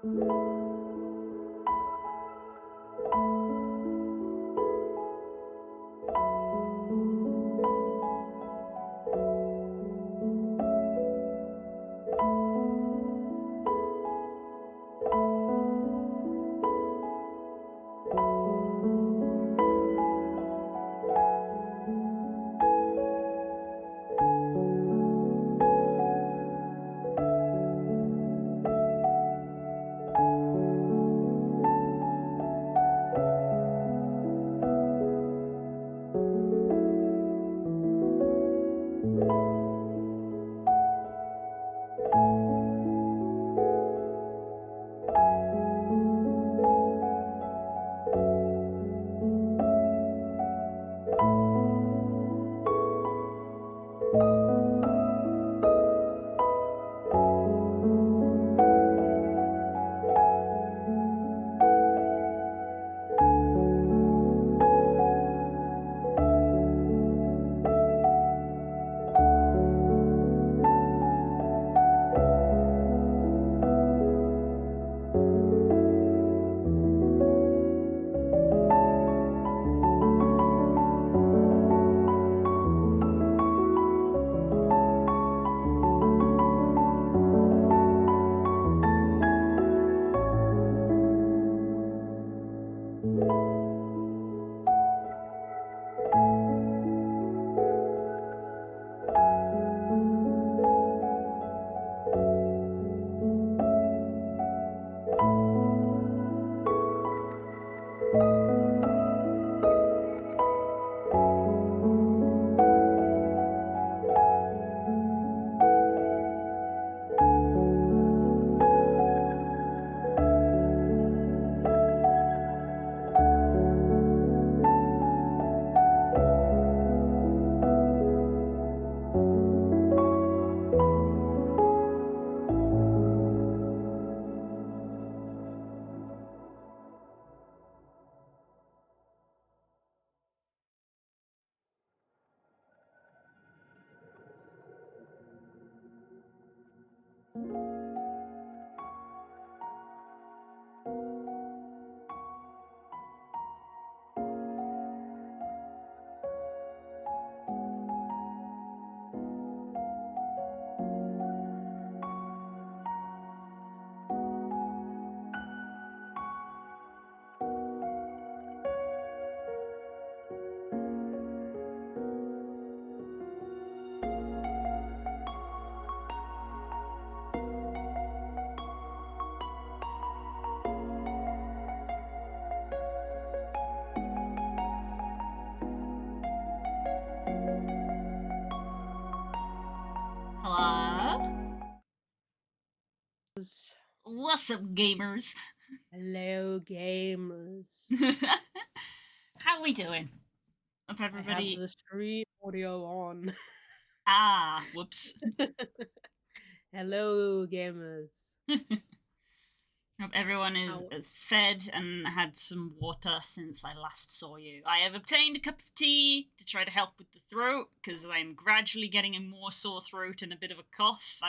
Hello? What's up, gamers? Hello, gamers. How we doing? Hope I have everybody. the stream audio on. Whoops. Hello, gamers. Hope everyone is fed and had some water since I last saw you. I have obtained a cup of tea to try to help with the throat because I'm gradually getting a more sore throat and a bit of a cough.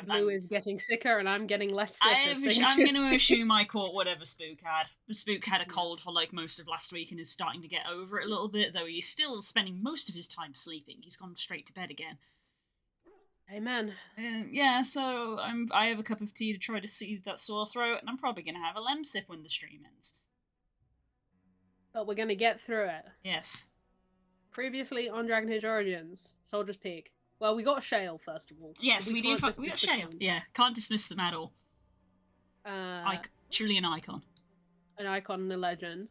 Blue is getting sicker and I'm getting less sick. I'm going to assume I caught whatever Spook had. Spook had a cold for like most of last week and is starting to get over it a little bit, though he's still spending most of his time sleeping. He's gone straight to bed again. Amen. Yeah, so I have a cup of tea to try to soothe that sore throat, and I'm probably going to have a lemsip when the stream ends. But we're going to get through it. Yes. Previously on Dragon Age Origins, Soldier's Peak. Well, we got Shale, first of all. Yes, we got Shale. Yeah, can't dismiss them at all. Truly an icon. An icon and a legend.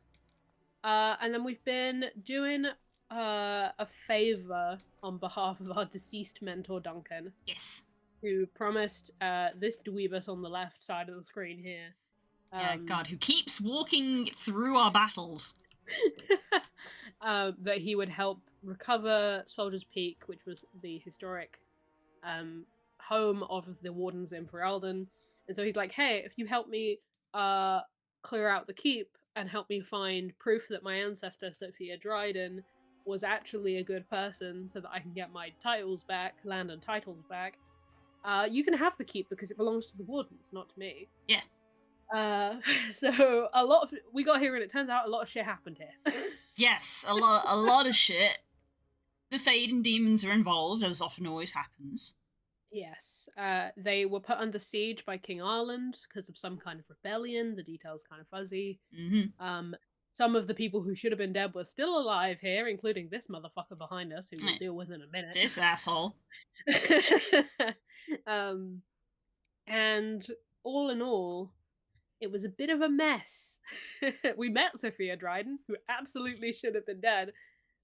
And then we've been doing a favor on behalf of our deceased mentor, Duncan. Yes. Who promised this dweebus on the left side of the screen here. Yeah, God, who keeps walking through our battles. That he would help recover Soldier's Peak, which was the historic home of the Wardens in Ferelden. And so he's like, hey, if you help me clear out the keep and help me find proof that my ancestor, Sophia Dryden, was actually a good person so that I can get my titles back, land and titles back, you can have the keep because it belongs to the Wardens, not to me. Yeah. So we got here, and it turns out a lot of shit happened here. Yes, a lot of shit. The Fade and demons are involved, as often always happens. Yes, they were put under siege by King Arland because of some kind of rebellion. The details kind of fuzzy. Mm-hmm. Some of the people who should have been dead were still alive here, including this motherfucker behind us, who we'll deal with in a minute. This asshole. And all in all, it was a bit of a mess. We met Sophia Dryden, who absolutely should have been dead.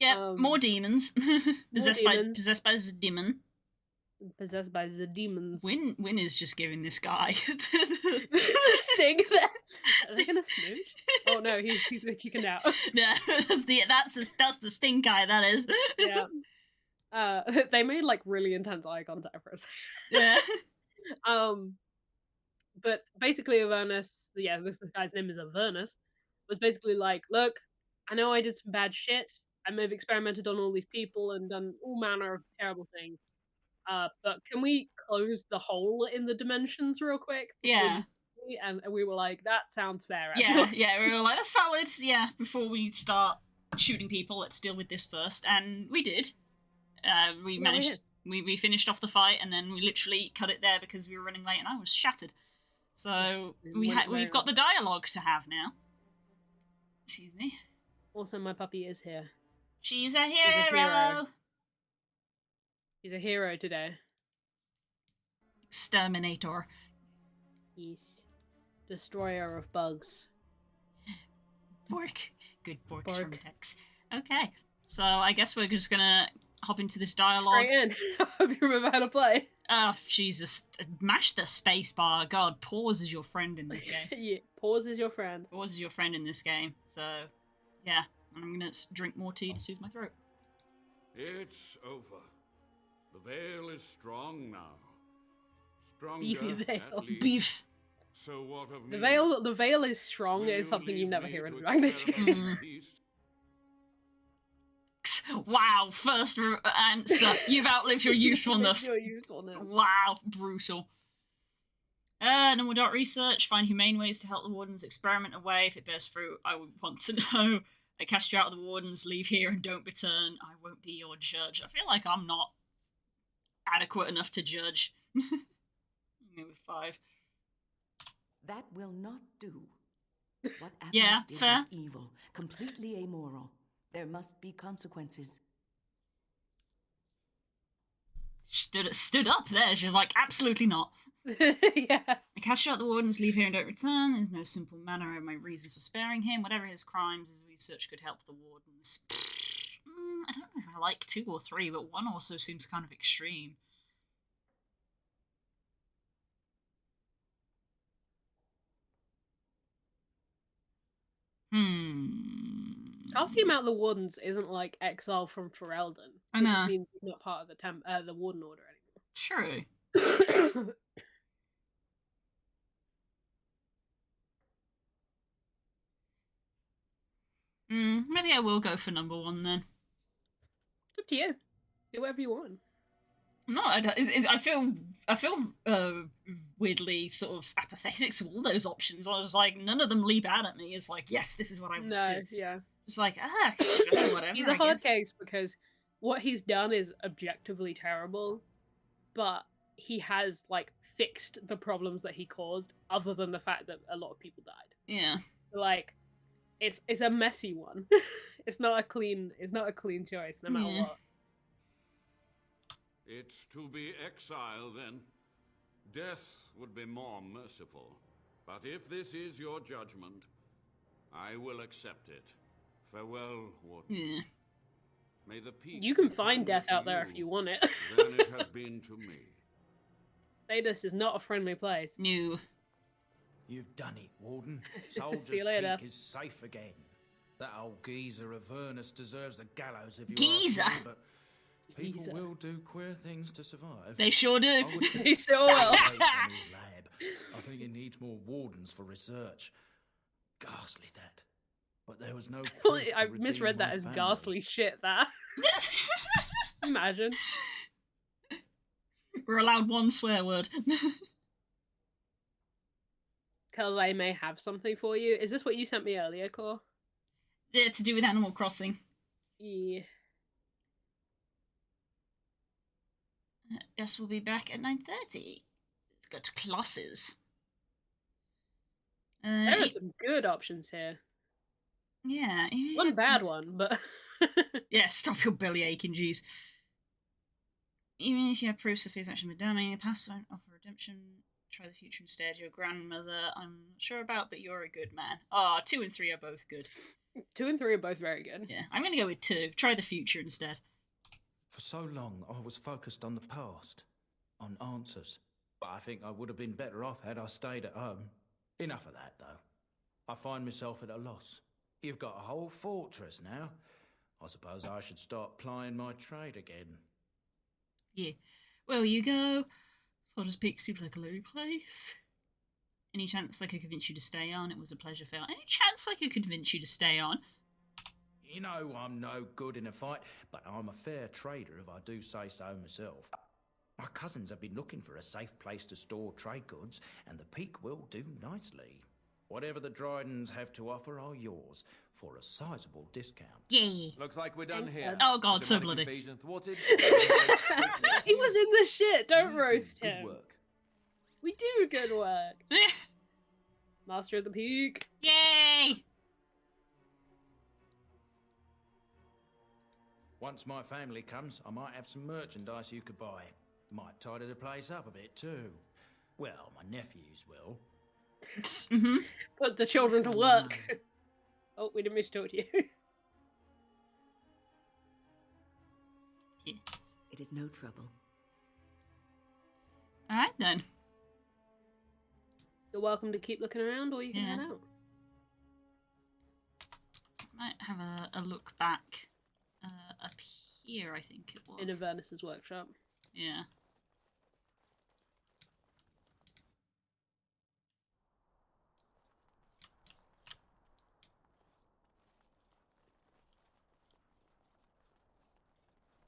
Yeah, more demons. Possessed by the demon. Possessed by the demons. Win is just giving this guy the sting there. Are they gonna smooch? Oh no, he's chickened out. Yeah, that's the stink guy. That is. Yeah. They made like really intense eye contact for us. Yeah. But basically, Avernus, this guy's name is Avernus, was basically like, look, I know I did some bad shit. I may have experimented on all these people and done all manner of terrible things. But can we close the hole in the dimensions real quick? Yeah. And we were like, that sounds fair, actually. Yeah, we were like, that's valid. Yeah, before we start shooting people, let's deal with this first. And we did. We managed. We finished off the fight, and then we literally cut it there because we were running late, and I was shattered. So we've got the dialogue to have now. Excuse me. Also, my puppy is here. She's a hero. She's a hero today. Exterminator. Yes. Destroyer of bugs. Bork. Good borks from Tex. Okay. So I guess we're just gonna hop into this dialogue. Straight in. I hope you remember how to play. Oh, Jesus. Mash the space bar. God, pause is your friend in this game. Yeah, pause is your friend. Pause is your friend in this game. So, yeah. I'm gonna drink more tea to soothe my throat. It's over. The veil is strong now. Stronger, Beefy veil. at least. Beef. So what of me? The veil is strong is something you never hear in a Dragon Age game. Wow, first answer. You've outlived your usefulness. Your usefulness. Wow, brutal. Normal dot research. Find humane ways to help the Wardens experiment away. If it bears fruit, I would want to know. I cast you out of the Wardens. Leave here and don't return. I won't be your judge. I feel like I'm not adequate enough to judge. Maybe 5. That will not do. What Yeah, Atlas did fair. was evil, completely amoral. There must be consequences. Stood up there. She's like, absolutely not. Yeah. I cast you out the Wardens, leave here and don't return. There's no simple manner. I have my reasons for sparing him. Whatever his crimes, his research could help the Wardens. I don't know if I like 2 or 3, but 1 also seems kind of extreme. Casting him out of the Wardens isn't like exile from Ferelden. I know. It just means he's not part of the Warden Order True. anymore. Maybe I will go for number 1 then. It's up to you. Do whatever you want. No, I feel weirdly sort of apathetic to all those options. I was like, none of them leap out at me. It's like, yes, this is what I will do. Yeah. It's like, sure, whatever. He's a hard case because what he's done is objectively terrible, but he has like fixed the problems that he caused, other than the fact that a lot of people died. Yeah. Like, it's a messy one. It's not a clean choice, no matter what. It's to be exiled, then. Death would be more merciful. But if this is your judgment, I will accept it. Farewell, Warden. Yeah. May the peak You can be find kinder death to out there if you want it. than it has been to me. Thedas is not a friendly place. New. You've done it, Warden. Soldier's See you later. Peak is safe again. That old geezer Avernus deserves the gallows if you Geezer? ask me, but people Geezer. will do queer things to survive. They sure do. I would They sure will. stay away from his lab. I think he needs more wardens for research. Ghastly that. But there was no proof to I redeem misread that my as family. ghastly shit. That imagine. We're allowed 1 swear word. because I may have something for you. Is this what you sent me earlier, Core? Yeah, to do with Animal Crossing. Yeah. Guess we'll be back at 9:30. Let's go to classes. There are some good options here. Yeah. One bad one, but... Yeah, stop your belly aching, jeez. Even if you have proofs of his action with damning, the past won't offer redemption. Try the future instead. Your grandmother, I'm not sure about, but you're a good man. Ah, 2 and 3 are both good. 2 and 3 are both very good. Yeah, I'm gonna go with 2. Try the future instead. For so long, I was focused on the past, on answers. But I think I would have been better off had I stayed at home. Enough of that, though. I find myself at a loss. You've got a whole fortress now. I suppose I should start plying my trade again. Yeah. Where will you go? Soldiers Peak seems like a lonely place. Any chance I could convince you to stay on? It was a pleasure, Phil. Any chance I could convince you to stay on? You know I'm no good in a fight, but I'm a fair trader if I do say so myself. My cousins have been looking for a safe place to store trade goods, and the Peak will do nicely. Whatever the Drydens have to offer are yours, for a sizable discount. Yeah. Looks like we're done Thanks, here. bud. Oh god, so Demonic bloody. invasion thwarted. He was in the shit! Don't You roast do him. Good work. We do good work. Master of the Peak. Yay! Once my family comes, I might have some merchandise you could buy. Might tidy the place up a bit too. Well, my nephews will. Mm-hmm. Put the children to work. Oh, we didn't miss to talk to you. It is no trouble. Alright then. You're welcome to keep looking around, or you can Yeah. head out. Might have a look back up here, I think it was. In Avernus's workshop. Yeah.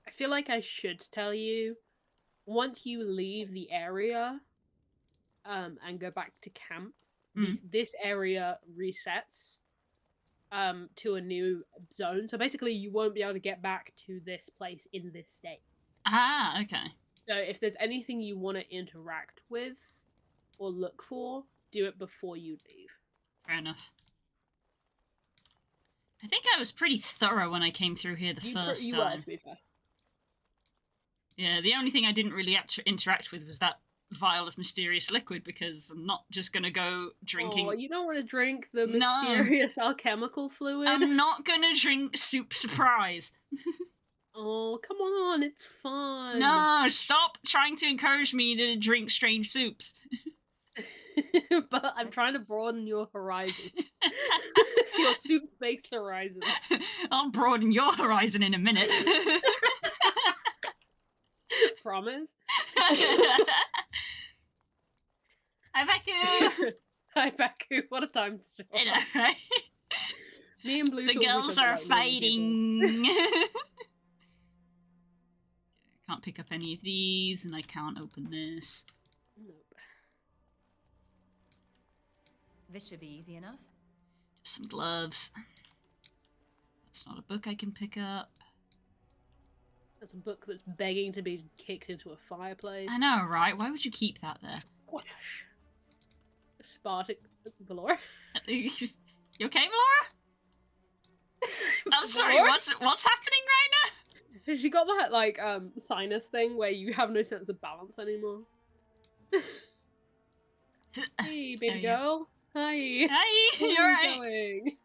I feel like I should tell you, once you leave the area, and go back to camp, this area resets, to a new zone. So basically, you won't be able to get back to this place in this state. Ah, okay. So if there's anything you want to interact with or look for, do it before you leave. Fair enough. I think I was pretty thorough when I came through here the first you time. were, to be fair. Yeah, the only thing I didn't really interact with was that vial of mysterious liquid, because I'm not just gonna go drinking. Oh, you don't want to drink the No. mysterious alchemical fluid? I'm not gonna drink soup surprise. Oh, come on, it's fun. No, stop trying to encourage me to drink strange soups. But I'm trying to broaden your horizon. Your soup-based horizon. I'll broaden your horizon in a minute. Promise? Hi, Baku! Hi, Baku. What a time to show I know, up. right? Me and Blue The talk to girls each other are like normal people. fighting. Can't pick up any of these, and I can't open this. Nope. This should be easy enough. Just some gloves. That's not a book I can pick up. That's a book that's begging to be kicked into a fireplace. I know, right? Why would you keep that there? Whoosh. Spartic Valora? You okay, Laura? I'm sorry, Valora? what's happening right now? She got that, like, sinus thing where you have no sense of balance anymore. Hey, baby Oh, yeah. girl. Hi. Hey, Where you're are right. you going?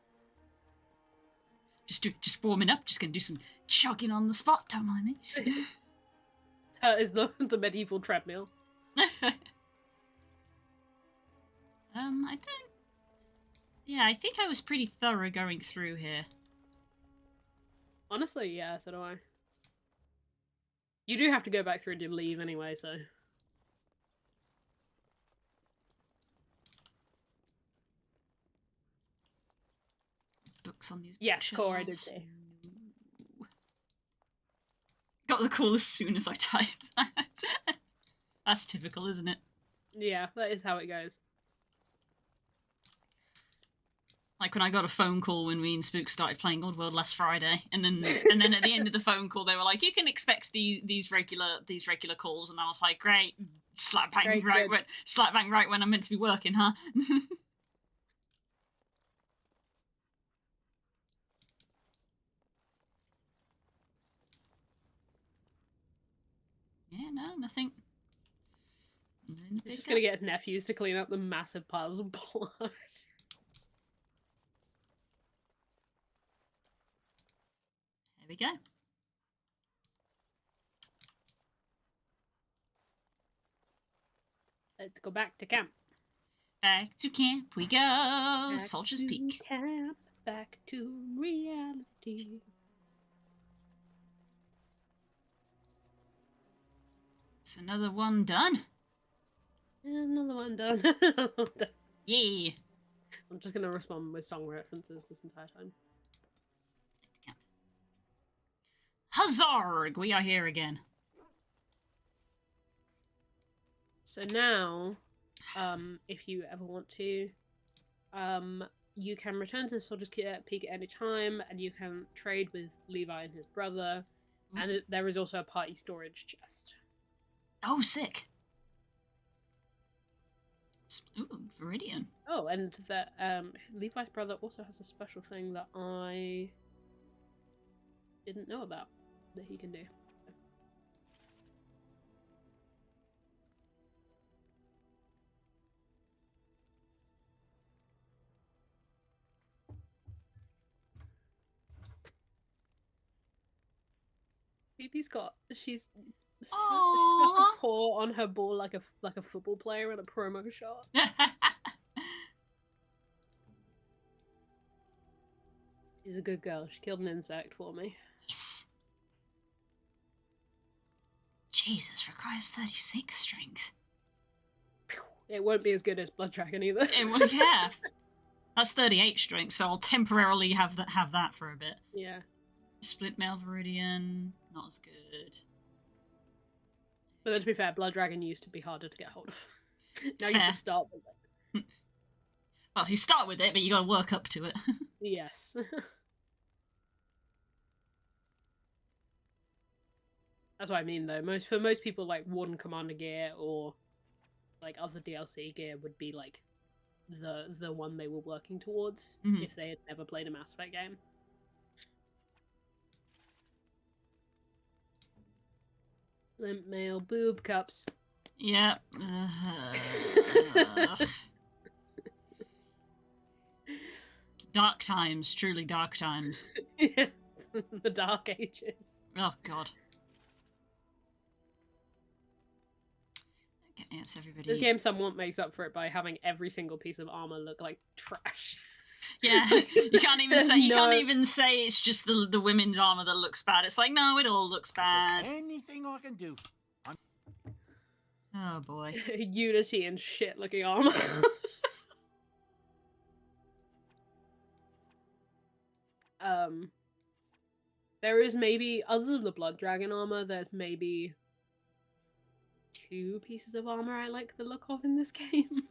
Just warming up. Just gonna do some jogging on the spot. Don't mind me. Is the medieval treadmill. I don't. Yeah, I think I was pretty thorough going through here. Honestly, yeah, so do I. You do have to go back through and leave anyway, so. Books on these. Yes, Core, I did bookshelves. say. No. Got the call as soon as I typed that. That's typical, isn't it? Yeah, that is how it goes. Like when I got a phone call when me and Spook started playing Oddworld last Friday, and then at the end of the phone call they were like, "You can expect these regular calls," and I was like, "Great, slap bang right when I'm meant to be working, huh?" Yeah, no, nothing. He's just gonna get his nephews to clean up the massive piles of blood. There we go. Let's go back to camp. Back to camp we go. Back Soldier's to Peak. Camp, back to reality. It's another one done. Another one done. Yeah. I'm just gonna respond with song references this entire time. Huzzarg! We are here again. So now, if you ever want to, you can return to Soldier's Peak at any time, and you can trade with Levi and his brother, and there is also a party storage chest. Oh, sick. Ooh, Viridian. Oh, and that Levi's brother also has a special thing that I didn't know about that he can do. Phoebe's got she's got a paw on her ball like a football player in a promo shot. She's a good girl. She killed an insect for me. Yes. Jesus, requires 36 strength. It won't be as good as Blood Dragon either. It will, yeah. That's 38 strength, so I'll temporarily have that for a bit. Yeah. Split Mail Viridian, not as good. But then to be fair, Blood Dragon used to be harder to get hold of. Now you Fair. just start with it. Well, you start with it, but you gotta work up to it. Yes. That's what I mean, though. For most people, like Warden Commander gear or like other DLC gear would be like the one they were working towards if they had never played a Mass Effect game. Limp Mail boob cups. Yep. Dark times, truly dark times. The Dark Ages. Oh god. Okay, it's everybody. This game somewhat makes up for it by having every single piece of armor look like trash. Yeah, you can't even say it's just the women's armor that looks bad. It's like, no, it all looks bad. Anything I can do. Oh boy. Unity and shit looking armor. There is maybe, other than the Blood Dragon armor, there's maybe 2 pieces of armor I like the look of in this game.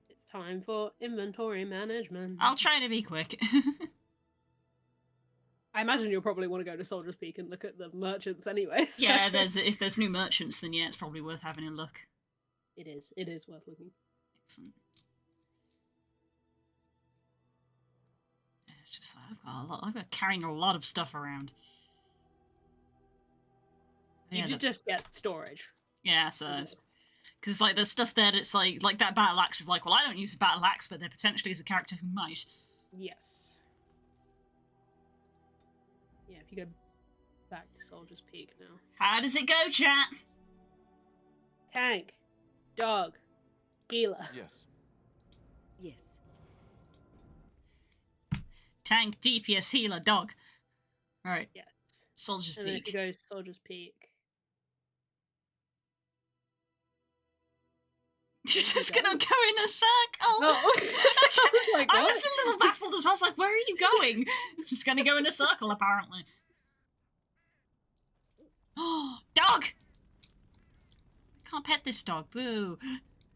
It's time for inventory management. I'll try to be quick. I imagine you'll probably want to go to Soldier's Peak and look at the merchants anyway. So. Yeah, if there's new merchants, then yeah, it's probably worth having a look. It is worth looking. Excellent. It's just like, I've got carrying a lot of stuff around. You did just get storage. Yeah, so because like there's stuff there that's like that battle axe of like, well, I don't use a battle axe, but there potentially is a character who might. Yes. Yeah, if you go back to Soldier's Peak now. How does it go, chat? Tank, dog, healer. Yes. Yes. Tank, DPS, healer, dog. Alright. Yes. Soldier's And then Peak. if you go to Soldier's Peak. She's just gonna go in a circle. Oh. I was like, I what? was a little baffled as well. I was like, where are you going? It's just gonna go in a circle, apparently. Oh, dog! can't pet this dog. Boo.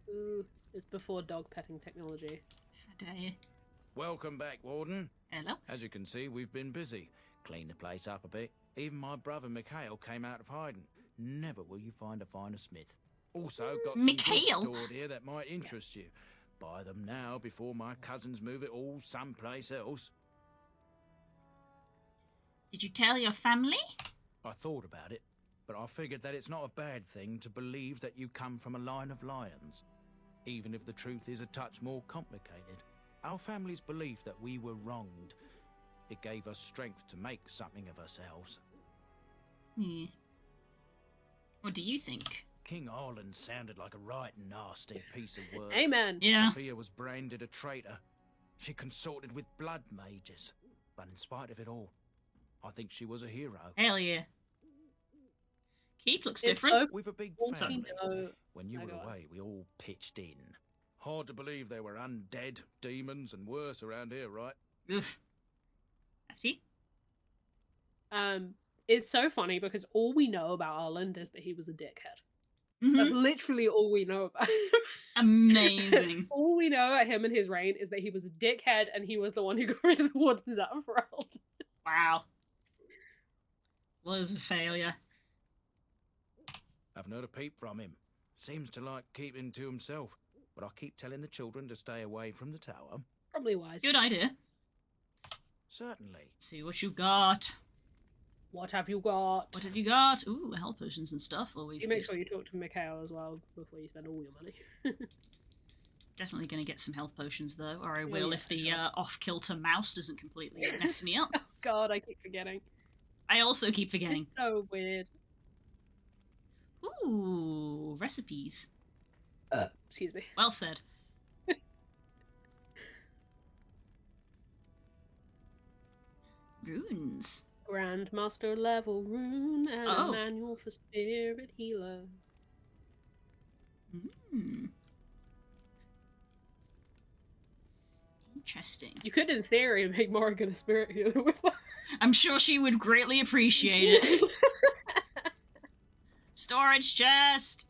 Ooh, it's before dog petting technology. How dare you? Welcome back, Warden. Hello? As you can see, we've been busy. Cleaned the place up a bit. Even my brother Mikhail came out of hiding. Never will you find a finer smith. Also, got some goods Mikhail? stored here that might interest you. Buy them now before my cousins move it all someplace else. Did you tell your family? I thought about it, but I figured that it's not a bad thing to believe that you come from a line of lions, even if the truth is a touch more complicated. Our family's belief that we were wronged, it gave us strength to make something of ourselves. Yeah. What do you think? King Arlen sounded like a right nasty piece of work. Amen. Yeah. Sophia was branded a traitor. She consorted with blood mages. But in spite of it all, I think she was a hero. Hell yeah. Keep looks It's different. so With a big Also, family. no. When you Oh, were God. away, we all pitched in. Hard to believe there were undead, demons, and worse around here, right? Ugh. Hefty? It's so funny because all we know about Arland is that he was a dickhead. Mhm. That's literally all we know about him. Amazing. All we know about him and his reign is that he was a dickhead and he was the one who got rid of the wardens out of Ferelden. Wow. Was a failure. I've not a peep from him. Seems to like keeping to himself. But I keep telling the children to stay away from the tower. Probably wise. Good idea. Certainly. See what you've got. What have you got? What have you got? Ooh, health potions and stuff. Always You make good. sure you talk to Mikhail as well before you spend all your money. Definitely going to get some health potions though, or I Oh, will yeah, if the sure. off-kilter mouse doesn't completely mess me up. Oh God, I keep forgetting. I also keep forgetting. It's so weird. Ooh, recipes. Excuse me. Well said. Runes. Grandmaster level rune and Oh. a manual for spirit healer. Hmm. Interesting. You could, in theory, make Morrigan a spirit healer with that. I'm sure she would greatly appreciate it. Storage chest.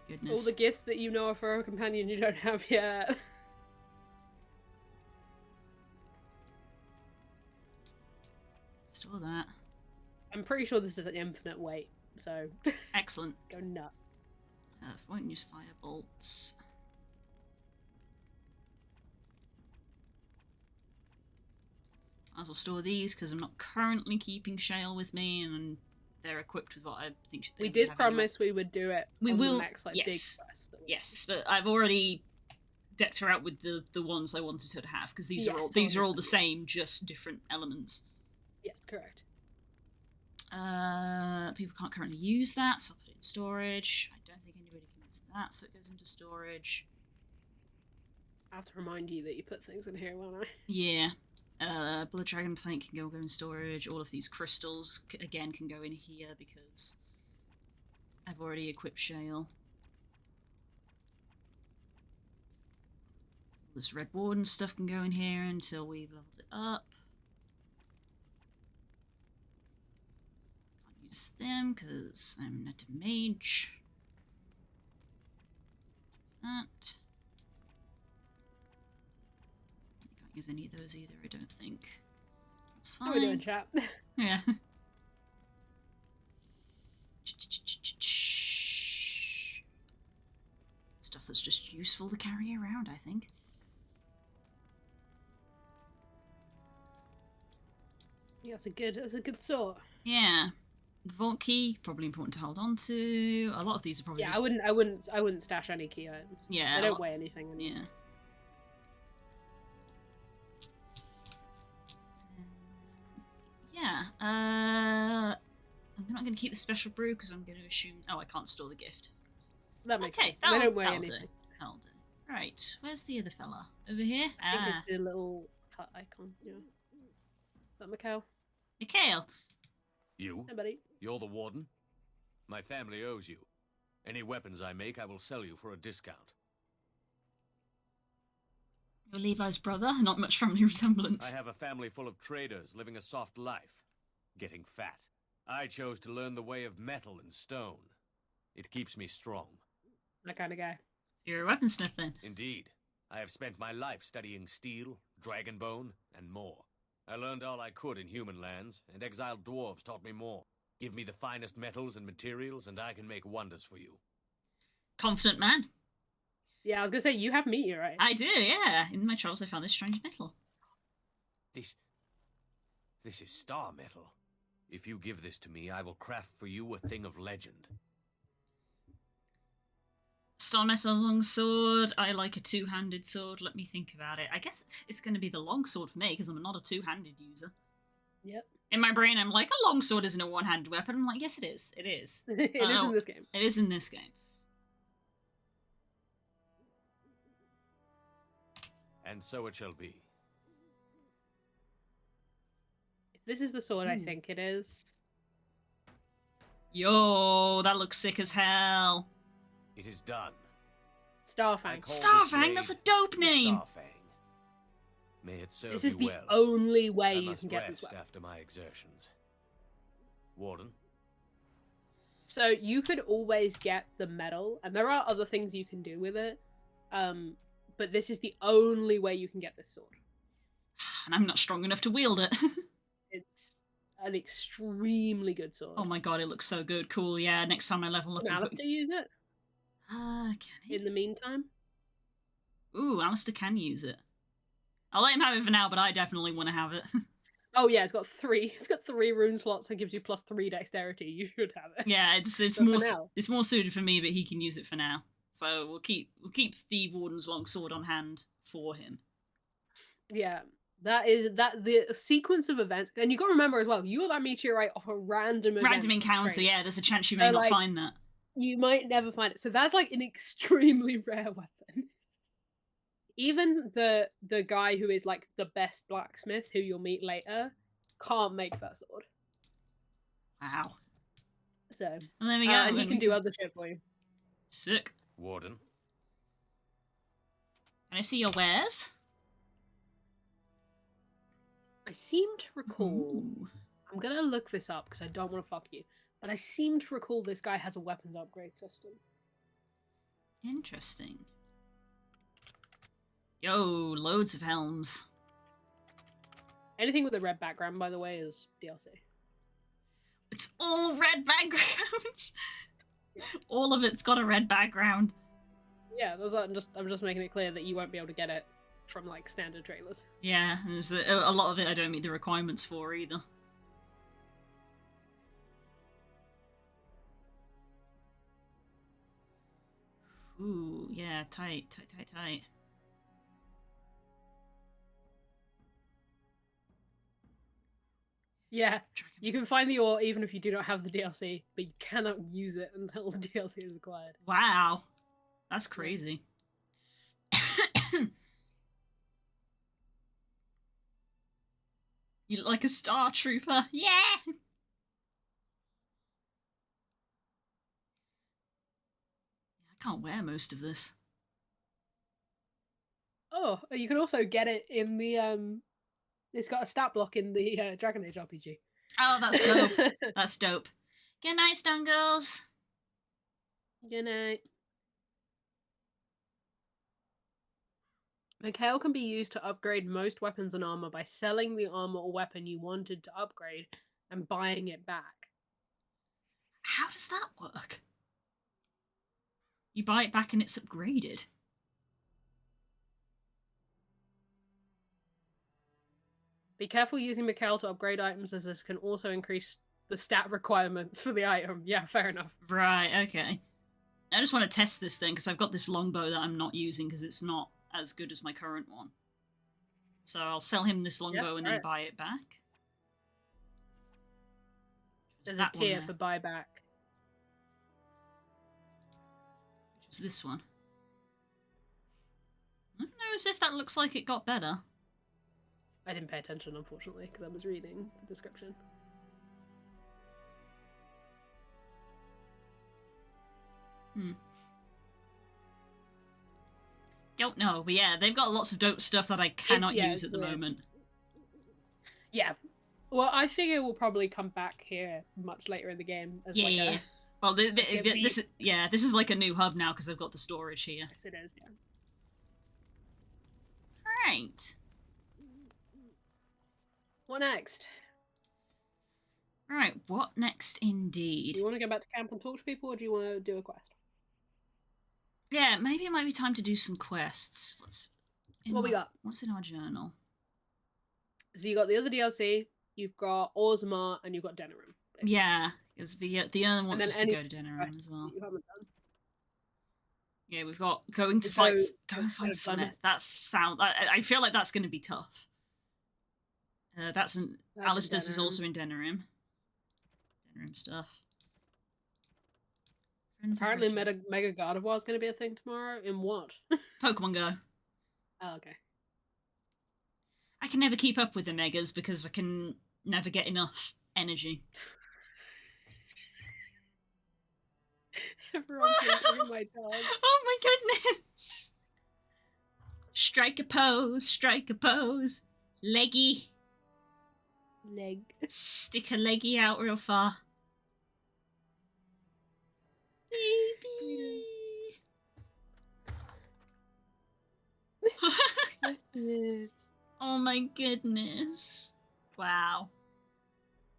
All Goodness. the gifts that you know are for a companion you don't have yet. Store that. I'm pretty sure this is an infinite weight, so Excellent. go nuts. Won't use fire bolts. Might as well store these because I'm not currently keeping Shale with me, and they're equipped with what I think they We would did have anyway. promise we would do it. We on will- The next, like, yes. big quest that we- Yes, but I've already decked her out with the ones I wanted her to have because these are Yes, all the 100%. same, just different elements. Yes, correct. People can't currently use that, so I'll put it in storage. I don't think anybody can use that, so it goes into storage. I have to remind you that you put things in here, won't I? Yeah. Blood Dragon Plank can go in storage. All of these crystals, again, can go in here because I've already equipped Shale. This Red Warden stuff can go in here until we've leveled it up. Can't use them because I'm not a mage. That. Can't use any of those either, I don't think. That's How are we doing, fine. chat? Yeah. Stuff that's just useful to carry around, I think. Yeah, that's a good sort. Yeah. The vault key, probably important to hold on to. A lot of these are probably Yeah, just... I wouldn't stash any key items. Yeah, They a don't lot- weigh anything. Anymore. Yeah. Yeah, I'm not going to keep the special brew because I'm going to assume... Oh, I can't store the gift. That makes Okay, sense. They don't weigh that'll do. anything. That'll do. Right, where's the other fella? Over here? I think Ah, it's the little hut icon. Yeah. Is that Mikhail? Mikhail. You? Hey, buddy. You're the warden? My family owes you. Any weapons I make, I will sell you for a discount. You're Levi's brother? Not much family resemblance. I have a family full of traders living a soft life, getting fat. I chose to learn the way of metal and stone. It keeps me strong. That kind of guy. You're a weaponsmith then. Indeed. I have spent my life studying steel, dragonbone, and more. I learned all I could in human lands, and exiled dwarves taught me more. Give me the finest metals and materials, and I can make wonders for you. Confident man. Yeah, I was gonna say, you have meteorite. I do, yeah. In my travels I found this strange metal. This is star metal. If you give this to me, I will craft for you a thing of legend. Star metal longsword. I like a two-handed sword. Let me think about it. I guess it's going to be the longsword for me because I'm not a two-handed user. Yep. In my brain, I'm like, a longsword isn't a one-handed weapon. I'm like, yes, it is. It is. It is in this game. It is in this game. And so it shall be. If this is the sword I think it is. Yo, that looks sick as hell. It is done. Starfang. Starfang, that's a dope name. Starfang. May it serve This is you the well. only way I you must can get rest this weapon. after my exertions. Warden? So you could always get the medal, and there are other things you can do with it. But this is the only way you can get this sword. And I'm not strong enough to wield it. It's an extremely good sword. Oh my god, it looks so good. Cool, yeah, next time I level up... Can Alistair use it can he? in the meantime? Ooh, Alistair can use it. I'll let him have it for now, but I definitely want to have it. Oh yeah, it's got 3 rune slots and gives you +3 dexterity. You should have it. Yeah, it's So for more now. it's more suited for me, but he can use it for now. So we'll keep the Warden's longsword on hand for him. Yeah. The sequence of events, and you got to remember as well, you got that meteorite off a random Encounter, trade. yeah, there's a chance you may not like, find that. You might never find it. So that's like an extremely rare weapon. Even the guy who is like the best blacksmith, who you'll meet later, can't make that sword. Wow. So And there we go. and he can do other shit for you. Sick. Warden? Can I see your wares? I seem to recall. Ooh. I'm gonna look this up because I don't want to fuck you. But I seem to recall this guy has a weapons upgrade system. Interesting. Yo, loads of helms. Anything with a red background, by the way, is DLC. It's all red backgrounds. All of it's got a red background. Yeah, I'm just making it clear that you won't be able to get it from like standard trailers. Yeah, there's a lot of it I don't meet the requirements for either. Ooh, yeah, tight. Yeah, you can find the ore even if you do not have the DLC, but you cannot use it until the DLC is acquired. Wow. That's crazy. You look like a star trooper. Yeah! I can't wear most of this. Oh, you can also get it in the it's got a stat block in the Dragon Age RPG. Oh, that's dope. That's dope. Good night, Stone Girls. Good night. Mikhail can be used to upgrade most weapons and armor by selling the armor or weapon you wanted to upgrade and buying it back. How does that work? You buy it back and it's upgraded. Be careful using Mikhail to upgrade items, as this can also increase the stat requirements for the item. Yeah, fair enough. Right, okay. I just want to test this thing because I've got this longbow that I'm not using because it's not as good as my current one. So I'll sell him this longbow and then buy it back. There's a tier for buyback. Which was this one. I don't know as if that looks like it got better. I didn't pay attention, unfortunately, because I was reading the description. Don't know, but yeah, they've got lots of dope stuff that I cannot use at the moment. Yeah. Well, I figure we'll probably come back here much later in the game as Yeah, like yeah. a... Well, beat. this is like a new hub now because I've got the storage here. Yes, it is, yeah. Right. What next? Right, what next indeed? Do you want to go back to camp and talk to people, or do you want to do a quest? Yeah, maybe it might be time to do some quests. What we got? What's in our journal? So you got the other DLC, you've got Orzammar, and you've got Denerim. Yeah, because the Urn wants then us to any go to Denerim as well. You haven't done. Yeah, we've got going to So, fight. Go and let's fight go for Plymouth. That sound. I feel like that's going to be tough. That's in Alistair's is Denerim. also in Denerim. Denerim stuff. Friends of Apparently, Richard. Mega God of War is going to be a thing tomorrow. In what? Pokemon Go. Oh, okay. I can never keep up with the megas because I can never get enough energy. Everyone's eating my dog. Oh my goodness! Strike a pose, leggy. Leg. Stick a leggy out real far. Baby. Oh my goodness. Wow.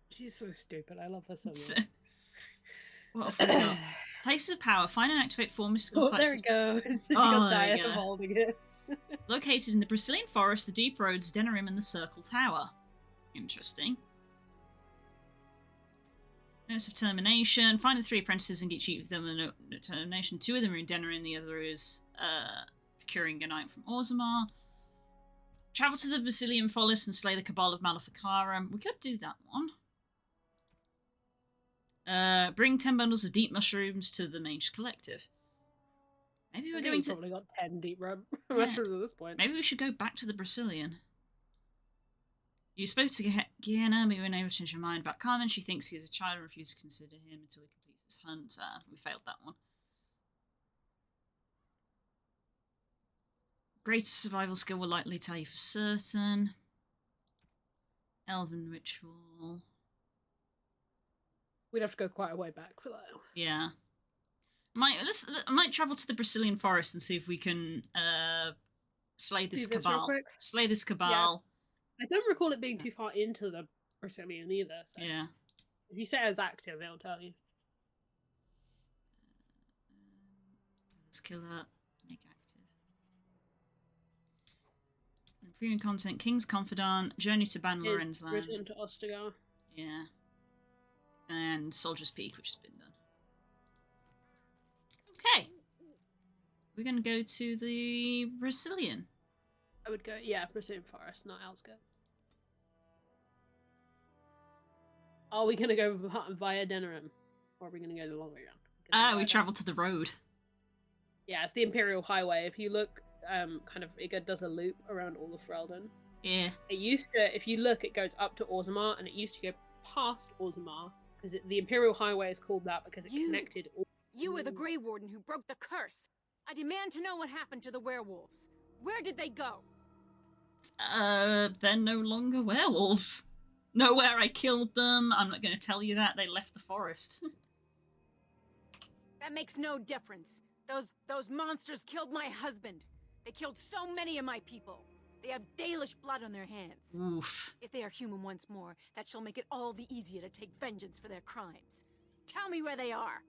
She's so stupid. I love her so much. What have we got? Places of power. Find and activate four mystical Oh, sites. there it goes. She Oh, got there tired you of go. holding it. Located in the Brazilian forest, the Deep Roads, Denerim, and the Circle Tower. Interesting. Notes of termination. Find the three apprentices and get each of them a note of termination. Two of them are in Denerim, the other is procuring a knight from Orzammar. Travel to the Brazilian forest and slay the Cabal of Maleficarum. We could do that one. Bring 10 bundles of deep mushrooms to the Mage Collective. Maybe we're going to... probably got 10 deep Yeah. mushrooms at this point. Maybe we should go back to the Brazilian. You spoke to Gianna, but you were unable to change your mind about Carmen. She thinks he is a child and refuses to consider him until he completes his hunt. We failed that one. Greater survival skill will likely tell you for certain. Elven ritual. We'd have to go quite a way back for that. Yeah. I might travel to the Brazilian forest and see if we can slay this Do this real cabal. quick? Slay this cabal. I don't recall it being too far into the Brazilian either. So Yeah. if you set it as active, it'll tell you. Let's killer. Make active. And premium content: King's Confidant, Journey to Ban Loren's Is Return Land. to Ostagar. Yeah. And Soldier's Peak, which has been done. Okay. We're going to go to the Brazilian. I would go, yeah, Brazilian Forest, not outskirts. Are we going to go via Denerim? Or are we going to go the long way around? We travel to the road. Yeah, it's the Imperial Highway. If you look, it does a loop around all of Ferelden. Yeah. It used to, if you look, it goes up to Orzammar, and it used to go past Orzammar, because the Imperial Highway is called that because it connected all... You were the Grey Warden who broke the curse. I demand to know what happened to the werewolves. Where did they go? They're no longer werewolves. Nowhere I killed them. I'm not going to tell you that. They left the forest. That makes no difference. Those monsters killed my husband. They killed so many of my people. They have Dalish blood on their hands. Oof. If they are human once more, that shall make it all the easier to take vengeance for their crimes. Tell me where they are.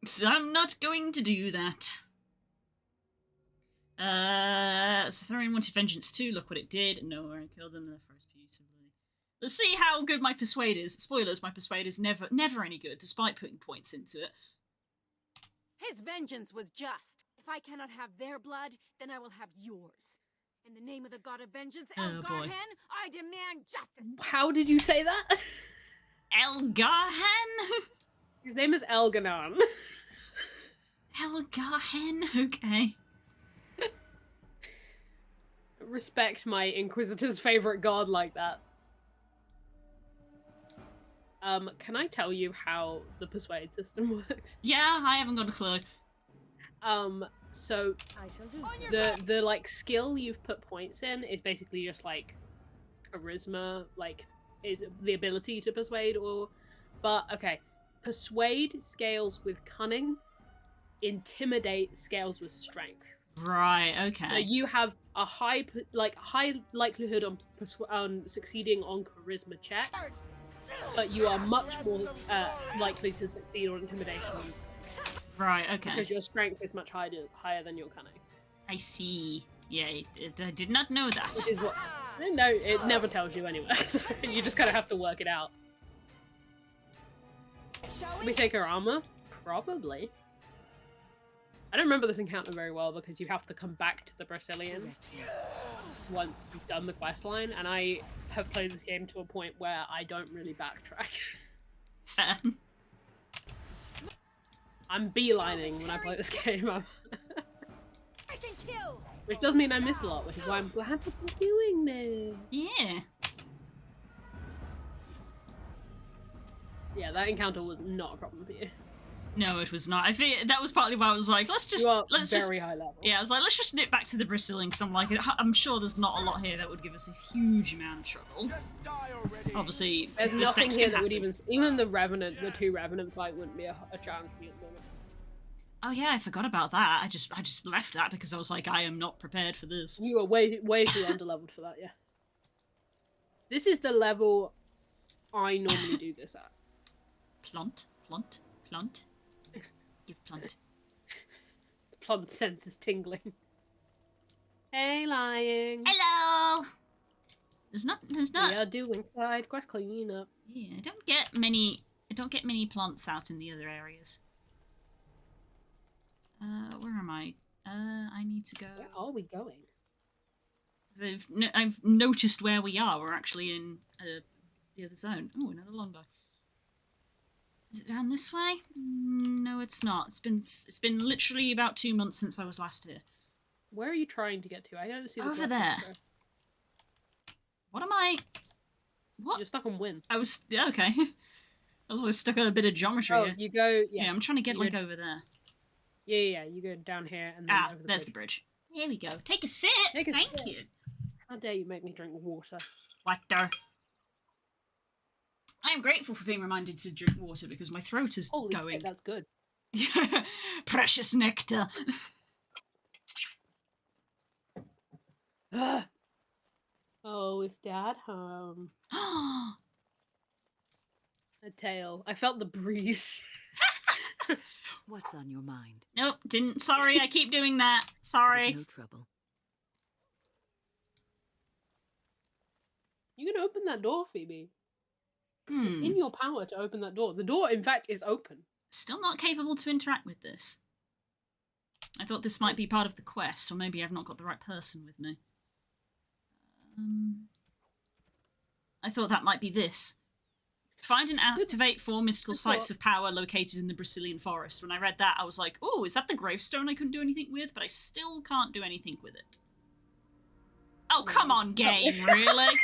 So I'm not going to do that. Cetharian wanted vengeance too. Look what it did. No, I killed them in the forest beautifully. Let's see how good my persuade is. Spoilers, my persuade is never any good, despite putting points into it. His vengeance was just. If I cannot have their blood, then I will have yours. In the name of the god of vengeance, Oh, boy. Elgarhan, I demand justice. How did you say that? Elgarhan? His name is Elganon. Elgarhan? Okay. Respect my Inquisitor's favorite god like that. Can I tell you how the persuade system works? Yeah, I haven't got a clue. So I shall do. the like skill you've put points in is basically just like charisma, like is the ability to persuade, but okay, persuade scales with cunning, intimidate scales with strength. Right. So Okay. you have a high likelihood on succeeding on charisma checks, but you are much more likely to succeed on intimidation Right. Okay. because your strength is much higher than your cunning. I see. Yeah, I did not know that. Which is what. No, it never tells you anyway. So you just kind of have to work it out. Can we take her armor? Probably. I don't remember this encounter very well because you have to come back to the Brazilian once you've done the quest line, and I have played this game to a point where I don't really backtrack. Fair. I'm beelining when I play this game. I can kill. Which does mean I miss a lot, which is why I'm glad that we're doing this. Yeah. Yeah, that encounter was not a problem for you. No, it was not. I think that was partly why I was like, let's just High level. Yeah, I was like, let's just nip back to the Brazilian because I'm sure there's not a lot here that would give us a huge amount of trouble. Obviously, There's mistakes nothing here can that would happen. even the Revenant, the 2 Revenant fight wouldn't be a challenge for you at the moment. Oh yeah, I forgot about that. I just left that because I was like, I am not prepared for this. You are way too underleveled for that, yeah. This is the level I normally do this at. Plant. Give plant. The plant sense is tingling. Hey, lying. Hello. There's not. We are doing side quest cleanup. Yeah, I don't get many plants out in the other areas. Where am I? I need to go. Where are we going? 'Cause I've noticed where we are. We're actually in the other zone. Oh, another longbow. Is it down this way? No, it's not. It's been literally about 2 months since I was last here. Where are you trying to get to? I don't see the Over quest there. marker. What am I? What? You're stuck on win. I was yeah, okay. I was like, stuck on a bit of geometry Oh, here. you go. Yeah, Yeah, I'm trying to get you like go- over there. yeah. You go down here and then Ah, over the there's bridge. the bridge. Here we go. Take a sip. Take a Thank sip. you. How dare you make me drink water? Water. I am grateful for being reminded to drink water because my throat is Holy going. shit, that's good. Precious nectar. Oh, is Dad home? A tail. I felt the breeze. What's on your mind? Nope, didn't. Sorry, I keep doing that. Sorry. No trouble. You can open that door, Phoebe. It's Hmm. in your power to open that door. The door, in fact, is open. Still not capable to interact with this. I thought this might be part of the quest, or maybe I've not got the right person with me. I thought that might be this. Find and activate 4 mystical Good sites thought. of power located in the Brazilian forest. When I read that, I was like, oh, is that the gravestone I couldn't do anything with? But I still can't do anything with it. Oh, come on, game, really?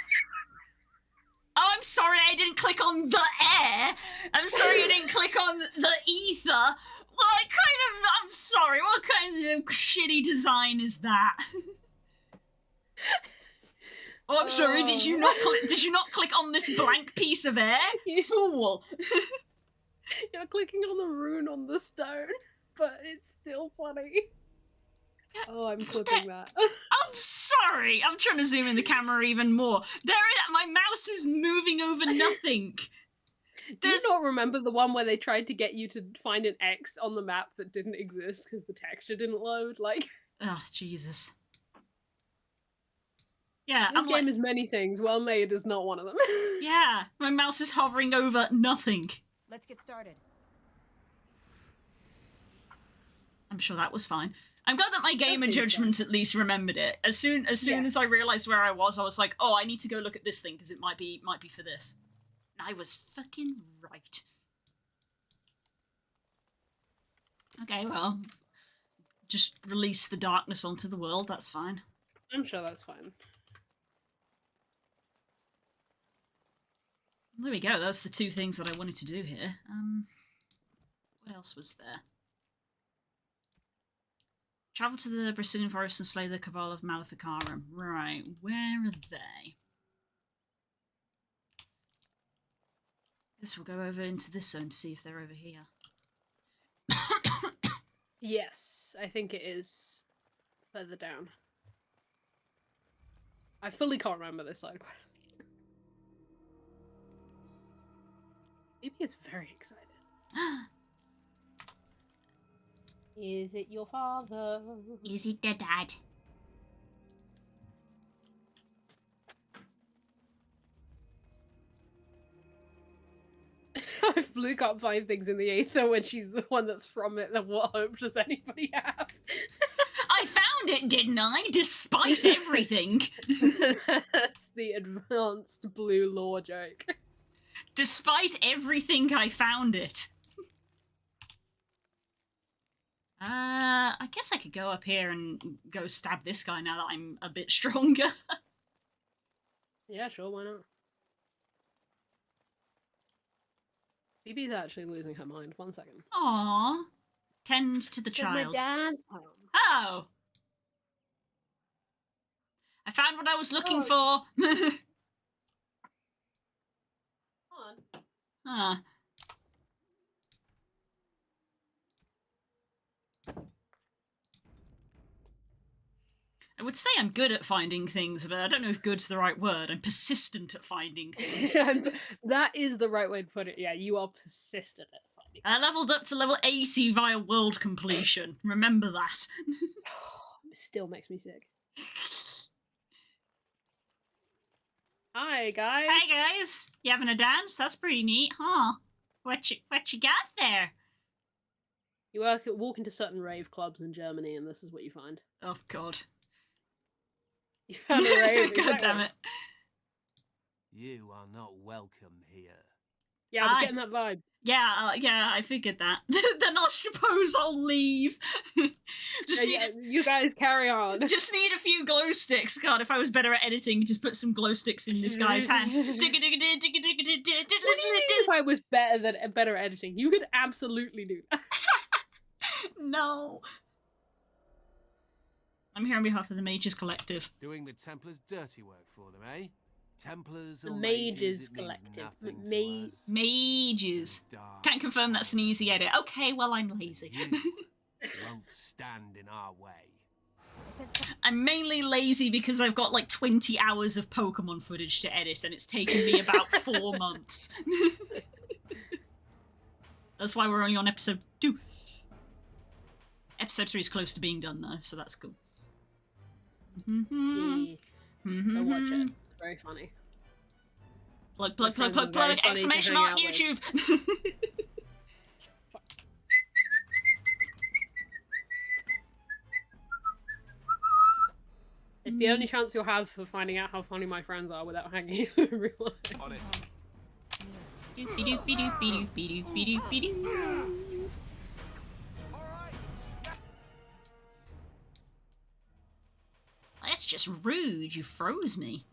Oh, I'm sorry I didn't click on the air. I'm sorry I didn't click on the ether. What kind of... I'm sorry, what kind of shitty design is that? Oh, I'm sorry, did you not click on this blank piece of air? Fool! You're clicking on the rune on the stone, but it's still funny. Oh, I'm clipping that. I'm sorry. I'm trying to zoom in the camera even more. My mouse is moving over nothing. Do you not remember the one where they tried to get you to find an X on the map that didn't exist because the texture didn't load? Like, Oh, Jesus. Yeah, this I'm game like, is many things. Well made is not one of them. yeah, my mouse is hovering over nothing. Let's get started. I'm sure that was fine. I'm glad that my gamer seems judgment at least remembered it. As soon Yeah. as I realised where I was like, oh, I need to go look at this thing because it might be for this. I was fucking right. Okay, well, just release the darkness onto the world. That's fine. I'm sure that's fine. There we go. That's the 2 things that I wanted to do here. What else was there? Travel to the Brazilian forest and slay the Cabal of Maleficarum. Right, where are they? Guess we'll go over into this zone to see if they're over here. Yes, I think it is further down. I fully can't remember this side quest. Phoebe is very excited. Is it your father? Is it the dad? If Blue can't find things in the Aether when she's the one that's from it, then what hope does anybody have? I found it, didn't I? Despite everything. That's the advanced Blue lore joke. Despite everything, I found it. I guess I could go up here and go stab this guy now that I'm a bit stronger. Yeah, sure, why not? Phoebe's actually losing her mind. 1 second. Aww. Tend to the child. My dad's home. Oh! I found what I was looking for. Come on. Ah. I would say I'm good at finding things, but I don't know if good's the right word. I'm persistent at finding things. That is the right way to put it. Yeah, you are persistent at finding. I leveled up to level 80 via world completion. Remember that. It still makes me sick. Hi, guys. Hi, guys. You having a dance? That's pretty neat, huh? What you got there? You walk into certain rave clubs in Germany, and this is what you find. Oh, God. You found a rave. God damn it. You are not welcome here. Yeah, I was getting that vibe. Yeah, I figured that. Then I suppose I'll leave. You guys carry on. Just need a few glow sticks. God, if I was better at editing, just put some glow sticks in this guy's hand. What do you mean if I was better at editing? You could absolutely do that. No. I'm here on behalf of the Mages Collective. Doing the Templars' dirty work for them, eh? Templars The or Mages it means Collective. nothing to us. Mages. Dark. Can't confirm that's an easy edit. Okay, well, I'm lazy. You won't stand in our way. I'm mainly lazy because I've got like 20 hours of Pokemon footage to edit and it's taken me about 4 months. That's why we're only on episode 2. Episode 3 is close to being done though, so that's cool. Go watch it. It's very funny. Plug, exclamation mark, YouTube! It's the only chance you'll have for finding out how funny my friends are without hanging in real life. On it. That's just rude, you froze me.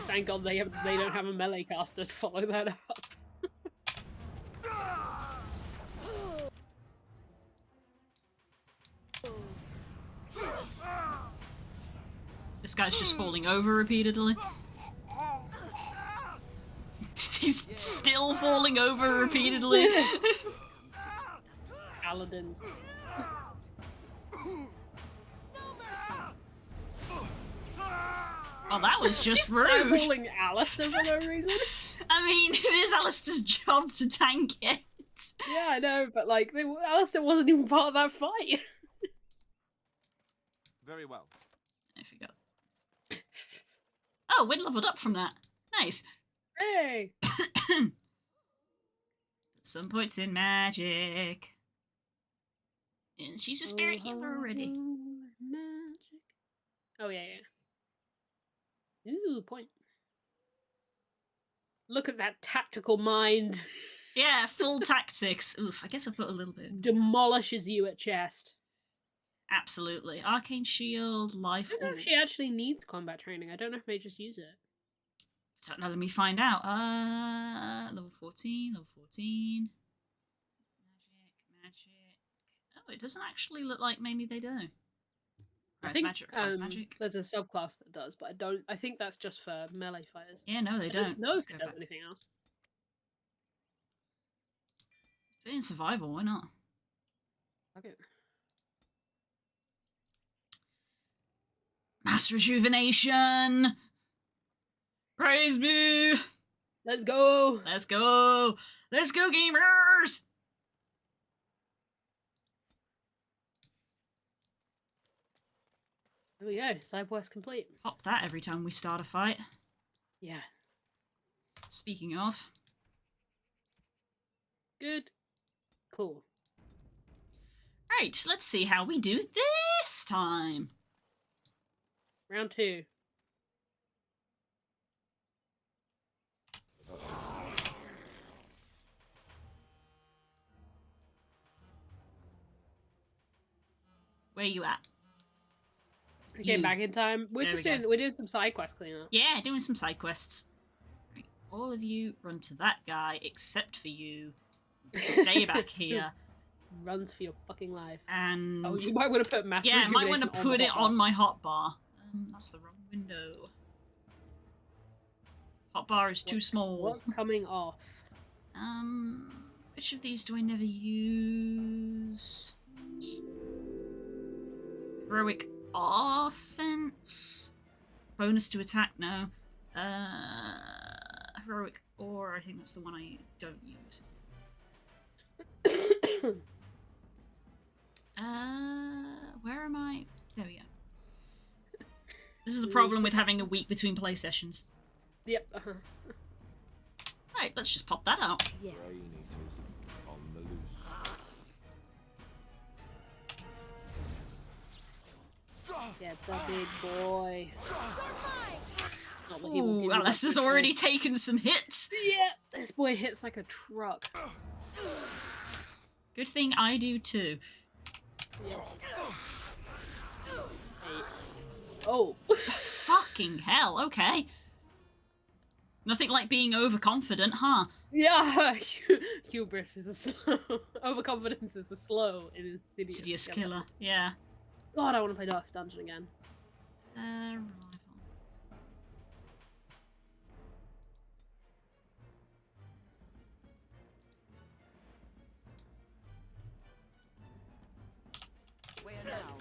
Thank God they don't have a melee caster to follow that up. This guy's just falling over repeatedly. He's still falling over repeatedly. Paladins. Oh, that was just I'm rude. calling Alistair for no reason. I mean, it is Alistair's job to tank it. Yeah, I know, but like, Alistair wasn't even part of that fight. Very well. I forgot. Oh, Wynn leveled up from that. Nice. Hey! Some points in magic. And she's a spirit healer already. Magic. Oh, yeah. Ooh, point. Look at that tactical mind. Yeah, full tactics. Oof, I guess I put a little bit. Demolishes you at chest. Absolutely. Arcane shield, life. I don't know if she actually needs combat training. I don't know if they just use it. So now let me find out. Level 14, level 14. Magic. Oh, it doesn't actually look like maybe they do. I think magic. Requires magic. there's a subclass that does, but I think that's just for melee fighters. Yeah, no, they don't. No, Let's if go it does back. anything else. Put it in survival, why not? Okay. Mass rejuvenation! Praise me! Let's go! Let's go! Let's go, gamers! There we go. Side quest complete. Pop that every time we start a fight. Yeah. Speaking of. Good. Cool. Right, let's see how we do this time. Round 2. Where you at? We came back in time. There we go. We're doing some side quest cleanup. Yeah, doing some side quests. Right, all of you run to that guy, except for you. Stay back here. Runs for your fucking life. And oh, you might want to put mass. Yeah, I might want to rejuvenation put it on hotbar. my hotbar. That's the wrong window. Hotbar is too small. What's coming off? Which of these do I never use? Heroic offense? Bonus to attack? No. Heroic ore, I think that's the one I don't use. Where am I? There we go. This is the problem with having a week between play sessions. Yep. Right, let's just pop that out. Yes. On the loose. Get the big boy. Not that he will give Ooh, you Alice that has big boy. already taken some hits. Yeah, this boy hits like a truck. Good thing I do too. Yeah. Hey. Oh. Fucking hell, okay. Nothing like being overconfident, huh? Yeah, hubris is a slow. Overconfidence is a slow and insidious Killer, yeah. God, I want to play Darkest Dungeon again. Revival. Where now?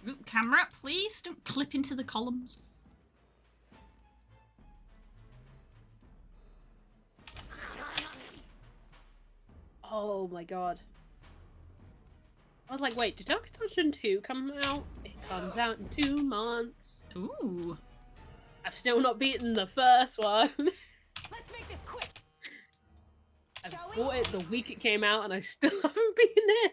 Ooh, camera, please don't clip into the columns. Oh my god. I was like, wait, did Darkest Dungeon 2 come out? It comes out in 2 months. Ooh. I've still not beaten the first one. Let's make this quick. I bought it the week it came out and I still haven't beaten it.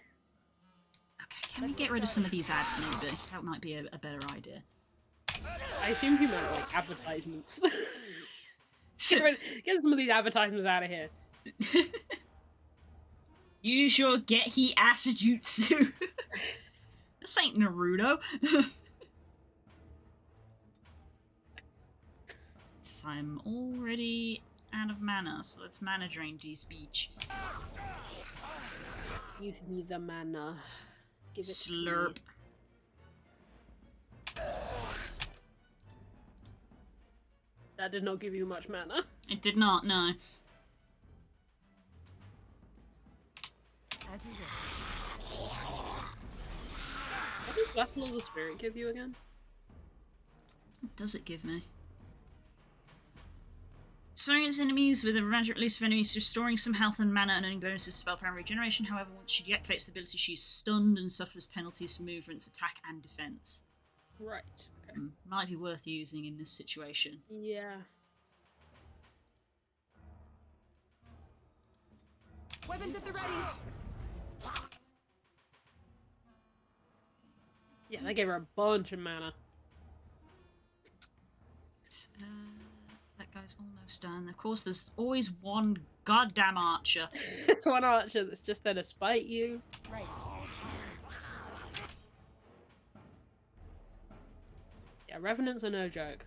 Okay, can we get rid of some of these ads maybe? That might be a better idea. I assume you meant like advertisements. Get some of these advertisements out of here. Use your get he ass jutsu. This ain't Naruto. Since I'm already out of mana, so let's mana drain D-speech. Give me the mana. Give it Slurp. To me. That did not give you much mana. It did not, no. As you wish. What does Vessel of the Spirit give you again? What does it give me? Destroying its enemies with a magic release of enemies, restoring some health and mana and earning bonuses to spell power and regeneration. However, once she deactivates the ability, she is stunned and suffers penalties for movements, attack, and defense. Right. Okay. Might be worth using in this situation. Yeah. Weapons at the ready. Yeah, they gave her a bunch of mana. That guy's almost done. Of course, there's always one goddamn archer. It's one archer that's just there to spite you. Right. Yeah, Revenants are no joke.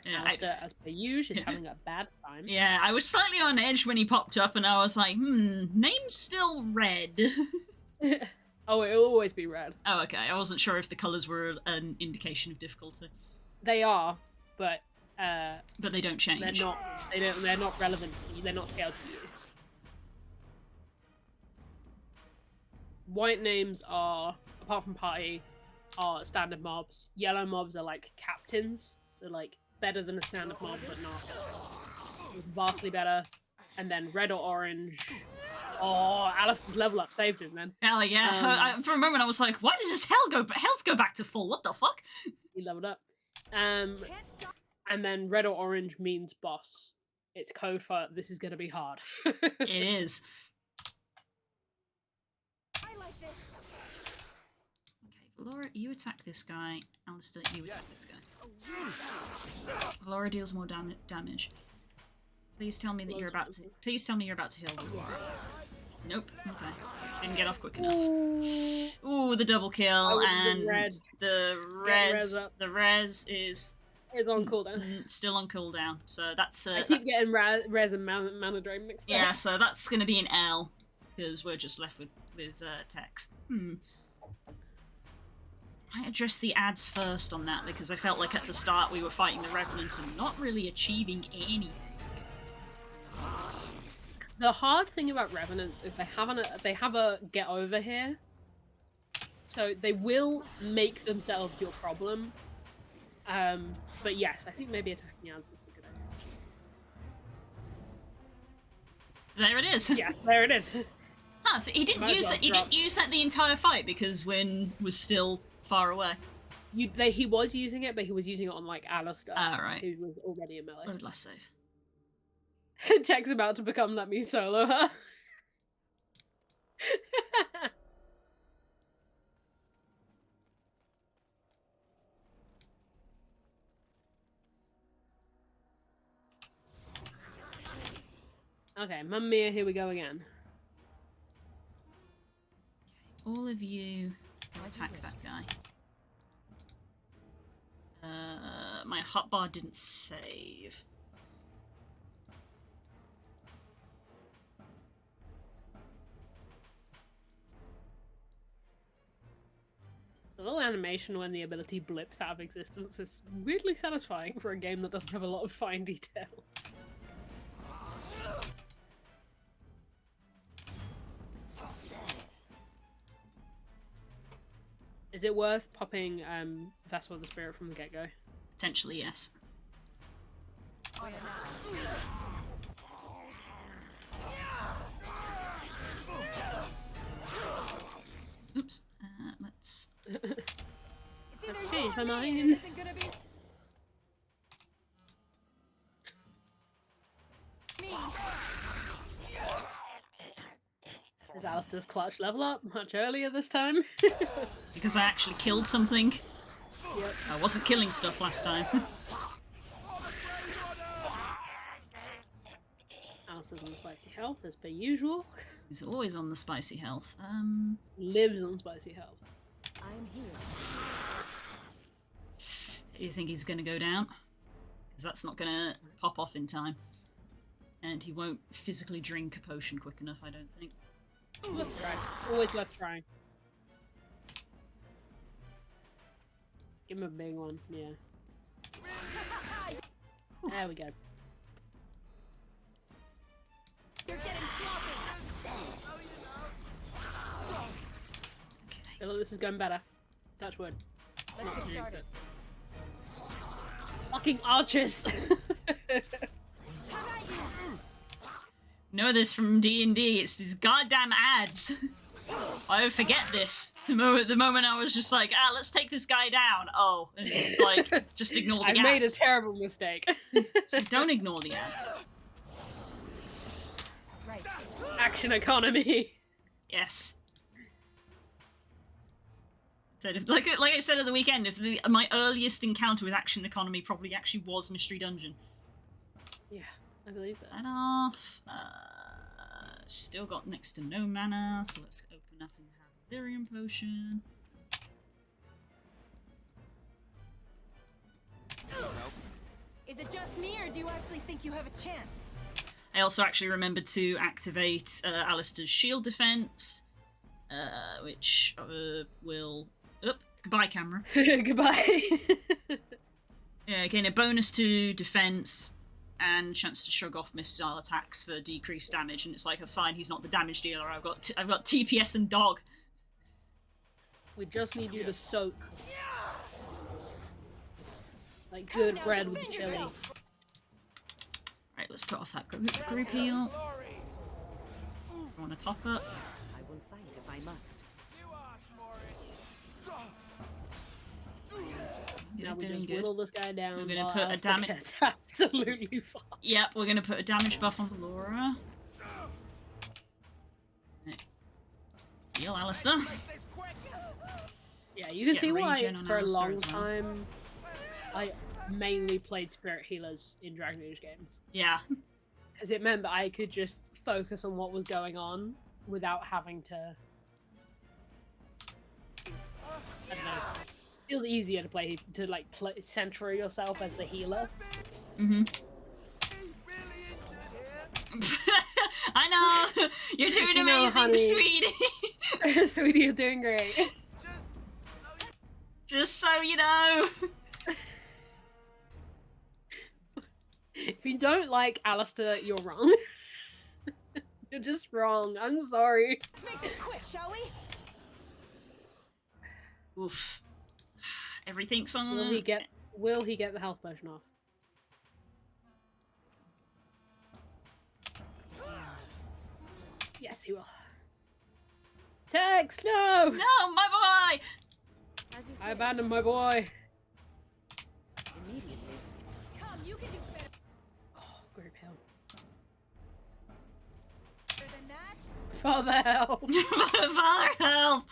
Yeah, Alistair, as per usual, is having a bad time. yeah, I was slightly on edge when he popped up, and I was like, name's still red. Oh, it'll always be red. Oh, okay. I wasn't sure if the colours were an indication of difficulty. They are, but they don't change. They're not relevant to you. They're not scaled to you. White names are, apart from party, are standard mobs. Yellow mobs are like captains, so like better than a standard mob, but not vastly better. And then red or orange. Oh, Alistair's level up saved him then. Hell yeah! For a moment, I was like, "Why did his health go back to full? What the fuck?" He leveled up. And then red or orange means boss. It's code for this is gonna be hard. It is. Laura, you attack this guy. Alistair, you attack this guy. Laura deals more damage. Please tell me that you're about to. Please tell me you're about to heal. Nope. Okay. Didn't get off quick enough. Ooh, the double kill and the res is. It's on cooldown. Still on cooldown. So that's. I keep getting res and mana drain mixed up. Yeah, so that's gonna be an L because we're just left with text. I addressed the ads first on that because I felt like at the start we were fighting the Revenants and not really achieving anything. The hard thing about Revenants is they have a get over here. So they will make themselves your problem. But yes, I think maybe attacking ads is a good idea. There it is. Yeah, there it is. Huh, so he didn't use that. He didn't use that the entire fight because Wynn was still far away. He was using it, but he was using it on like Alistair, right. who was already a melee. Load last save. Tech's about to become Let Me Solo Her. Okay, Mamma Mia, here we go again. All of you attack that guy. My hotbar didn't save. The little animation when the ability blips out of existence is weirdly satisfying for a game that doesn't have a lot of fine detail. Is it worth popping Vessel of the Spirit from the get-go? Potentially, yes. Oops. Let's... I've changed my mind. Is Alistair's clutch level up much earlier this time? Because I actually killed something. Yep. I wasn't killing stuff last time. Alistair's on spicy health as per usual. He's always on the spicy health. Lives on spicy health. I'm here. Do you think he's going to go down? Because that's not going to pop off in time. And he won't physically drink a potion quick enough, I don't think. Worth trying. Always worth trying. Give him a big one, yeah. There we go. You're getting sloppy. Okay. Feel like this is going better. Touch wood. Let's get started. Fucking archers! Know this from D&D, it's these goddamn ads. I forget this. The moment I was just like, let's take this guy down. Oh, and it's like, just ignore the ads. I made a terrible mistake. So don't ignore the ads. Right. Action economy. Yes. So like I said at the weekend, my earliest encounter with Action Economy probably actually was Mystery Dungeon. Yeah, I believe that. That off. Still got next to no mana, so let's open up and have a Lyrium Potion. Is it just me, or do you actually think you have a chance? I also actually remembered to activate Alistair's shield defense, which will... Oop, goodbye, camera. Goodbye. Gain a bonus to defense and chance to shrug off missile attacks for decreased damage, and it's like, that's fine, he's not the damage dealer, I've got TPS and dog. We just need you to soak. Like good bread with chili. Right, let's put off that group heal. I want to top up. I will fight if I must. Yeah, Now we doing just good. whittle this guy down. We're gonna while put a Alistair damage- gets absolutely fucked. Yep, we're going to put a damage buff on Laura. Heal Alistair. Yeah, you can Get see why regen on for a Alistair long as well. time I mainly played spirit healers in Dragon Age games. Yeah. Because it meant that I could just focus on what was going on without having to... I don't know. It feels easier to play, center yourself as the healer. Mm-hmm. I know! You're doing You know, amazing, honey. sweetie! Sweetie, you're doing great. Just so you know! If you don't like Alistair, you're wrong. You're just wrong. I'm sorry. Let's make this quick, shall we? Oof. Everything's on Will he get the health potion off? Yes, he will. Tex, no! No, my boy! As you I say, abandoned my boy. Immediately. come, you can do better Oh, group heal. than that. Father help. Father help!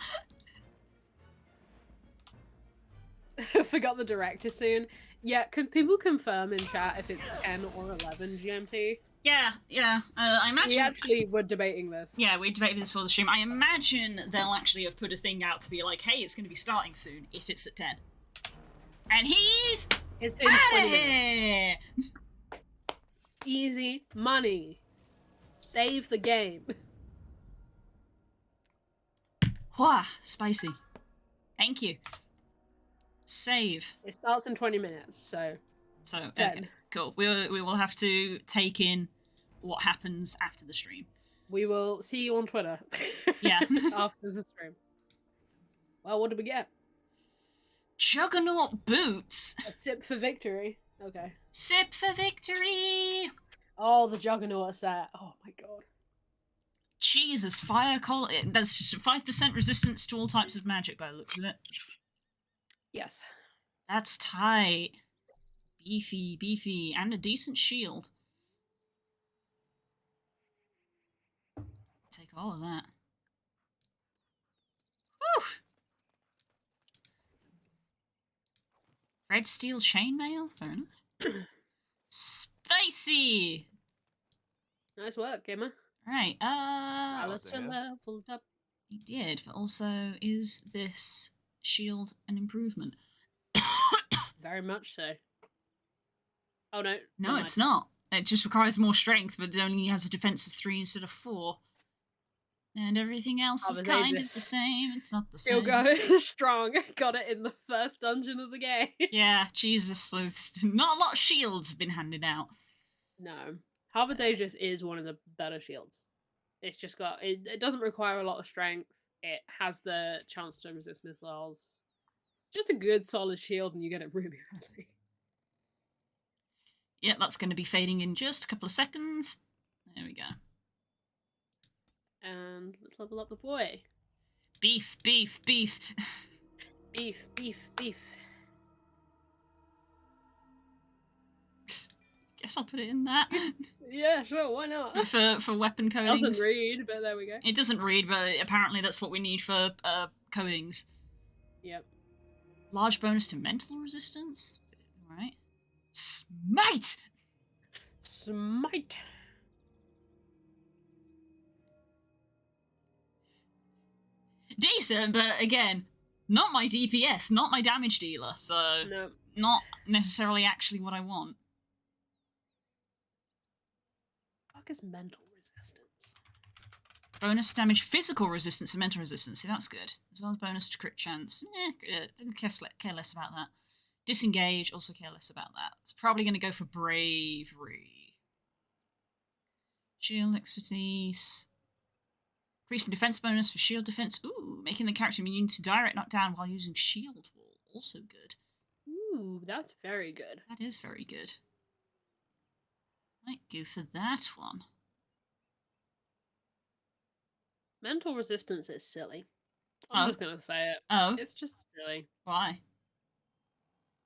Forgot the director soon. Yeah, can people confirm in chat if it's 10 or 11 GMT? Yeah. I imagine... We actually were debating this. Yeah, we debated this for the stream. I imagine they'll actually have put a thing out to be like, hey, it's going to be starting soon, if it's at 10. And he's It's in out 20 of minutes. here! Easy money. Save the game. Wah, spicy. Thank you. Save. It starts in 20 minutes, so So, 10. okay, cool. We will have to take in what happens after the stream. We will see you on Twitter. Yeah. After the stream. Well, what did we get? Juggernaut boots. A sip for victory. Okay. Sip for victory. Oh, the Juggernaut set. Oh my god. Jesus, fire call. That's just 5% resistance to all types of magic by the looks of it. Yes. That's tight. Beefy, and a decent shield. Take all of that. Whew! Red steel chainmail? Fair enough. Spicy! Nice work, gamer. Right, Alistair leveled up. he did, but also, is this shield an improvement? Very much so. Oh no. No, never it's mind. not. It just requires more strength, but it only has a defense of 3 instead of 4. And everything else is was kind of ages. the same. It's not the Still same. going strong. Got it in the first dungeon of the game. Yeah, Jesus. Not a lot of shields have been handed out. No. Harbour Daedalus is one of the better shields. It's just got... It doesn't require a lot of strength. It has the chance to resist missiles. Just a good, solid shield, and you get it really early. Yeah, that's going to be fading in just a couple of seconds. There we go. And let's level up the boy. Beef. Beef, beef, beef. Guess I'll put it in that. Yeah, sure, why not? for weapon codings. Doesn't read, but there we go. It doesn't read, but apparently that's what we need for codings. Yep. Large bonus to mental resistance. Right. Smite! Smite. Decent, but again, not my DPS, not my damage dealer, so No. not necessarily actually what I want. fuck is mental resistance? Bonus damage, physical resistance, and mental resistance. See, that's good. As well as bonus to crit chance. Care less about that. Disengage, also care less about that. It's probably going to go for bravery. Shield expertise. Increasing defense bonus for shield defense. Ooh, making the character immune to direct knockdown while using shield wall. Also good. Ooh, that's very good. That is very good. Might go for that one. Mental resistance is silly. I'm just gonna say it. Oh. It's just silly. Why?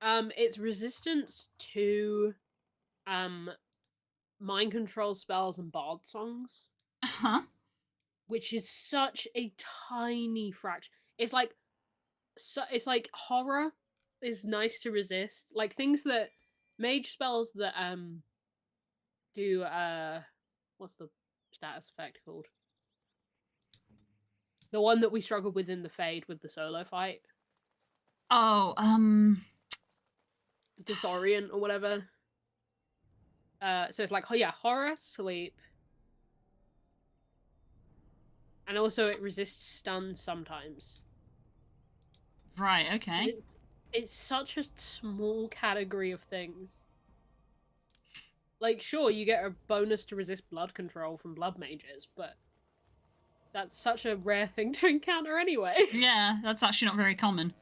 It's resistance to mind control spells and bard songs. Uh-huh. Which is such a tiny fraction. It's like horror is nice to resist. Like things that mage spells that do what's the status effect called? The one that we struggled with in the Fade with the solo fight. Oh, Disorient or whatever. So it's like, oh yeah, horror, sleep. And also it resists stun sometimes. Right, okay. It's such a small category of things. Like, sure, you get a bonus to resist blood control from blood mages, but that's such a rare thing to encounter anyway. Yeah, that's actually not very common.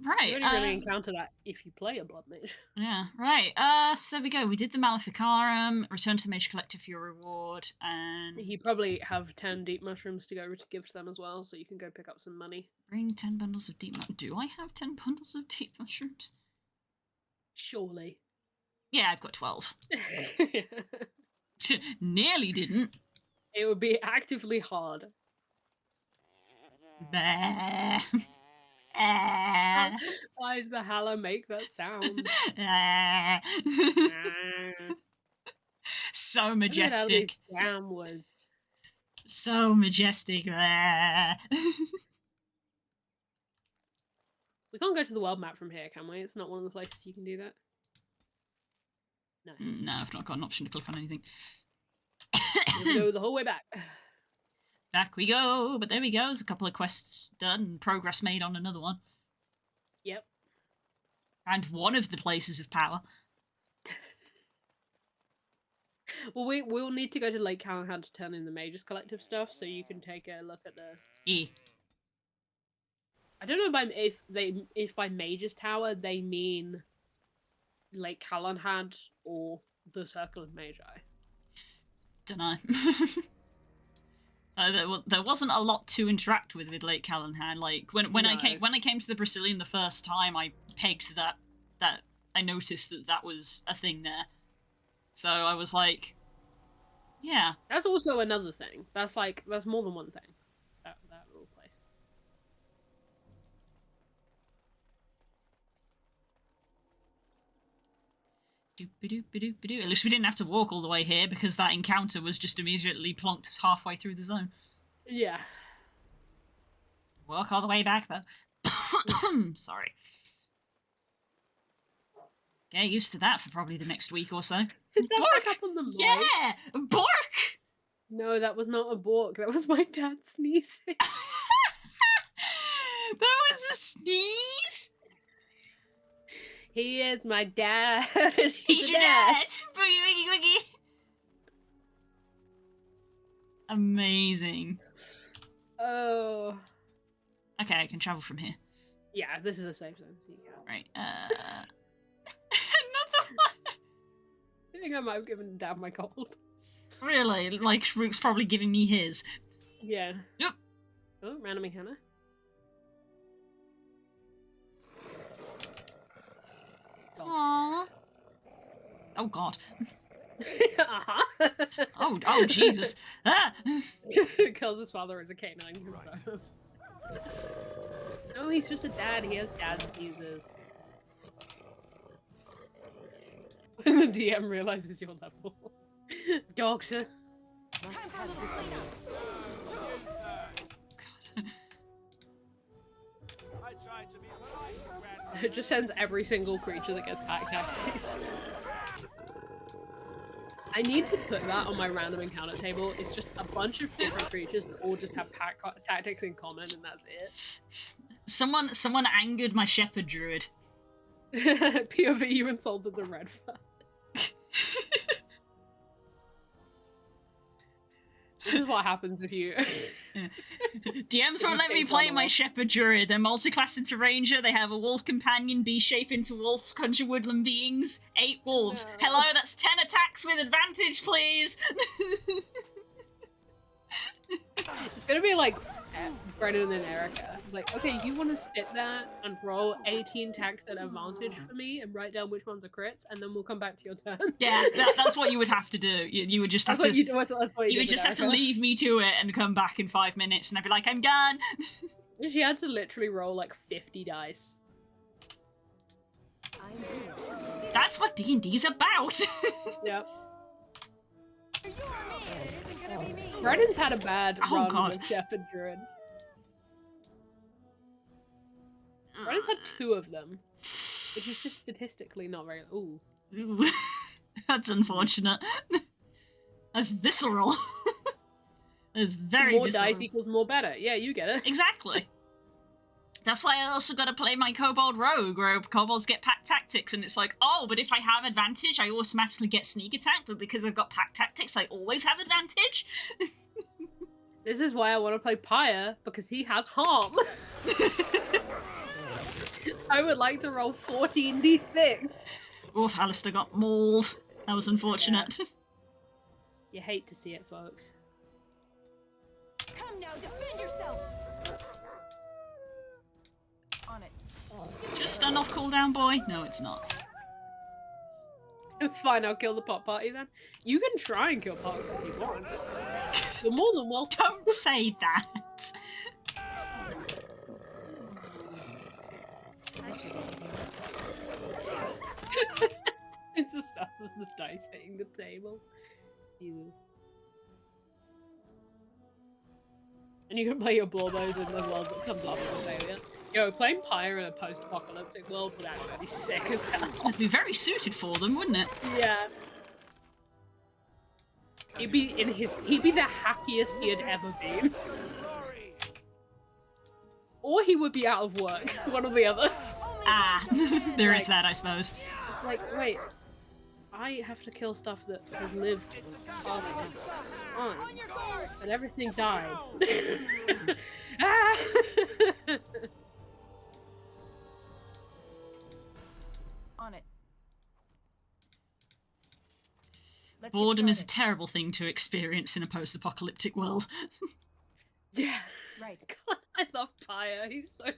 Right. You only really encounter that if you play a blood mage. Yeah, right. So there we go. We did the Maleficarum, return to the Mage Collector for your reward, and... You probably have 10 deep mushrooms to go to give to them as well, so you can go pick up some money. Bring 10 bundles of deep mushrooms. Do I have 10 bundles of deep mushrooms? Surely. Yeah, I've got 12. Nearly didn't. It would be actively hard. Bah. Why does the Hala make that sound? So majestic. Damn words. So majestic. We can't go to the world map from here, can we? It's not one of the places you can do that. No. No, I've not got an option to click on anything. We'll go the whole way back. Back we go, but there we go. There's a couple of quests done and progress made on another one. Yep. And one of the places of power. Well, we'll need to go to Lake Callahan to turn in the Mages Collective stuff, so you can take a look at the... Yeah. I don't know if by Mages Tower they mean Lake Callahan or the Circle of Magi. Dunno. There wasn't a lot to interact with Lake Callahan. Like when I came to the Brazilian the first time, I pegged that I noticed that was a thing there. So I was like, yeah. That's also another thing. That's more than one thing. That little place. Doop-a-doop-a-doop-a-doo. At least we didn't have to walk all the way here because that encounter was just immediately plonked halfway through the zone. Yeah. Walk all the way back though. Sorry. Get used to that for probably the next week or so. Did that Bork! pick up on the mic? Yeah! Bork! No, that was not a bork. That was my dad sneezing. That was a sneeze? He is my dad. He's your dad. Boogie wiggy wiggy. Amazing. Oh. Okay, I can travel from here. Yeah, this is a safe zone, so you can. Right, another one. I think I might have given Dad my gold. Really? Like, Rook's probably giving me his. Yeah. Yep. Oh, random encounter. Aww. Oh god. Uh-huh. Oh Jesus. Ah! Kills his father as a canine. Right. No, he's just a dad. He has dad diseases. When the DM realizes your level. Dog, sir. Time for a little cleanup. I tried to be polite, It just sends every single creature that gets pack tactics. I need to put that on my random encounter table. It's just a bunch of different creatures that all just have pack tactics in common, and that's it. Someone angered my shepherd druid. POV, you insulted the red fur. This is what happens if you... DMs won't let me play my shepherd druid. They're multi-class into ranger. They have a wolf companion, B-shape into wolf, conjure woodland beings, 8 wolves. No. Hello, that's 10 attacks with advantage, please. It's gonna be like Brennan and Erica. It's like, okay, you want to sit there and roll 18 attacks at advantage for me and write down which ones are crits, and then we'll come back to your turn. Yeah, that's what you would have to do. You would just have That's to. what you would just have to leave me to it and come back in 5 minutes, and I'd be like, I'm gone. She had to literally roll like 50 dice. That's what D&D's about. Yep. Brennan's had a bad run with Shepherd Druids. Brennan's had 2 of them, which is just statistically not very... Ooh. That's unfortunate. That's visceral. That's very more visceral. Dice equals more better. Yeah, you get it. Exactly. That's why I also got to play my Kobold Rogue, where Kobolds get pack tactics, and it's like, oh, but if I have advantage, I automatically get sneak attack, but because I've got pack tactics, I always have advantage. This is why I want to play Pyre, because he has harm. I would like to roll 14d6. Oof, Alistair got mauled. That was unfortunate. Yeah. You hate to see it, folks. Come now, defend yourself. On it. Just stun off cooldown, boy? No, it's not. Fine, I'll kill the pot party then. You can try and kill Pox if you want. You're more than welcome. Don't say that. It's the sound of the dice hitting the table. Jesus. And you can play your Borbos in the world that comes after the failure. Yo, playing Pyre in a post-apocalyptic world would actually be sick as hell. It'd be very suited for them, wouldn't it? Yeah. He'd be the happiest he had ever been. Or he would be out of work. One or the other. Ah, there is that, I suppose. Like, wait. I have to kill stuff that has lived on, and everything died. Ah! On it. Boredom is a terrible thing to experience in a post-apocalyptic world. Yeah. Right. God, I love Pyre. He's so fun.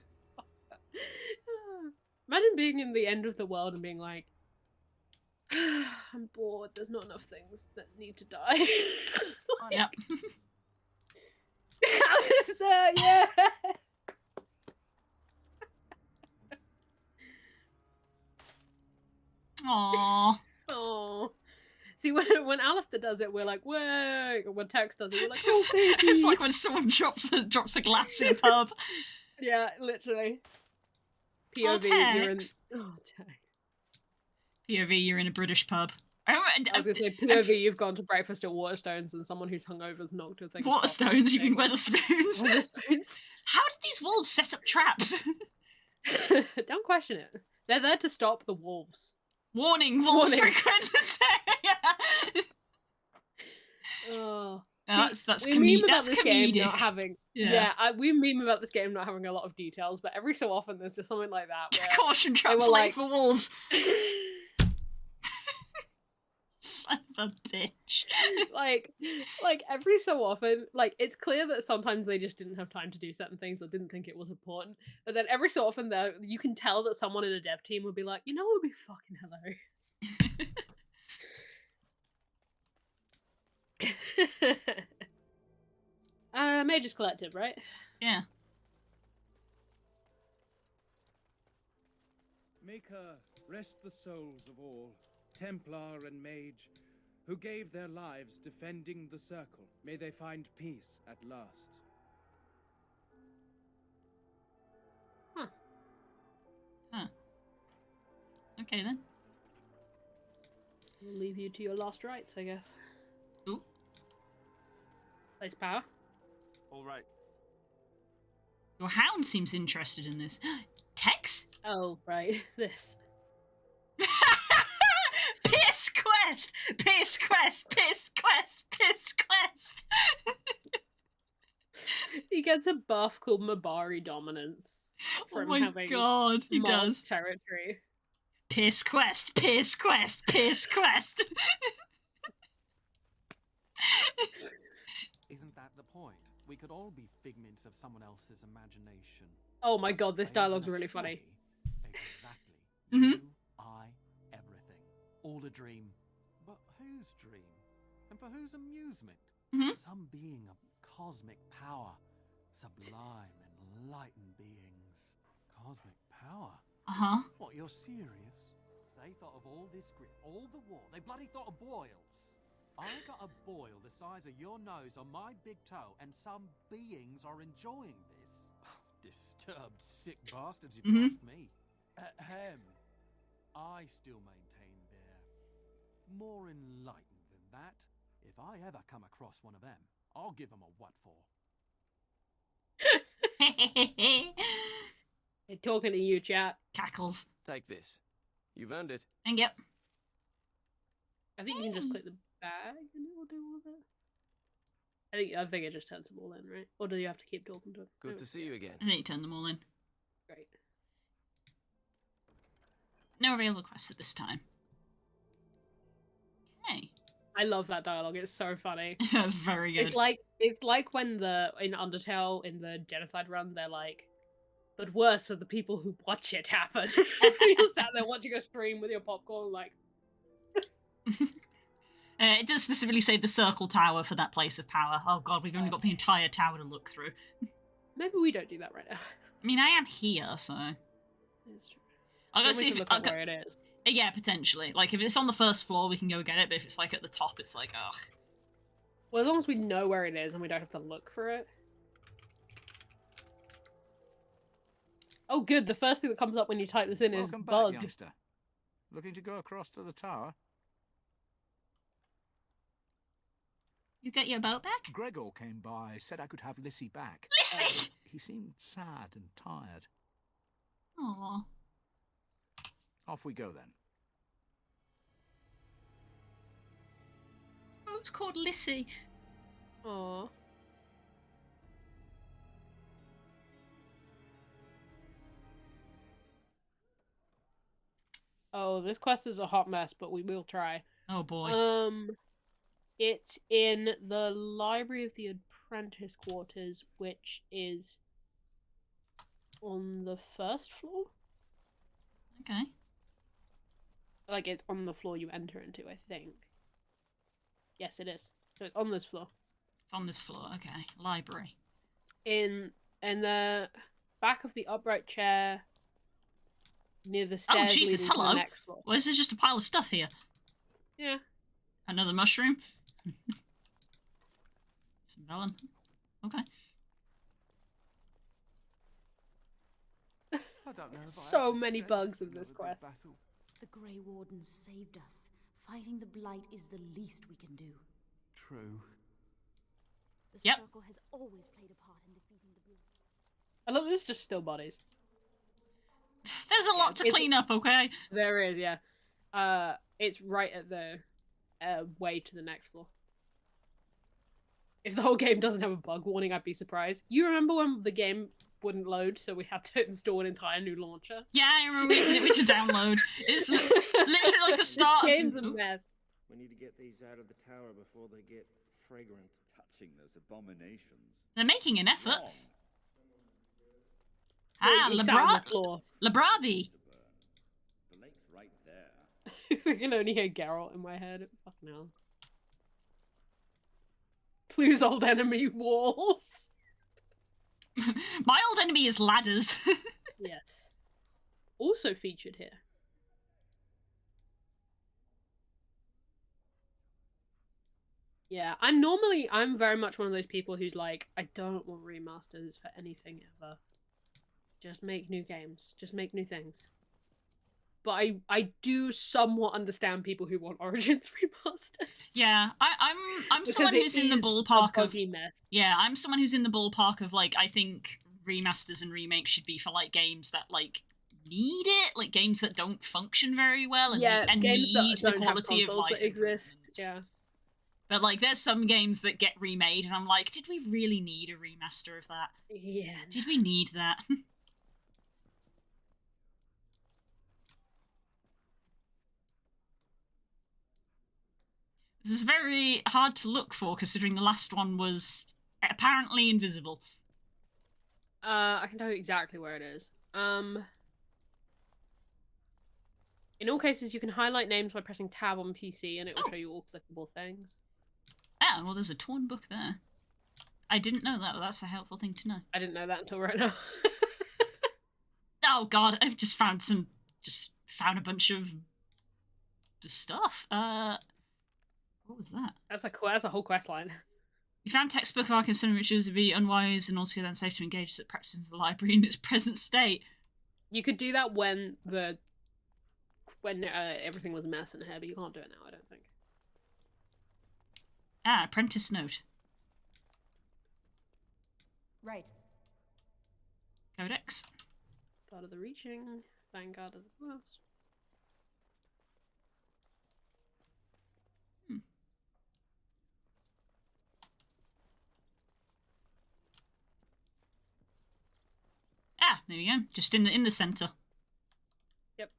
Imagine being in the end of the world and being like, I'm bored. There's not enough things that need to die. Yep. Alistair, yeah. Aww. Oh. See, when Alistair does it, we're like, "Way!" When Tex does it, we're like, "Oh, baby!" It's like when someone drops a glass in a pub. Yeah, literally. Oh, POV, you're in. Tex. Oh, Tex. POV, you're in a British pub. I was gonna say POV, you've gone to breakfast at Waterstones and someone who's hungover's knocked a thing. Waterstones? You mean Weatherspoons? Weatherspoons. How did these wolves set up traps? Don't question it. They're there to stop the wolves. Warning, wolves Warning. frequent this area. Oh. That's we meme about that's this comedic. game not having. Yeah. We meme about this game not having a lot of details, but every so often there's just something like that. Where Caution traps were laid like- for wolves. Son of a bitch. like every so often, like it's clear that sometimes they just didn't have time to do certain things or didn't think it was important. But then every so often, though, you can tell that someone in a dev team would be like, you know, it would be fucking hilarious. Mages Collective, right? Yeah. Maker, rest the souls of all, Templar and Mage, who gave their lives defending the Circle. May they find peace at last. Huh. Okay then. We'll leave you to your last rites, I guess. Ooh. Place power. All right. Your hound seems interested in this. Tex? Oh, right. This. Piss quest! Piss quest! Piss quest! Piss quest! He gets a buff called Mabari Dominance Oh from my having god, he Mog does. territory. Piss quest! Piss quest! Piss quest! Isn't that the point? We could all be figments of someone else's imagination. Oh my god, this Plays dialogue's in a really funny. play. Exactly. Mhm. You, I, everything. All a dream. But whose dream? And for whose amusement? Mhm. Some being of cosmic power. Sublime, enlightened beings. Cosmic power? Uh-huh. What, you're serious? They thought of all this grit, all the war. They bloody thought of boils. I got a boil the size of your nose on my big toe, and some beings are enjoying this. Disturbed, sick bastards, if you ask me. Ahem. I still maintain they're more enlightened than that. If I ever come across one of them, I'll give them a what for. They're talking to you, chat. Cackles. Take this. You've earned it. And yep. I think you can just click the bag and it will do all that. I think it just turns them all in, right? Or do you have to keep talking to it? Good to see you again. And then you turn them all in. Great. No available quests at this time. Okay. I love that dialogue. It's so funny. That's very good. It's like when in Undertale in the genocide run they're like, but worse are the people who watch it happen. You're sat there watching a stream with your popcorn, like. It does specifically say the circle tower for that place of power. Oh god, we've only got the entire tower to look through. Maybe we don't do that right now. I mean, I am here, so It's true. I'll go Then we see can if look up where it is. Yeah, potentially. Like if it's on the first floor, we can go get it. But if it's like at the top, it's like ugh. Well, as long as we know where it is and we don't have to look for it. Oh, good. The first thing that comes up when you type this in is Welcome bug. back, youngster. Looking to go across to the tower? You get your boat back? Gregor came by, said I could have Lissy back. Lissy! He seemed sad and tired. Aww. Off we go then. Boat's called Lissy. Aww. Oh, this quest is a hot mess, but we will try. Oh boy. It's in the Library of the Apprentice Quarters, which is on the first floor. Okay. Like, it's on the floor you enter into, I think. Yes, it is. So it's on this floor. It's on this floor. Okay. Library. In the back of the upright chair, near the stairs. Oh Jesus! leading to the Hello. next floor. Well, this is just a pile of stuff here. Yeah. Another mushroom. Some vellum. Okay. I don't know if I So have the many strength bugs to in this another big quest. battle. The Grey Wardens saved us. Fighting the Blight is the least we can do. True. The Yep. Circle has always played a part in defeating the Blight. I love this. Just still bodies. There's a lot to It's- clean up. Okay. There is, yeah. It's right at the way to the next floor. If the whole game doesn't have a bug warning, I'd be surprised. You remember when the game wouldn't load, so we had to install an entire new launcher? Yeah, I remember we had to download. It's literally like the start. This game's a mess. We need to get these out of the tower before they get fragrant. Touching those abominations. They're making an effort. Wrong. Ah, It's sat on the floor. Labrabi. The lake's right there. I can only hear Geralt in my head. Fucking hell. Clue's old enemy walls. My old enemy is ladders. Yes. Also featured here. Yeah, I'm very much one of those people who's like, I don't want remasters for anything ever. Just make new games. Just make new things. but I do somewhat understand people who want Origins remastered. Yeah, I'm Because someone it who's in the is a ballpark of buggy mess. yeah, I'm someone who's in the ballpark of like I think remasters and remakes should be for like games that like need it, like games that don't function very well and, Yeah, and games that need the don't have quality of consoles life that exist. improvements. Yeah. But like there's some games that get remade and I'm like, did we really need a remaster of that? Yeah. Did we need that? This is very hard to look for considering the last one was apparently invisible. I can tell you exactly where it is. In all cases, you can highlight names by pressing tab on PC and it will show you all clickable things. Ah, well, there's a torn book there. I didn't know that, but that's a helpful thing to know. I didn't know that until right now. Oh god, I've just found a bunch of stuff. What was that? That's a whole quest line. You found textbook of Arkansas which would be unwise and altogether unsafe to engage as practices in the library in its present state. You could do that when everything was a mess in here, but you can't do it now, I don't think. Ah, apprentice note. Right. Codex. God of the Reaching, Vanguard of the Past. Ah, there we go. Just in the center. Yep.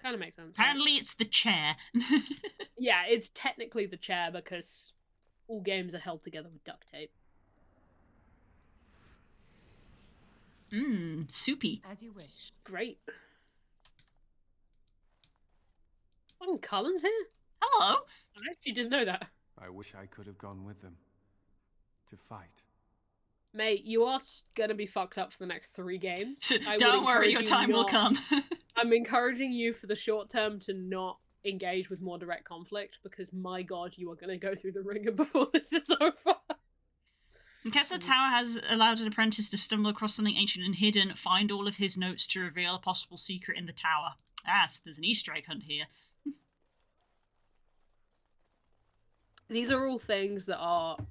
Kind of makes sense. Apparently, it's the chair. Yeah, it's technically the chair because all games are held together with duct tape. Mmm, soupy. As you wish. Great. Fucking Cullen's here? Hello. I actually didn't know that. I wish I could have gone with them. To fight. Mate, you are gonna be fucked up for the next 3 games. Don't worry, your time will come. I'm encouraging you for the short term to not engage with more direct conflict because, my god, you are gonna go through the ringer before this is over. In case the tower has allowed an apprentice to stumble across something ancient and hidden, find all of his notes to reveal a possible secret in the tower. Ah, so there's an Easter egg hunt here. These are all things that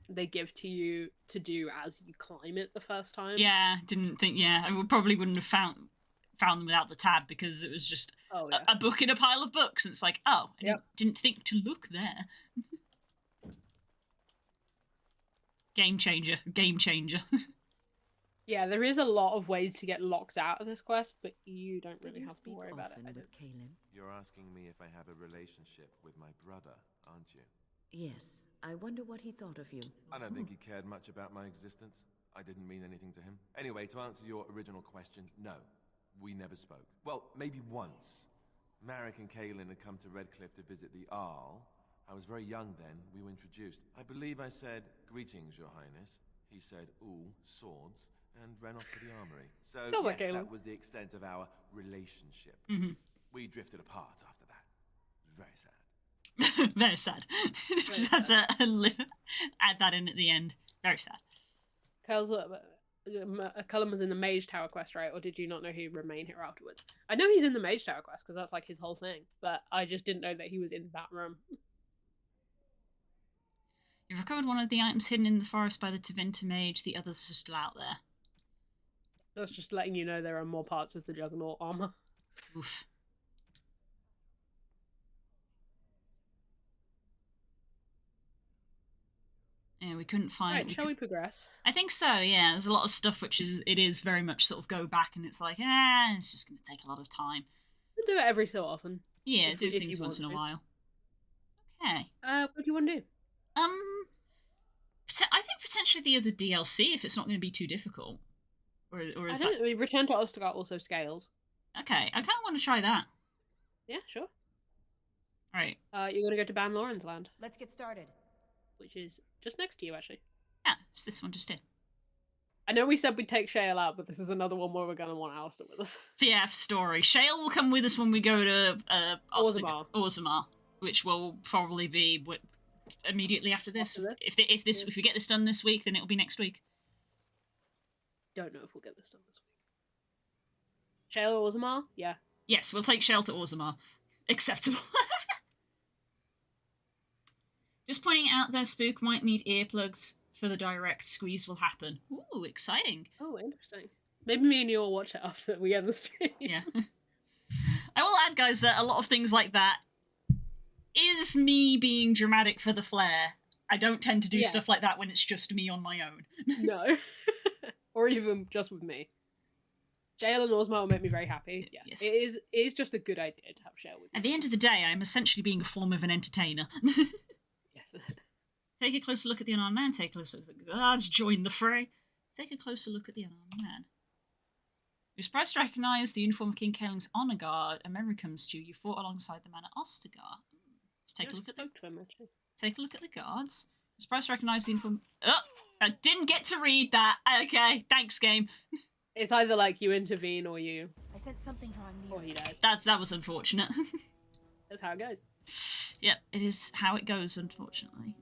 they give to you to do as you climb it the first time. Yeah, didn't think. Yeah, I wouldn't have found them without the tab because it was just a book in a pile of books, and it's like, oh, I didn't think to look there. Game changer. Yeah, there is a lot of ways to get locked out of this quest, but you don't really have to worry about it. You're asking me if I have a relationship with my brother, aren't you? Yes. I wonder what he thought of you. I don't think he cared much about my existence. I didn't mean anything to him. Anyway, to answer your original question, no. We never spoke. Well, maybe once. Marek and Kaelin had come to Redcliffe to visit the Arl. I was very young then. We were introduced. I believe I said, "Greetings, Your Highness." He said, "Ooh, swords," and ran off to the armory. So, yes, that was the extent of our relationship. Mm-hmm. We drifted apart after that. It was very sad. Very sad. Just has add that in at the end. Very sad. Cullen was in the Mage Tower quest, right? Or did you not know he'd remain here afterwards? I know he's in the Mage Tower quest because that's like his whole thing, but I just didn't know that he was in that room. You've recovered one of the items hidden in the forest by the Tevinter Mage. The others are still out there. That's just letting you know there are more parts of the Juggernaut armor. Oof. Yeah, we couldn't find. Right, shall we progress? I think so. Yeah, there's a lot of stuff which is very much sort of go back, and it's like, it's just going to take a lot of time. We'll do it every so often. Yeah, do things once in a while. Okay. What do you want to do? I think potentially the other DLC if it's not going to be too difficult. Or is that? Return to Ostagar also scales. Okay, I kind of want to try that. Yeah, sure. All right. You're going to go to Ban Loren's land. Let's get started. Which is just next to you, actually. Yeah, it's this one just here. I know we said we'd take Shale out, but this is another one where we're going to want Alistair with us. Yeah, story. Shale will come with us when we go to Orzammar, which will probably be immediately after this. If we get this done this week, then it'll be next week. Don't know if we'll get this done this week. Shale or Orzammar? Yeah. Yes, we'll take Shelter Orzammar. Acceptable. Just pointing out there, Spook might need earplugs for the direct squeeze will happen. Ooh, exciting. Oh, interesting. Maybe me and you will watch it after we end the stream. Yeah. I will add, guys, that a lot of things like that is me being dramatic for the flair. I don't tend to do stuff like that when it's just me on my own. No. Or even just with me. Jail and Orzammar will make me very happy. Yes. It is just a good idea to have Shale with you. At the end of the day, I'm essentially being a form of an entertainer. Yes. Take a closer look at the unarmed man. Take a closer look at the guards. Join the fray. Take a closer look at the unarmed man. You're surprised to recognise the uniform of King Kaeling's honour guard. A memory comes to you. You fought alongside the man at Ostagar. Let's take a look at take a look at the guards. You're surprised to recognise the uniform. Oh, I didn't get to read that. Okay, thanks, game. It's either like you intervene or you. I sent something drawing near. Or he dies. That was unfortunate. That's how it goes. Yep, it is how it goes, unfortunately.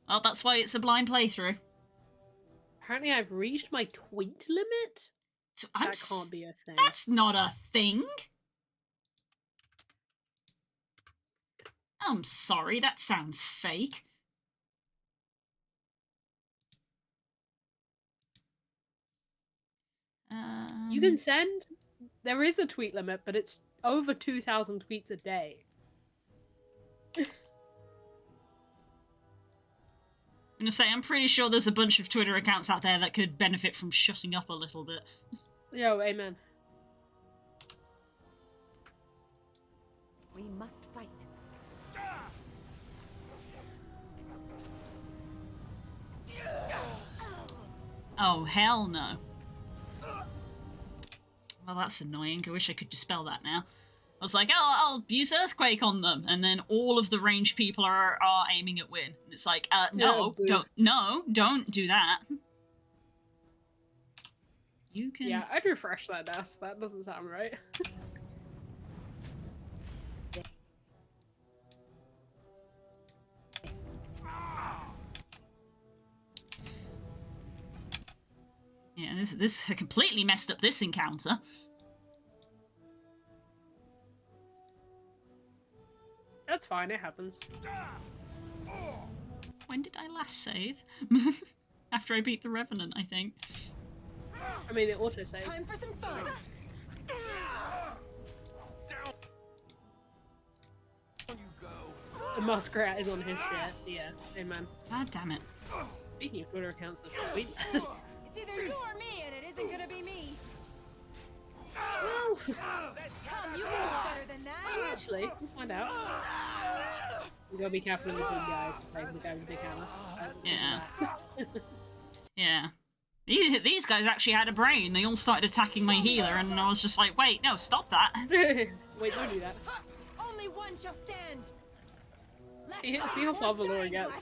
Well, that's why it's a blind playthrough. Apparently I've reached my tweet limit? That can't be a thing. That's not a thing! I'm sorry, that sounds fake. You can send... There is a tweet limit, but it's over 2,000 tweets a day. I'm gonna say, I'm pretty sure there's a bunch of Twitter accounts out there that could benefit from shutting up a little bit. Yo, amen. We must fight. Oh, hell no. Well, that's annoying. I wish I could dispel that now. I was like, oh, I'll use Earthquake on them, and then all of the ranged people are aiming at Win. And it's like, no, don't do that. You can... Yeah, I'd refresh that desk. That doesn't sound right. Yeah, this completely messed up this encounter. That's fine, it happens. When did I last save? After I beat the Revenant, I think. I mean, it auto-saves. Time for some fun. The Muskrat is on his shit. Yeah, amen. God damn it. Speaking of Twitter accounts, that's tweet. It's either you or me, and it isn't gonna be me. No. Tom, you can do better than that. Actually, we'll find out. We gotta be careful of the big guys. Like the guy with the big hammer. Yeah. Yeah. These guys actually had a brain. They all started attacking my healer, and I was just like, wait, no, stop that. Wait, don't do that. Only one shall stand. See how far Valor gets.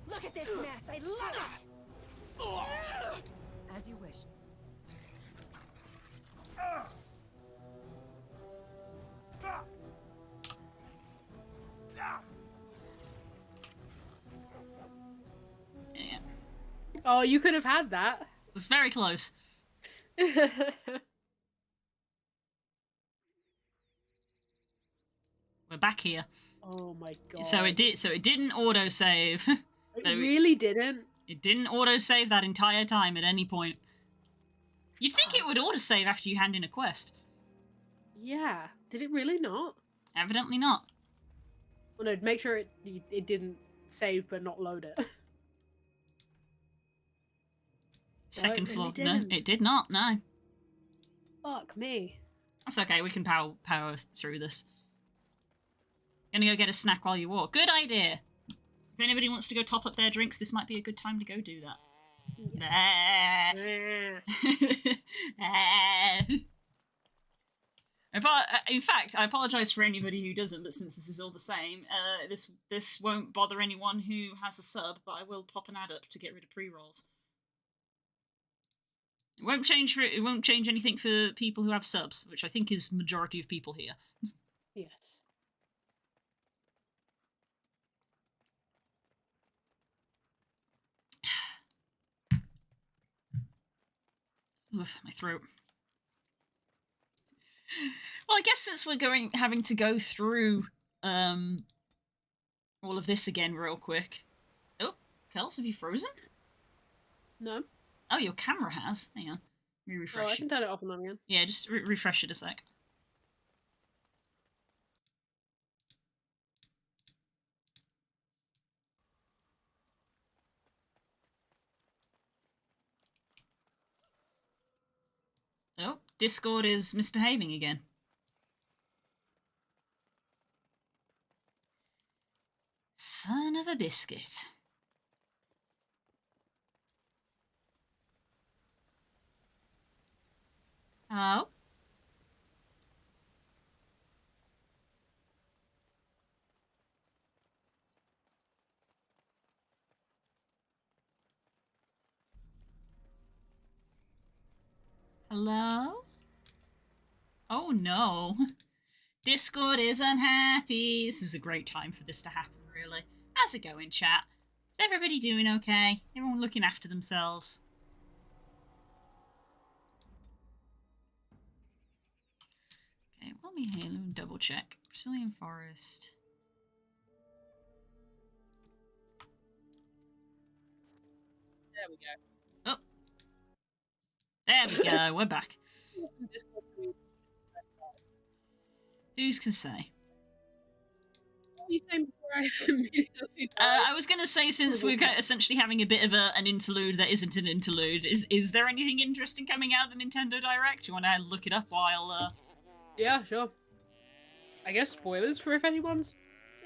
Look at this mess. I love it. As you wish. Yeah. Oh, you could have had that. It was very close. We're back here. Oh my god. So it didn't autosave. It really didn't. It didn't autosave that entire time at any point. You'd think it would autosave after you hand in a quest. Yeah. Did it really not? Evidently not. Well, no, make sure it didn't save but not load it. Second No, it floor. really No, didn't. it did not, no. Fuck me. That's okay, we can power through this. Gonna go get a snack while you walk. Good idea. If anybody wants to go top up their drinks, this might be a good time to go do that. In fact, I apologise for anybody who doesn't, but since this is all the same, this won't bother anyone who has a sub, but I will pop an ad up to get rid of pre-rolls. It won't change anything for people who have subs, which I think is majority of people here. Yes. Oof, my throat. Well, I guess since we're having to go through all of this again real quick. Oh, Kels, have you frozen? No. Oh, your camera has. Hang on. Let me refresh I it. can turn it off and on again. Yeah, just refresh it a sec. Oh, Discord is misbehaving again. Son of a biscuit. Oh? Hello? Oh no. Discord is unhappy. This is a great time for this to happen, really. How's it going, chat? Is everybody doing okay? Everyone looking after themselves? Okay, let me Halo and double check. Brazilian Forest. There we go. Oh. There we go, we're back. Who's can say? What were you saying before I immediately I was going to say, since we're kind of essentially having a bit of an interlude that isn't an interlude, is there anything interesting coming out of the Nintendo Direct? You want to look it up while... Yeah, sure. I guess spoilers for if anyone's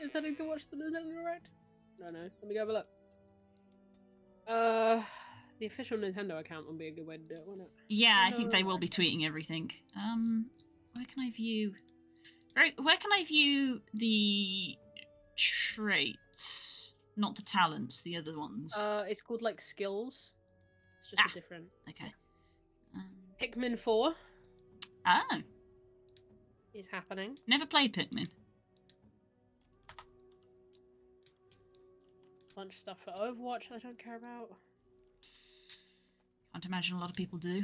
intending to watch the Nintendo Direct? No. Let me go have a look. The official Nintendo account would be a good way to do it, wouldn't it? Yeah, I think they will be tweeting everything. Where can I view... Where can I view the traits? Not the talents, the other ones. It's called, like, skills. It's just a different... Okay. Pikmin 4. Oh. Is happening. Never played Pikmin. Bunch of stuff for Overwatch I don't care about. Can't imagine a lot of people do.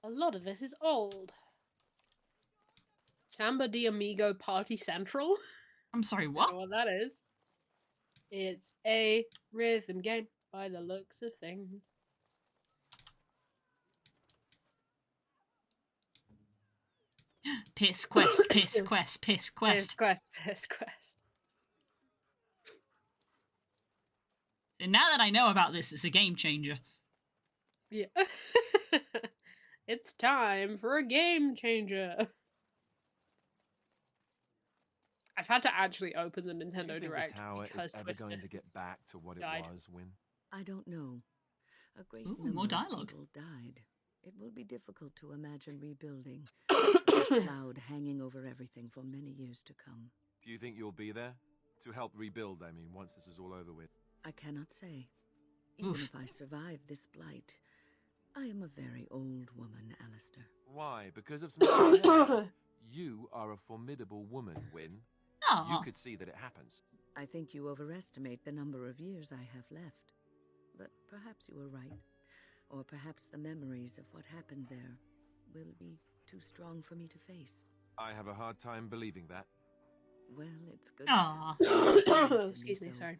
A lot of this is old. Samba de Amigo Party Central? I'm sorry, I what? don't know what that is. It's a rhythm game by the looks of things. Piss quest, piss quest, piss quest. Piss quest. And now that I know about this, it's a game changer. Yeah. It's time for a game changer. I've had to actually open the Nintendo Direct the tower because is ever Twisted going to get back to what died. it was, Win? I don't know. A great Ooh, number more dialogue. of people died. It will be difficult to imagine rebuilding with a cloud hanging over everything for many years to come. Do you think you'll be there? To help rebuild, I mean, once this is all over with. I cannot say. Even if I survive this blight, I am a very old woman, Alistair. Why? Because of some... You are a formidable woman, Win. You could see that it happens. I think you overestimate the number of years I have left. But perhaps you were right. Or perhaps the memories of what happened there will be too strong for me to face. I have a hard time believing that. Well, it's good. Excuse me, sorry.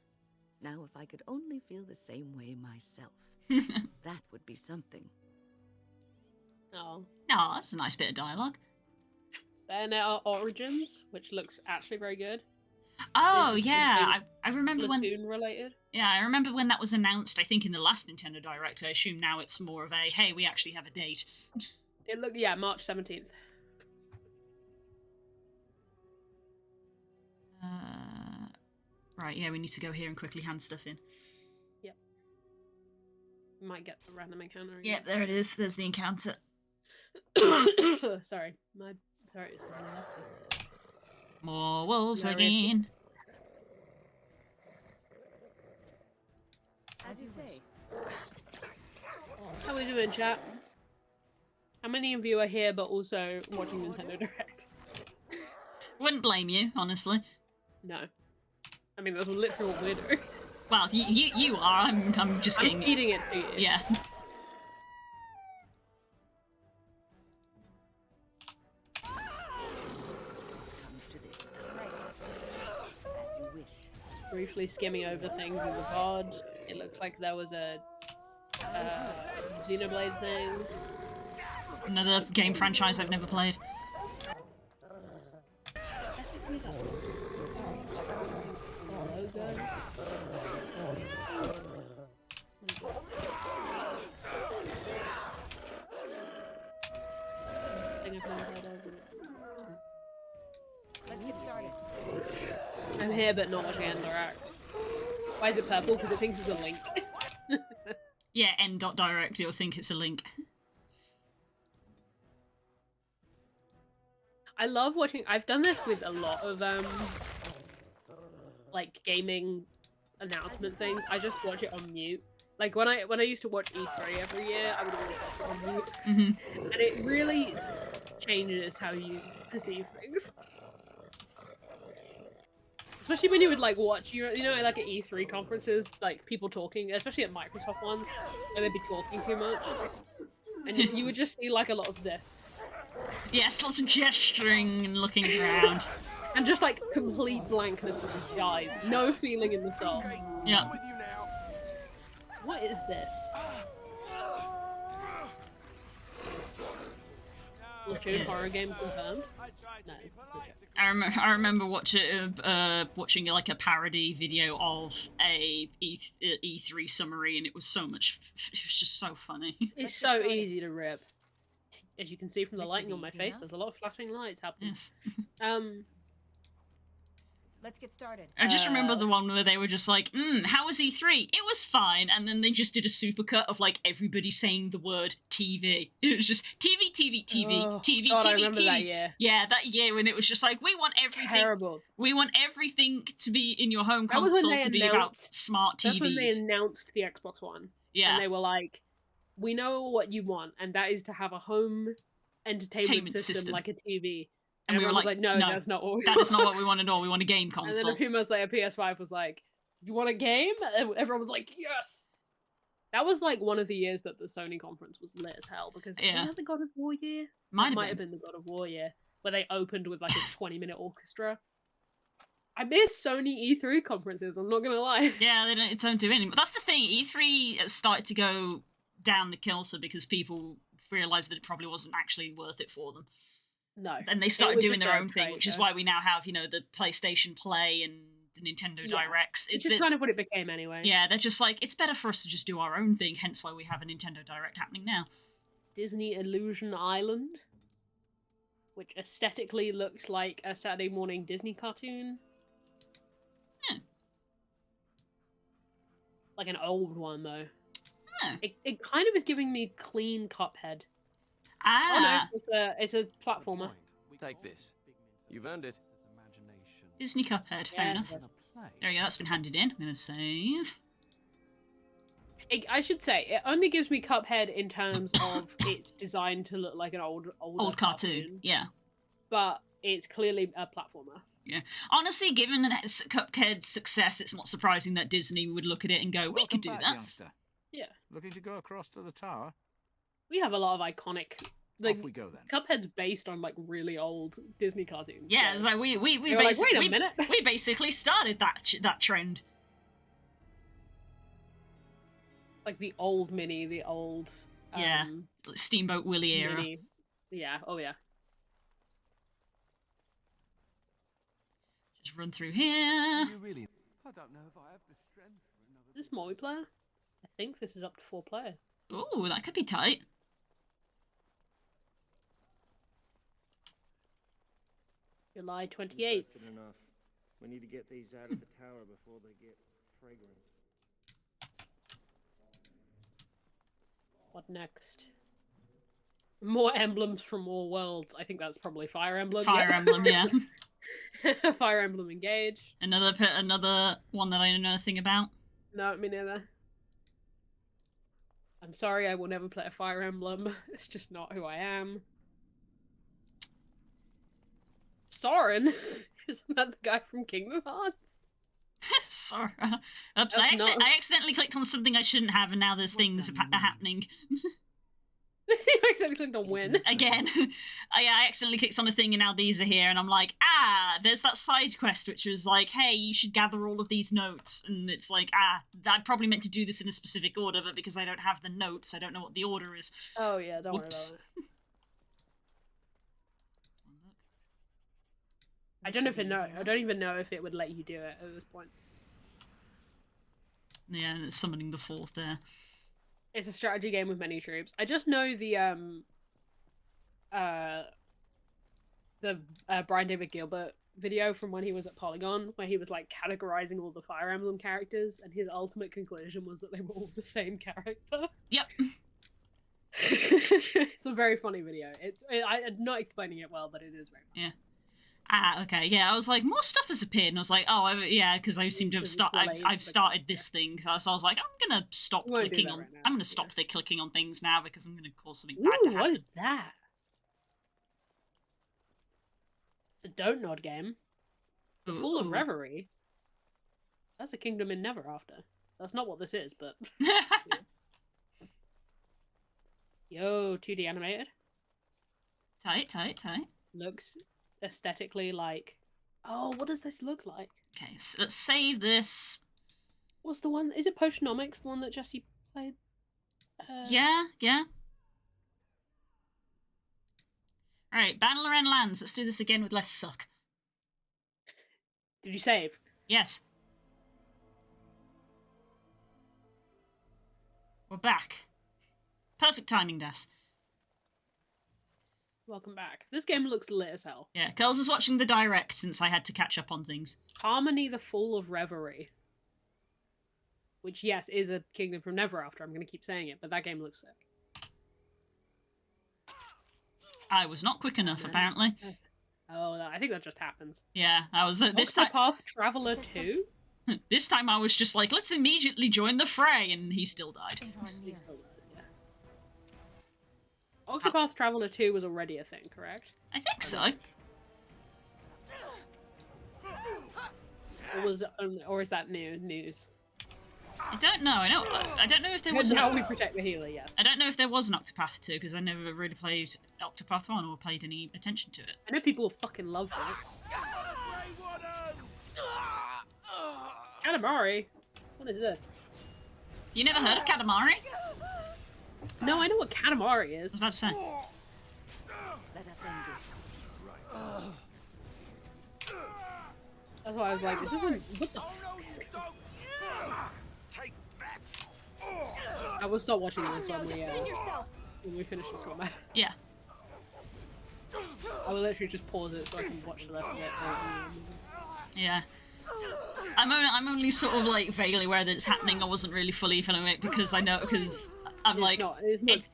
Now, if I could only feel the same way myself, that would be something. Oh. Oh, that's a nice bit of dialogue. Bayonetta Origins, which looks actually very good. Oh, yeah. I remember Splatoon related. Yeah, I remember when that was announced, I think in the last Nintendo Direct. I assume now it's more of a, hey, we actually have a date. It looked, yeah, March 17th. Right, yeah, we need to go here and quickly hand stuff in. Yep. Might get the random encounter again. Yep, there it is. There's the encounter. Sorry, my throat is left. More wolves There again. As you say. How we doing, chat? How many of you are here but also watching Nintendo Direct? Wouldn't blame you, honestly. No. I mean, that's literally what we're doing. Well, you are. I'm just I'm getting... feeding it to you. Yeah. Briefly skimming over things in the pod, it looks like there was a Xenoblade thing. Another game franchise I've never played. Let's get started. I'm here but not watching Interact. Why is it purple? Because it thinks it's a link. Yeah, n.direct, you'll think it's a link. I love watching. I've done this with a lot of like gaming announcement things. I just watch it on mute. Like when I used to watch E3 every year, I would always watch it on mute, and it really changes how you perceive things. Especially when you would like watch, you know, like at E3 conferences, like people talking, especially at Microsoft ones, where they'd be talking too much, and you would just see like a lot of this. Yes, lots of gesturing and looking around. And just like complete blankness with his eyes. No feeling in the soul. Yeah. What is this? Platoon horror game confirmed? No, it's a joke. I remember watching like a parody video of a E3 summary, and it was so much. It was just so funny. It's so easy to rip. As you can see from the lighting on my face, there's a lot of flashing lights happening. Yes. Let's get started. I just remember the one where they were just like, how was E3? It was fine. And then they just did a supercut of like everybody saying the word TV. It was just TV, TV, TV, Oh, TV, God, TV, I remember TV. that year. Yeah, that year when it was just like, we want everything. Terrible. We want everything to be in your home That was when console they to be about announced- smart TVs. That's when they announced the Xbox One. Yeah. And they were like, we know what you want, and that is to have a home entertainment system like a TV. And we were everyone like, was no, that's not what we that want. is not what we want at all. We want a game And then console. a few months later, PS5 was like, you want a game? And everyone was like, yes! That was like one of the years that the Sony conference was lit as hell, because Yeah. was that the God of War year? Might That have been the God of War year, where they opened with like a 20-minute orchestra. I miss Sony E3 conferences, I'm not gonna lie. Yeah, they don't do anything. But that's the thing. E3 started to go down the kilter because people realised that it probably wasn't actually worth it for them. No. And they It started was doing just their a own thing, trade which is show. why we now have, the PlayStation Play and the Nintendo Yeah. Directs. Which is kind of what it became anyway. Yeah, they're just like, it's better for us to just do our own thing, hence why we have a Nintendo Direct happening now. Disney Illusion Island, which aesthetically looks like a Saturday morning Disney cartoon. Yeah. Like an old one, though. Yeah. It kind of is giving me clean Cuphead. Ah! Oh, no, it's a platformer. Take this. You've earned it. Disney Cuphead, fair Yeah. enough. There we go, that's been handed in. I'm going to save. I should say, it only gives me Cuphead in terms of it's designed to look like an older Cartoon, yeah. But it's clearly a platformer. Yeah. Honestly, given Cuphead's success, it's not surprising that Disney would look at it and go, we could do Back, that. youngster. Yeah. Looking to go across to the tower? We have a lot of iconic. Like, Off we go then. Cuphead's based on like really old Disney cartoons. Yeah, it's like we They were like, basically wait a minute. we basically started that trend. Like the old Mini, the old Yeah, Steamboat Willie era. Mini. Yeah, oh yeah. Just run through here. You really? I don't know if I have the strength for another. Is this multiplayer? I think this is up to 4 player. Oh, that could be tight. July 28th. Enough. We need to get these out of the tower before they get fragrant. What next? More emblems from all worlds. I think that's probably Fire Emblem. Fire yeah. Emblem, yeah. Fire Emblem Engage. Another one that I know nothing about. No, me neither. I'm sorry, I will never play a Fire Emblem. It's just not who I am. Soren? Isn't that the guy from Kingdom Hearts? Sorry. Oops, That's not- I accidentally clicked on something I shouldn't have, and now there's things happening. You accidentally clicked on win. Again. I accidentally clicked on a thing, and now these are here, and I'm like, there's that side quest, which was like, hey, you should gather all of these notes, and it's like, I probably meant to do this in a specific order, but because I don't have the notes, I don't know what the order is. Oh yeah, don't Whoops. worry about it. I don't even know if it would let you do it at this point. Yeah, it's summoning the fourth there. It's a strategy game with many troops. I just know the Brian David Gilbert video from when he was at Polygon, where he was like categorizing all the Fire Emblem characters, and his ultimate conclusion was that they were all the same character. Yep. It's a very funny video. I'm not explaining it well, but it is very funny. Yeah. Okay, yeah, I was like, more stuff has appeared, and I was like, yeah, because I seem to have I've started this thing, so I was like, I'm gonna stop clicking on, I'm gonna stop clicking on things now, because I'm gonna cause something bad to happen. What is that? It's a Don't Nod game. Full of Reverie. That's a Kingdom in Never After. That's not what this is, but... Yo, 2D animated. Tight. Looks aesthetically like... Oh, what does this look like? Okay, so let's save this. What's the one? Is it Potionomics, the one that Jesse played? Yeah. Alright, Bannerlorraine lands. Let's do this again with less suck. Did you save? Yes. We're back. Perfect timing, Das. Welcome back. This game looks lit as hell. Yeah, Curls is watching the direct since I had to catch up on things. Harmony the Fall of Reverie. Which, yes, is a Kingdom from Never After. I'm going to keep saying it, but that game looks sick. I was not quick enough, apparently. Oh, I think that just happens. Yeah, I was this time. Octopath Traveler 2? This time I was just like, let's immediately join the fray, and he still died. He still does, yeah. Octopath Traveler 2 was already a thing, correct? I think so. Or is that news? I don't know. I don't know if there was. Now we protect the healer. Yes. I don't know if there was an Octopath 2 because I never really played Octopath 1 or paid any attention to it. I know people fucking loved it. Katamari. What is this? You never heard of Katamari? No, I know what Katamari is. I was about to say. Let us end this. That's why I was like, is this one? What the fuck is going on? I will stop watching this when we finish this combat. Yeah. I will literally just pause it so I can watch the rest of it. Yeah. I'm only sort of like vaguely aware that it's happening. I wasn't really fully feeling it because I'm like, it's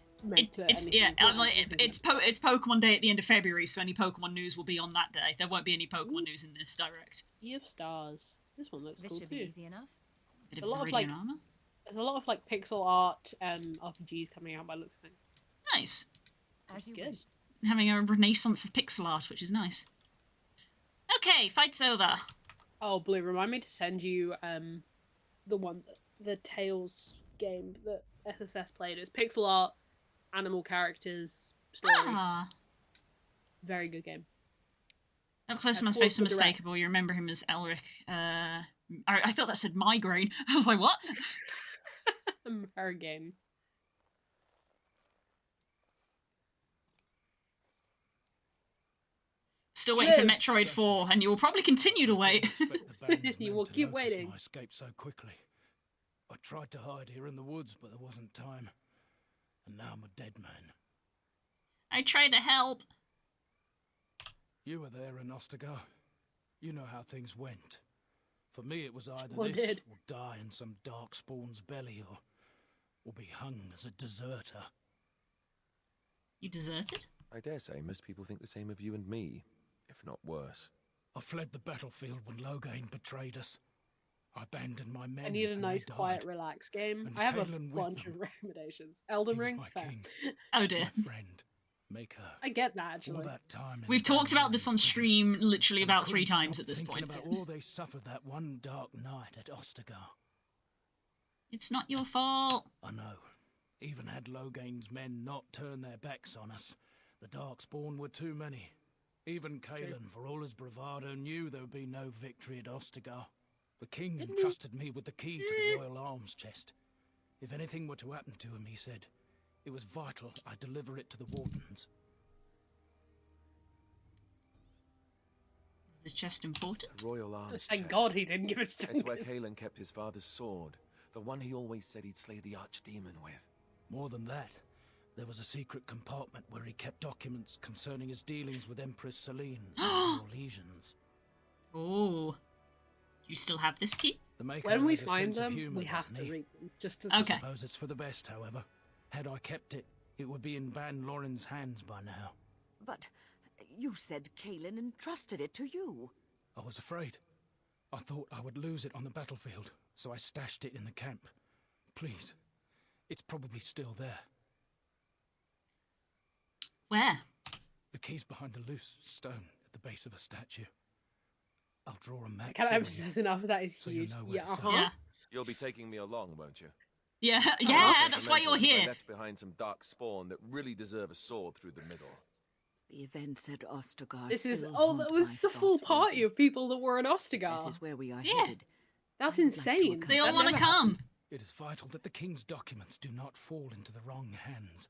Pokemon Day at the end of February, so any Pokemon news will be on that day. There won't be any Pokemon news in this direct. Sea of Stars. This one looks cool too. This should be easy enough. Bit A of lot of Viridian armor. There's a lot of like pixel art and RPGs coming out by the looks of things. Nice. Which is good. Having a renaissance of pixel art, which is nice. Okay, fight's over. Oh, Blue, remind me to send you the Tales game that SSS played. It's pixel art, animal characters, story. Very good game. Up close, man's face unmistakable. You remember him as Elric. I thought that said migraine. I was like, what? Mergen. Still waiting for Metroid 4, and you will probably continue to wait. You will keep waiting. I escaped so quickly. I tried to hide here in the woods, but there wasn't time. And now I'm a dead man. I tried to help. You were there in Ostagar. You know how things went. For me, it was either Well, this did. or die in some darkspawn's belly, or be hung as a deserter. You deserted? I dare say most people think the same of you and me, if not worse. I fled the battlefield when Loghain betrayed us. I abandoned my men. I need a and they nice, died. quiet, relaxed game. And I have a Caitlin with bunch them. of recommendations. Elden He was Ring? my Fair. king, Oh dear. my friend. Make her. I get that, actually. All that time. We've talked about this on stream literally And I about 3 couldn't times stop at this thinking point. about all they suffered that one dark night at Ostagar. It's not your fault. I know. Even had Loghain's men not turned their backs on us, the Darkspawn were too many. Even Kaelin, for all his bravado, knew there would be no victory at Ostagar. The king entrusted me with the key to the royal arms chest. If anything were to happen to him, he said, it was vital I deliver it to the Wardens. Is this chest important? The royal arms Thank chest. God he didn't give it to It's where Duncan. Kaelin kept his father's sword. The one he always said he'd slay the archdemon with. More than that, there was a secret compartment where he kept documents concerning his dealings with Empress Celine and her legions. Oh. You still have this key? The Maker When we has a find sense of them, humour, we have doesn't to he? read them. Just as Okay. I suppose it's for the best, however. Had I kept it, it would be in Ban Loren's hands by now. But you said Kaelin entrusted it to you. I was afraid. I thought I would lose it on the battlefield, so I stashed it in the camp. Please, it's probably still there. Where? The key's behind a loose stone at the base of a statue. I'll draw a map. I can't for you, emphasize enough that is so you huge. know where Yeah, to search. Yeah. You'll be taking me along, won't you? Yeah, Also yeah, that's why you're sentimental because I here. left behind some dark spawn that really deserve a sword through the middle. The events at Ostagar. This is still oh, haunt that my was a thoughts, full party Wilkie. of people that were in Ostagar. That is where we are Yeah. headed. That's I would like to insane. accompany They all That want to never come. It is vital that the king's documents do not fall into the wrong hands.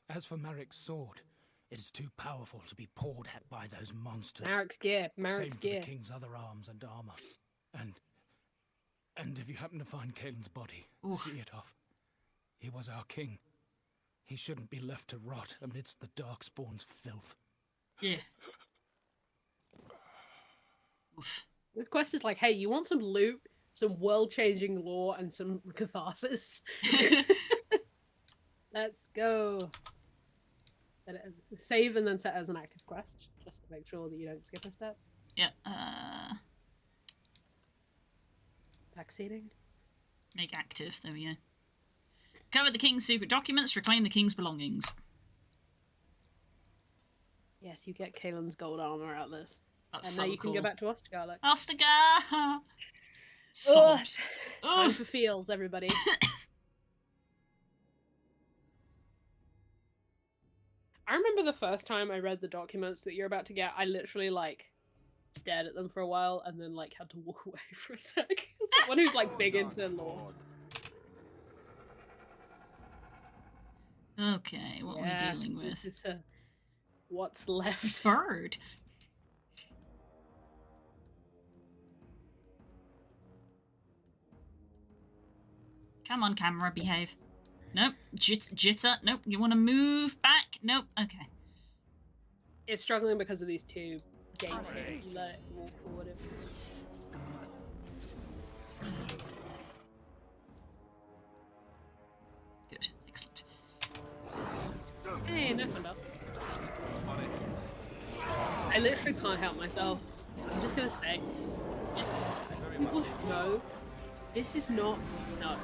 As for Marek's sword, it is too powerful to be pawed at by those monsters. Marek's gear. Same Marek's for gear. the king's other arms and armor. And if you happen to find Kaelin's body, see it off. He was our king. He shouldn't be left to rot amidst the Darkspawn's filth. Yeah. Oof. This quest is like, hey, you want some loot, some world-changing lore, and some catharsis? Let's go. Set it as, save and then set as an active quest, just to make sure that you don't skip a step. Yeah, Backseating. make active, there we go. Cover the king's secret documents, reclaim the king's belongings. Yes, you get Kaelin's gold armor out of this. That's and so now you can cool. go back to Ostagar. Like, Ostagar! Sobs. time for feels, everybody. I remember the first time I read the documents that you're about to get, I literally like stared at them for a while and then like had to walk away for a sec. Someone who's like big into lore. Okay, what are we dealing This with? is what's left. Bird. Come on, camera, behave. Nope. Jitter. Nope. You want to move back? Nope. Okay. It's struggling because of these two gates here. If you let it walk forward. Good. Excellent. Hey, nothing else. I literally can't help myself. I'm just gonna say, just, people should know, this is not no.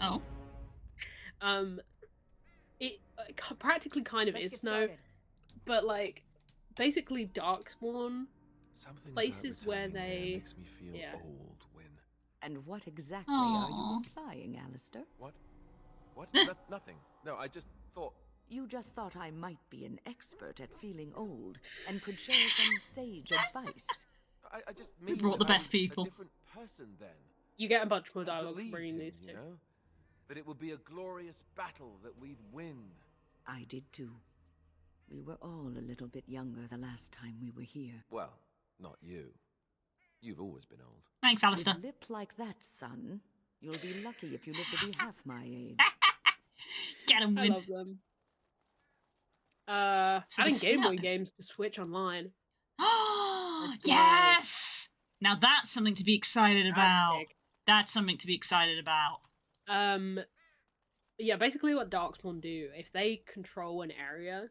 Oh. It practically kind of is snow, but like, basically Darkspawn, Something places about where returning there they, makes me feel old, Win. And what exactly are you implying, Alistair? What? What? No, nothing. No, I just thought. You just thought I might be an expert at feeling old and could share some sage advice. I just mean brought the that I'm best people. A different person then. You get a bunch more I dialogue from believed bringing him, these two. you know? That it would be a glorious battle, that we'd win. I did too. We were all a little bit younger the last time we were here. Well, not you. You've always been old. Thanks, Alistair. With lips like that, son, you'll be lucky if you live to be half my age. Get him, I Win. love them. So Adding the Game Boy snow- games to Switch Online. Yes! Now that's something to be excited about. big. That's something to be excited about. Yeah, basically what Darkspawn do, if they control an area,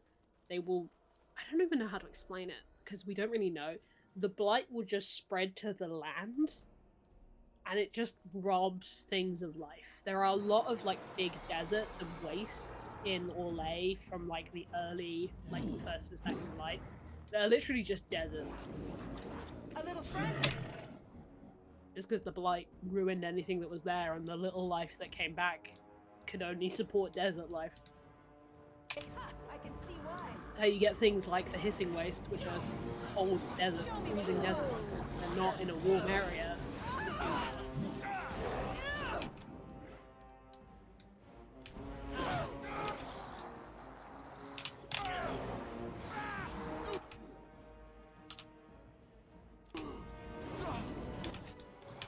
they will, I don't even know how to explain it, because we don't really know. The blight will just spread to the land, and it just robs things of life. There are a lot of like big deserts and wastes in Orlais from like the early, like the first and second Blights. They're literally just deserts. A little frantic. Just because the Blight ruined anything that was there, and the little life that came back could only support desert life. Ha, I can see why. That's how you get things like the Hissing Waste, which are cold deserts, freezing deserts, and not in a warm area.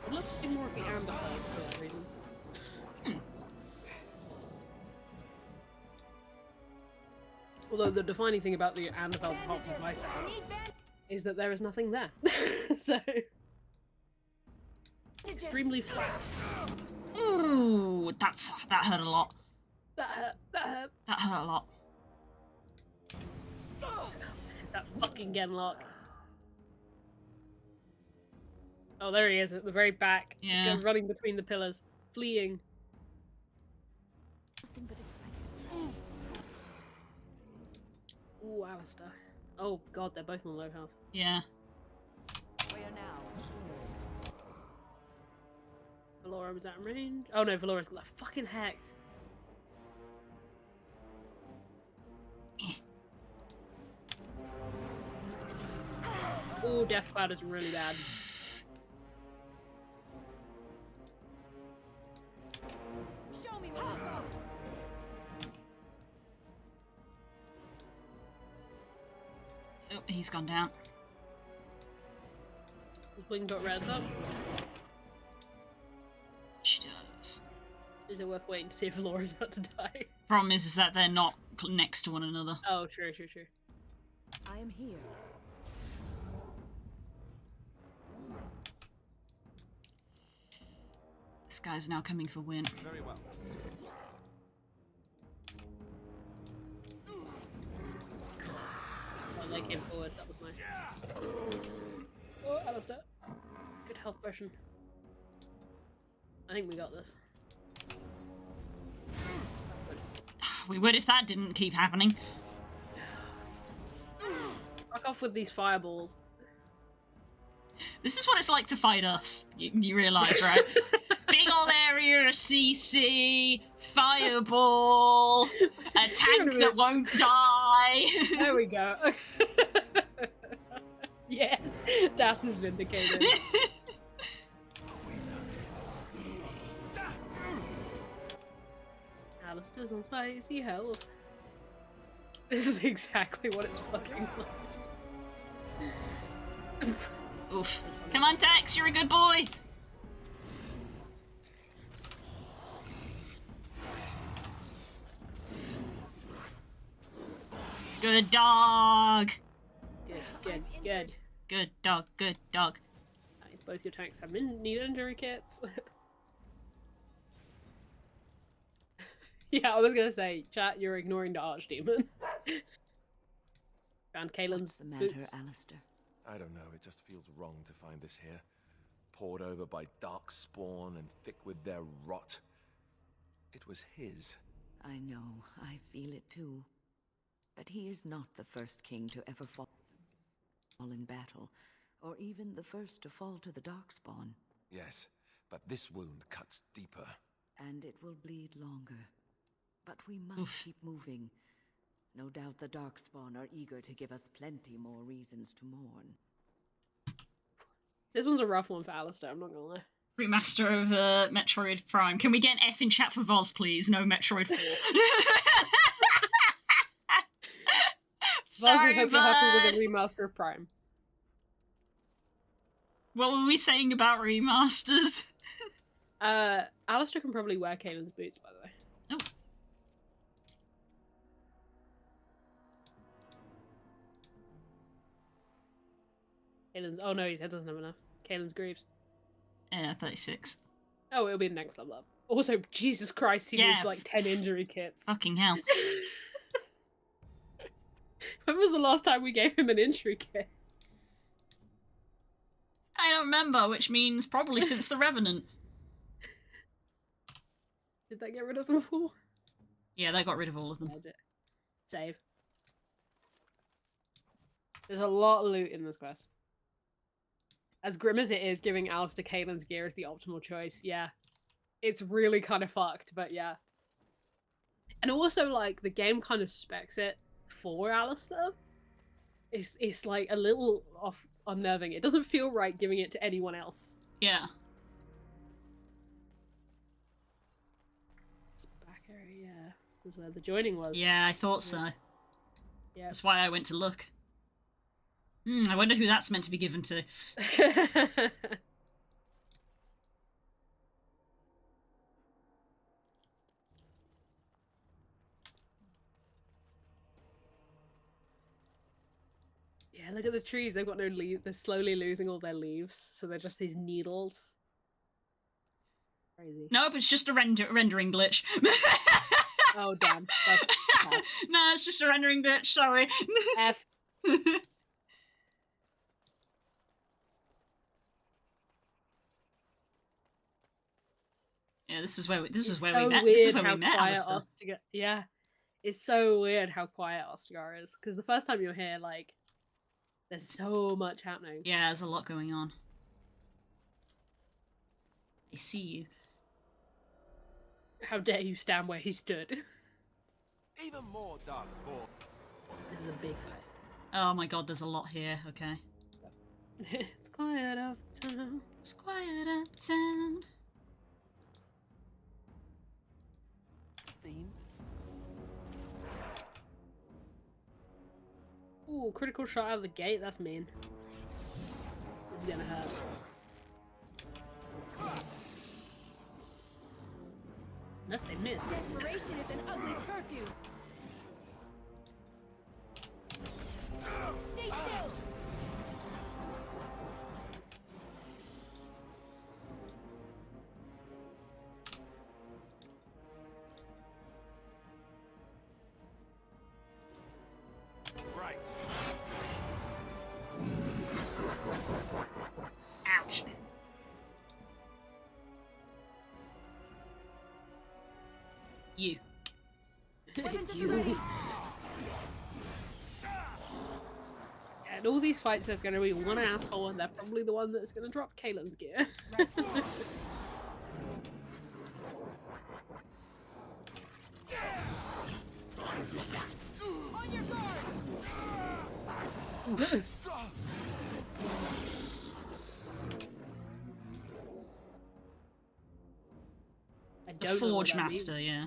I'd love to see more of the Amber Herd for that reason. Although the defining thing about the Anderfeld apart from my sound is that there is nothing there. So extremely flat. Ooh, that hurt a lot. That hurt. That hurt a lot. Is that fucking Genlock? Oh, there he is at the very back. Yeah. Running between the pillars, fleeing. Ooh, Alistair. Oh god, they're both on low health. Yeah. Where now? Valora was out of range. Oh no, Valora's got that fucking hex. Oh, Death Cloud is really bad. Show me where to go. Oh, he's gone down. Wing got res up. She does. Is it worth waiting to see if Valora's about to die? Problem is that they're not next to one another. Oh, sure. I am here. This guy's now coming for win. Very well. Oh, they came forward. That was nice. Oh, Alistair. Good health potion. I think we got this. We would if that didn't keep happening. Fuck off with these fireballs. This is what it's like to fight us. You realise, right? Big old area, a CC, fireball, a tank that won't die. There we go. Yes, Das is vindicated. Alistair's on spicy health. This is exactly what it's fucking like. Oof. Come on, Tax, you're a good boy. Good dog. Good. Good dog, good dog. Both your tanks have need injury kits. Yeah, I was gonna say, chat, you're ignoring the Archdemon. Found Kaelin's What's the matter, boots. Alistair? I don't know, it just feels wrong to find this here. Poured over by dark spawn and thick with their rot. It was his. I know, I feel it too. But he is not the first king to ever fall in battle, or even the first to fall to the Darkspawn. Yes, but this wound cuts deeper. And it will bleed longer. But we must keep moving. No doubt the Darkspawn are eager to give us plenty more reasons to mourn. This one's a rough one for Alistair, I'm not gonna lie. Remaster of Metroid Prime. Can we get an F in chat for Voz, please? No Metroid 4. Sorry, I hope you're happy with a remaster of Prime. What were we saying about remasters? Alistair can probably wear Kaelin's boots, by the way. Oh. Kaelin's. Oh no, his head doesn't have enough. Kaelin's Greaves. 36. Oh, it'll be the next level up. Also, Jesus Christ, he needs like 10 injury kits. Fucking hell. When was the last time we gave him an injury kit? I don't remember, which means probably since the Revenant. Did they get rid of them all? Yeah, they got rid of all of them. Yeah, save. There's a lot of loot in this quest. As grim as it is, giving Alistair Caitlyn's gear is the optimal choice. Yeah. It's really kind of fucked, but yeah. And also, like, the game kind of specs it for Alistair. It's like a little unnerving. It doesn't feel right giving it to anyone else. Yeah. Back area, yeah. This is where the joining was. Yeah, I thought so. Yeah. That's why I went to look. I wonder who that's meant to be given to. Yeah, look at the trees. They've got no leaves. They're slowly losing all their leaves, so they're just these needles. Crazy. Nope, it's just a rendering glitch. Oh, damn. That's bad. No, it's just a rendering glitch, sorry. F. Yeah, this is where we met. This is where weird we met Alistair. Yeah, it's so weird how quiet Ostagar is. Because the first time you're here, like, there's so much happening. Yeah, there's a lot going on. I see you. How dare you stand where he stood? Even more darkspawn. This is a big fight. Oh my god, there's a lot here. Okay. It's quiet uptown. It's quiet uptown. Ooh, critical shot out of the gate. That's mean. This is gonna hurt. Unless they miss. Desperation is an ugly perfume. Stay still. Right. Ouch. You. You. And all these fights, there's going to be one asshole, and they're probably the one that's going to drop Caitlyn's gear. On your guard. I The don't know what Forge that Master, means. yeah.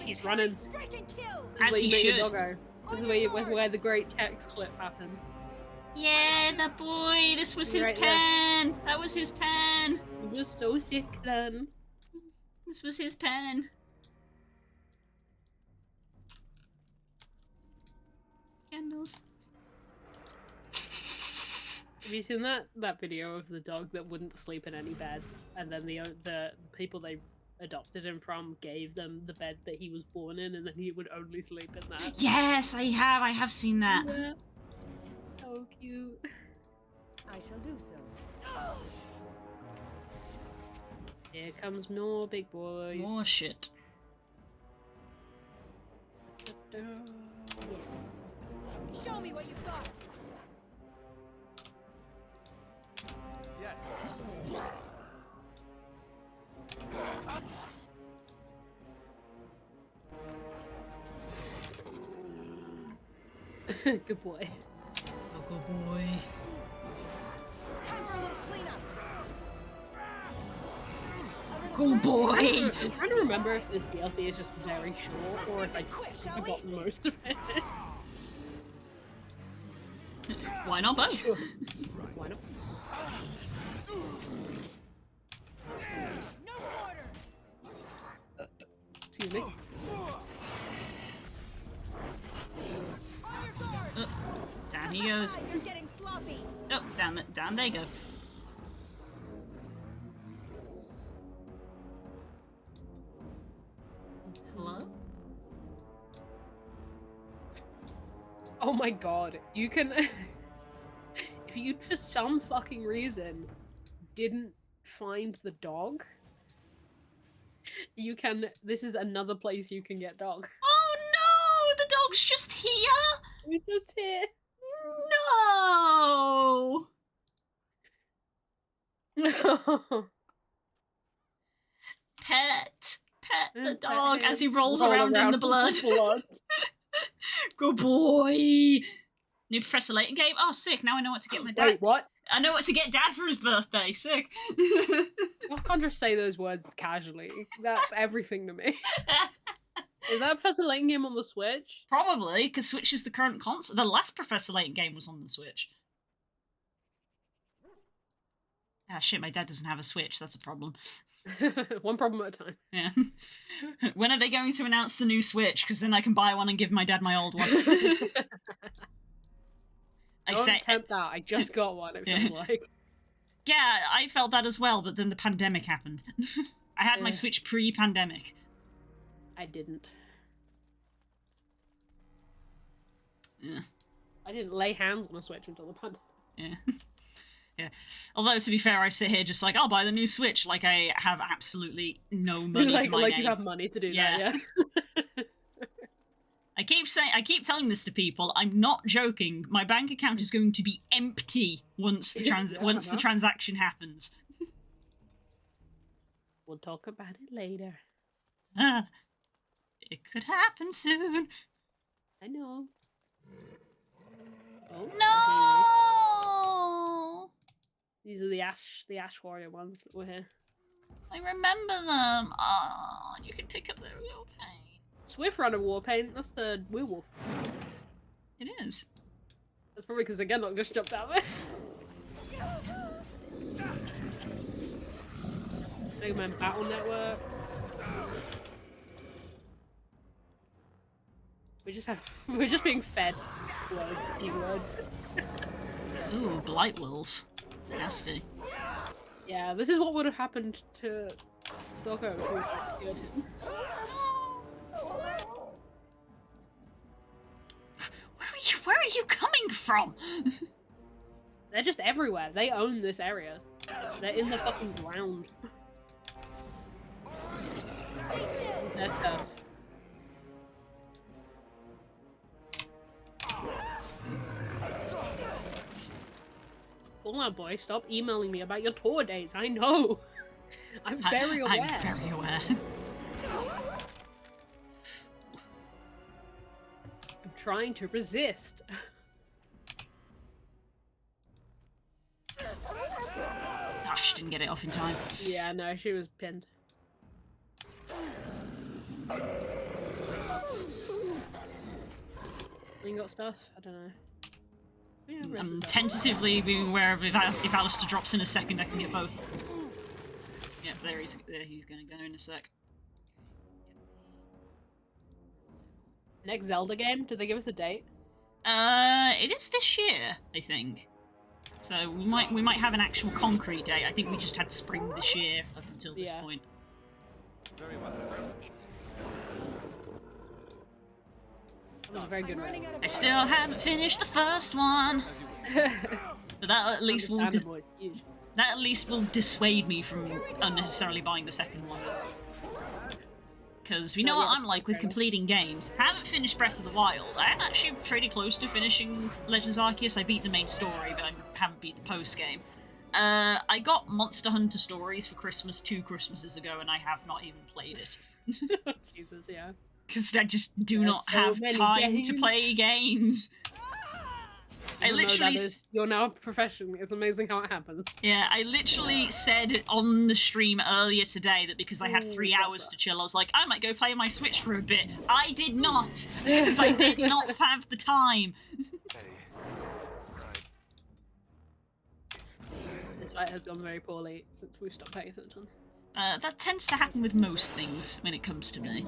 He's running. Strike and kill. As he This should. is where the great text clip happened. Yeah, that boy. This was his Right there. pen. That was his pen. He was so sick then. This was his pen. Candles. Have you seen that video of the dog that wouldn't sleep in any bed, and then the people they adopted him from gave them the bed that he was born in, and then he would only sleep in that? Yes, I have seen that. Yeah. So cute. I shall do so. Here comes more big boys. More shit. Yes. Show me what you've got. Yes. Good boy. Oh, good boy. Time for a little cleanup. Good boy. I'm trying to remember if this DLC is just very short or if I forgot most of it. Why not both? Why not? No order. Excuse me. On your guard. Down he goes. You're getting sloppy. Oh, down they go. my god, you can... if you, for some fucking reason, didn't find the dog, you can... This is another place you can get dog. Oh no! The dog's just here! It's just here. No! Pet the dog as he rolls around in the blood. Good boy. New Professor Layton game. Oh, sick! Now I know what to get my dad. Wait, what? I know what to get Dad for his birthday. Sick. I can't just say those words casually. That's everything to me. Is that Professor Layton game on the Switch? Probably, because Switch is the current console. The last Professor Layton game was on the Switch. Ah, shit, my dad doesn't have a Switch. That's a problem. One problem at a time. Yeah. When are they going to announce the new Switch? Because then I can buy one and give my dad my old one. Don't tempt that. I just got one, it feels like. Yeah, I felt that as well, but then the pandemic happened. I had my Switch pre-pandemic. I didn't. Yeah. I didn't lay hands on a Switch until the pandemic. Yeah. Yeah. Although, to be fair, I sit here just like, I'll buy the new Switch. Like, I have absolutely no money to my name. You have money to do that, yeah. I keep telling this to people. I'm not joking. My bank account is going to be empty once the once the transaction happens. We'll talk about it later. It could happen soon. I know. Oh, no! These are the Ash Warrior ones that were here. I remember them. Oh, you can pick up their real paint. Swift Runner Warpaint, that's the werewolf. It is. That's probably because the Genlock just jumped out there. Mega Man Battle Network. We're just being fed keywords. Ooh, Blight Wolves. Nasty. Yeah, this is what would have happened to Doggo if we had killed him. Where are you coming from? They're just everywhere. They own this area. They're in the fucking ground. Their stuff. Hold on, boy. Stop emailing me about your tour dates. I know. I'm very aware. I'm very aware. I'm trying to resist. Gosh, didn't get it off in time. Yeah, no, she was pinned. You got stuff? I don't know. Yeah, I'm tentatively being aware of if Alistair drops in a second, I can get both. Yeah, there he's gonna go in a sec. Next Zelda game? Did they give us a date? It is this year, I think. So we might have an actual concrete date. I think we just had spring this year up until this point. Very well. That was a very good round. I still haven't finished the first one, but that at least will dissuade me from unnecessarily buying the second one. Because we know what I'm like with completing games. I haven't finished Breath of the Wild. I am actually pretty close to finishing Legends Arceus. I beat the main story, but I haven't beat the post-game. I got Monster Hunter Stories for Christmas 2 Christmases ago, and I have not even played it. Jesus, yeah. Because I just do not have time to play games. I literally... You're now a professional. It's amazing how it happens. Yeah, I literally said on the stream earlier today that because I had 3 hours to chill, I was like, I might go play my Switch for a bit. I did not, because I did not have the time. This fight has gone very poorly since we've stopped paying attention. That tends to happen with most things when it comes to me.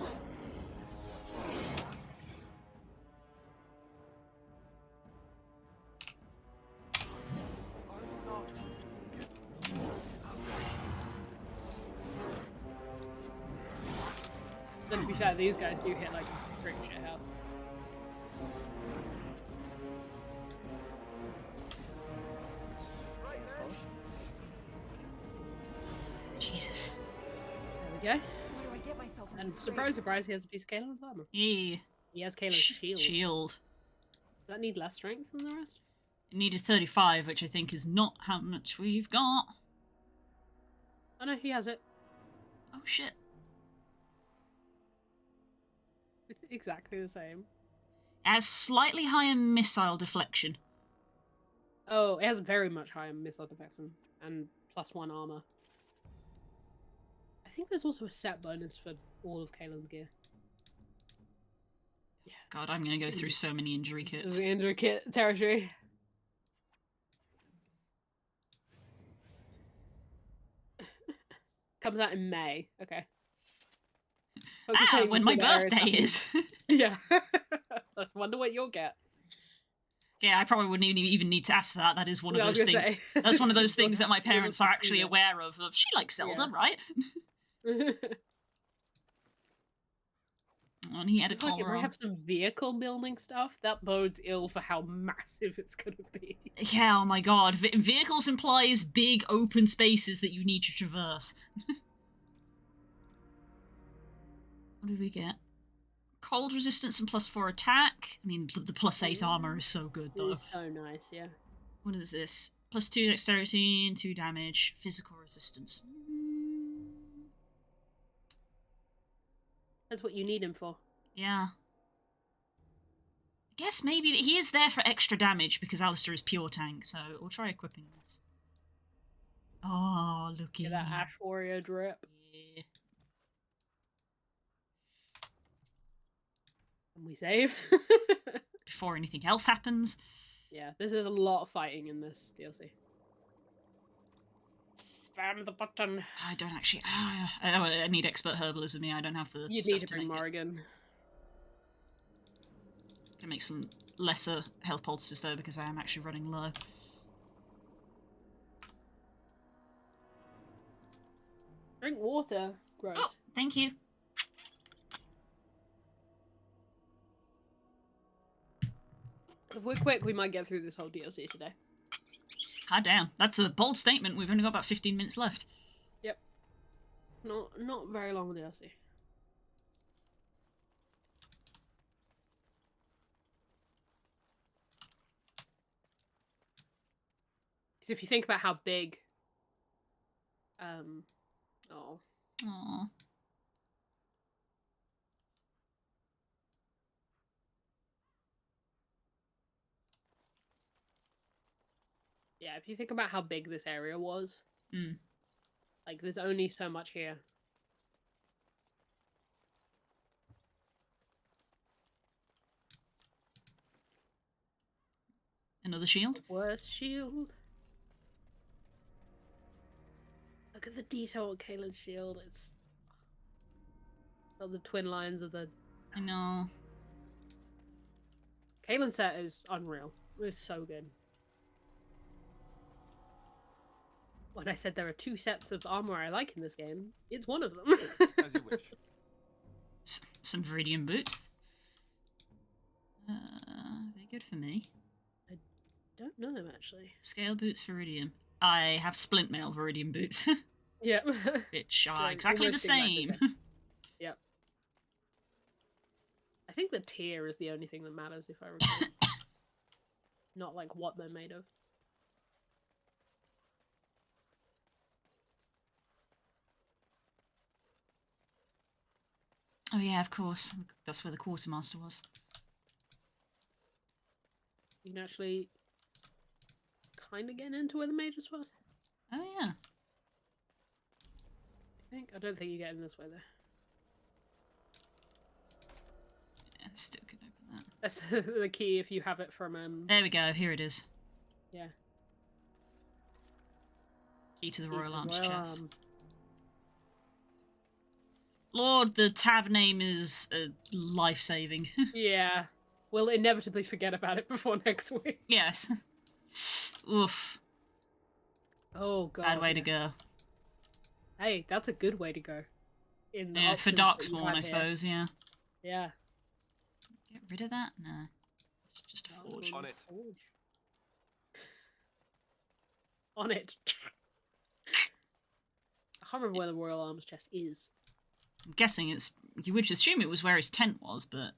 Then to be fair, these guys do hit like pretty shit out. Jesus. There we go. Where do I get myself in And this surprise, scrape? surprise, he has a piece of Kaelin's armor. Yeah. He has Kaelin's shield. Shield. Does that need less strength than the rest? It needed 35, which I think is not how much we've got. Oh no, he has it. Oh shit. It's exactly the same. It has slightly higher missile deflection. Oh, it has very much higher missile deflection and +1 armor. I think there's also a set bonus for all of Kaelin's gear. God, I'm gonna go through so many injury This is kits. the injury kit territory. Comes out in May. Okay. Focusing When on my the areas birthday that- is. Yeah. I wonder what you'll get. Yeah, I probably wouldn't even need to ask for that. That is one of Yeah, I was those gonna things. say. That's one of those You'll things that my have to be able parents to are see actually it. aware of. She likes Zelda, Yeah. right? And he had a Looks like it collar might on. have some vehicle building stuff. That bodes ill for how massive it's gonna be. Yeah, oh my god. Vehicles implies big open spaces that you need to traverse. What did we get? Cold resistance and +4 attack. I mean, the +8 armor is so good, though. It's so nice, yeah. What is this? +2 dexterity and 2 damage. Physical resistance. That's what you need him for. Yeah. I guess maybe he is there for extra damage because Alistair is pure tank, so we'll try equipping this. Oh, looky. Get that Ash Warrior drip. Yeah. And we save. Before anything else happens. Yeah, this is a lot of fighting in this DLC. Spam the button. I don't actually. I need expert herbalism. Yeah, I don't have the You stuff need to to bring make it. Morrigan. Gonna make some lesser health poultices though because I am actually running low. Drink water. Gross. Oh, thank you. If we're quick, we might get through this whole DLC today. Ah, damn. That's a bold statement. We've only got about 15 minutes left. Yep. Not very long DLC. Because if you think about how big, oh, Aww. yeah, if you think about how big this area was, Mm. like there's only so much here. Another shield? Worst shield. Look at the detail on Kaelin's shield. It's got the twin lines of the. I know. Kaelin's set is unreal. It's so good. When I said there are 2 sets of armor I like in this game, it's one of them. As you wish. Some Viridian boots. They're good for me. Don't know him actually. Scale boots, Viridian. I have splint mail Viridian boots. Yep. Which are Right, exactly the almost same. exactly Yep. I think the tier is the only thing that matters, if I recall. Not like what they're made of. Oh yeah, of course. That's where the quartermaster was. You can actually kind of get into where the mages was. Oh yeah. I think. I don't think you get in this way though. Yeah, still can open that. That's the key if you have it from There we go. Here it is. yeah. Key to the Key to Royal the Arms Royal chest. Arm. Lord, the tab name is life-saving. Yeah. We'll inevitably forget about it before next week. Yes. Oof. Oh god. Bad way to go. Hey, that's a good way to go. In the Yeah, for options that you Darkspawn, had I here. suppose, yeah. Yeah. Get rid of that? No. It's just a forge. On it. On it. can't remember where the Royal Arms chest is. I'm guessing it's... You would assume it was where his tent was, but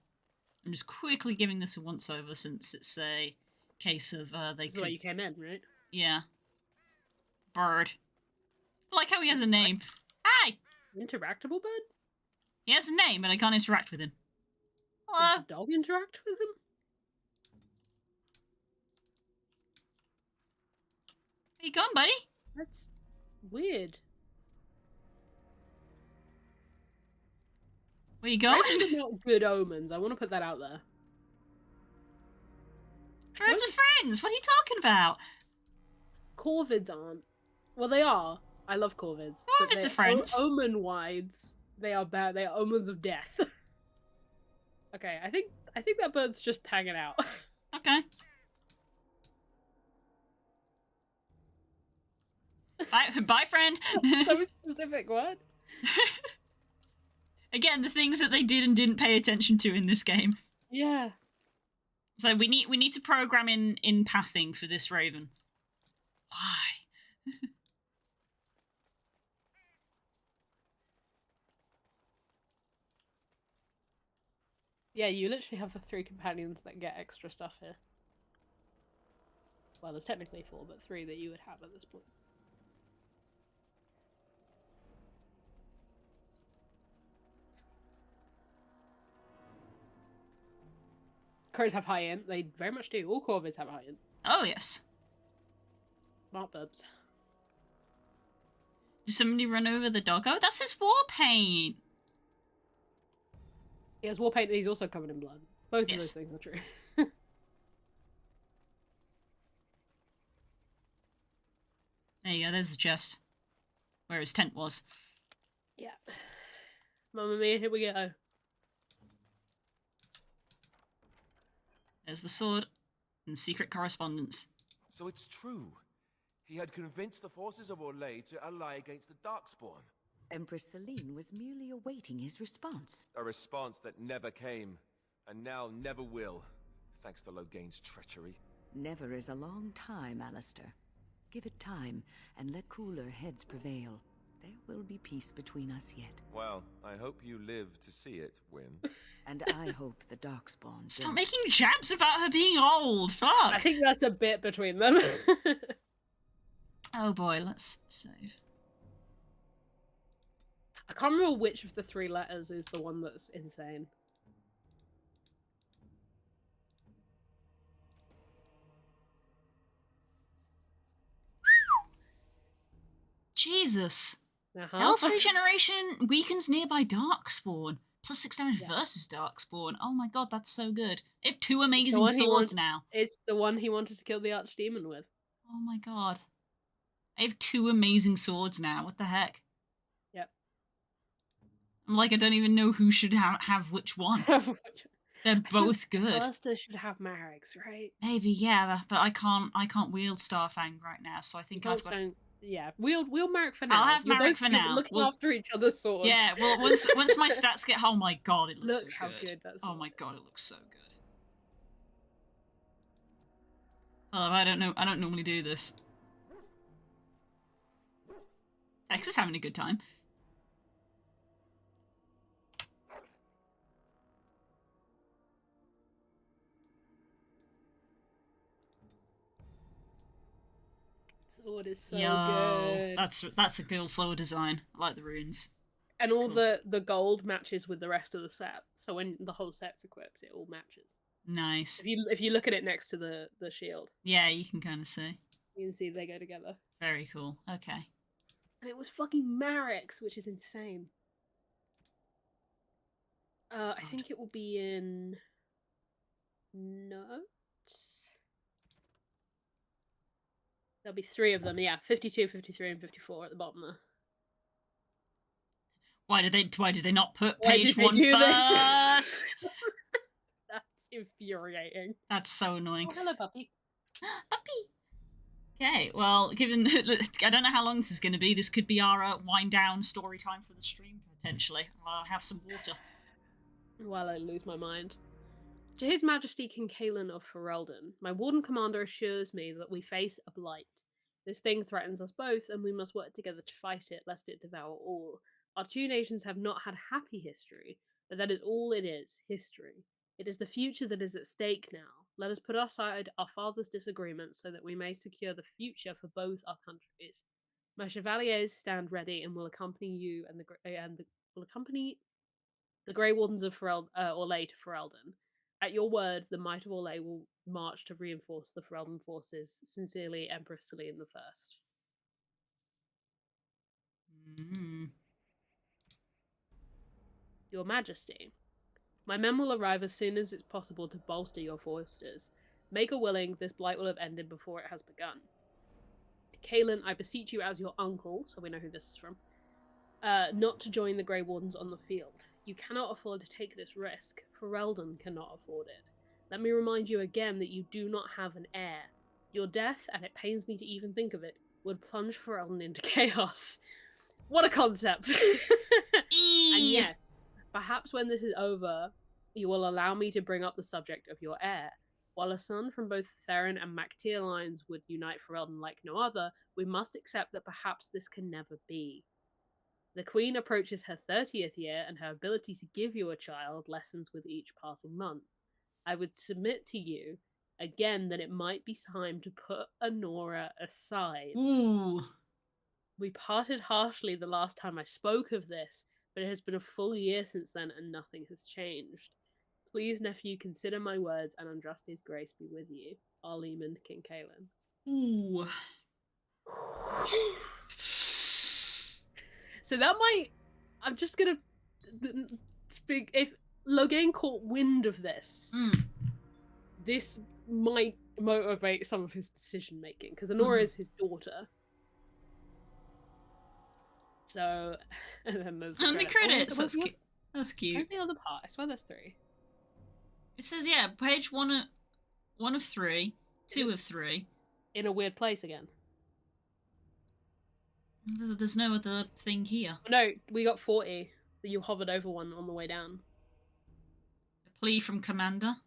I'm just quickly giving this a once-over since it's a case of they This is where you came in, right? Yeah. Bird. I like how he has a name. Hi! Interactable bird? He has a name, but I can't interact with him. Hello? Does the dog interact with him? Where you going, buddy? That's weird. Where you going? Birds are not good omens. I want to put that out there. Birds are friends. What are you talking about? Corvids aren't. Well, they are. I love corvids. Corvids are friends. Omen-wise, they are bad. They are omens of death. Okay, I think that bird's just hanging out. Okay. Bye, friend. So specific, what? Again, the things that they did and didn't pay attention to in this game. Yeah. So we need to program in pathing for this raven. Why? Yeah, you literally have the 3 companions that get extra stuff here. Well, there's technically 4, but 3 that you would have at this point. Crows have high int. They very much do. All corvids have high int. Oh, yes. Smart bubs. Did somebody run over the dog? Oh, that's his war paint. He has war paint and he's also covered in blood. Both of those things are true. There you go, there's the chest. Where his tent was. Yeah. Mamma mia, here we go. There's the sword and secret correspondence. So it's true. He had convinced the forces of Orlais to ally against the Darkspawn. Empress Celine was merely awaiting his response. A response that never came, and now never will, thanks to Loghain's treachery. Never is a long time, Alistair. Give it time, and let cooler heads prevail. There will be peace between us yet. Well, I hope you live to see it, Wynne. And I hope the Darkspawn... Stop making jabs about her being old, fuck! I think that's a bit between them. Oh boy, let's save. I can't remember which of the 3 letters is the one that's insane. Jesus. Health regeneration weakens nearby Darkspawn. +6 damage versus Darkspawn. Oh my god, that's so good. They have 2 amazing swords now. It's the one he wanted to kill the Archdemon with. Oh my god. I have 2 amazing swords now. What the heck? Yep. I'm like, I don't even know who should have which one. They're both good. Master should have Marex, right? Maybe, yeah, but I can't wield Starfang right now, so I think I've got... Yeah, wield Marek for now. I'll have Marek for now. Looking after each other's swords. Yeah, well, once my stats get... Oh my god, it looks so good. Look how good that's... Oh my god, it looks so good. Although I don't normally do this. Texas having a good time. Sword is so good. That's a cool sword design. I like the runes. And all cool. the gold matches with the rest of the set. So when the whole set's equipped, it all matches. Nice. If you look at it next to the shield. Yeah, you can kind of see. You can see they go together. Very cool. Okay. And it was fucking Marex, which is insane. I think it will be in notes. There'll be 3 of them, yeah. 52, 53, and 54 at the bottom there. Why did they not put page 1 first? That's infuriating. That's so annoying. Oh, hello, puppy. Puppy. Okay, well, given I don't know how long this is going to be. This could be our wind down story time for the stream potentially. I'll have some water while I lose my mind. To His Majesty King Cailan of Ferelden, my Warden Commander assures me that we face a blight. This thing threatens us both, and we must work together to fight it, lest it devour all. Our two nations have not had happy history, but that is all it is, history. It is the future that is at stake now. Let us put aside our father's disagreements so that we may secure the future for both our countries. My chevaliers stand ready and will accompany you and will accompany the Grey Wardens of Orlais to Ferelden. At your word, the might of Orlais will march to reinforce the Ferelden forces. Sincerely, Empress Celine the First. Your Majesty, my men will arrive as soon as it's possible to bolster your forces. Make a willing, this blight will have ended before it has begun. Kaelin, I beseech you as your uncle, so we know who this is from, not to join the Grey Wardens on the field. You cannot afford to take this risk. Ferelden cannot afford it. Let me remind you again that you do not have an heir. Your death, and it pains me to even think of it, would plunge Ferelden into chaos. What a concept! And yes, perhaps when this is over, you will allow me to bring up the subject of your heir. While a son from both Theron and Mactier lines would unite Ferelden like no other, we must accept that perhaps this can never be. The Queen approaches her 30th year, and her ability to give you a child lessens with each passing month. I would submit to you, again, that it might be time to put Anora aside. Ooh. We parted harshly the last time I spoke of this, but it has been a full year since then, and nothing has changed. Please, nephew, consider my words, and Andraste's grace be with you. Arleman, King Kaelin. Ooh. So that might... I'm just gonna speak... If Loghain caught wind of this, this might motivate some of his decision-making, because Anora is his daughter. So... And then there's the credits! That's cute. That's cute. Where's the other part? I swear there's 3. It says, yeah, page 1 of 3, 2 of 3. In a weird place again. There's no other thing here. No, we got 40. That you hovered over one on the way down. A plea from Commander.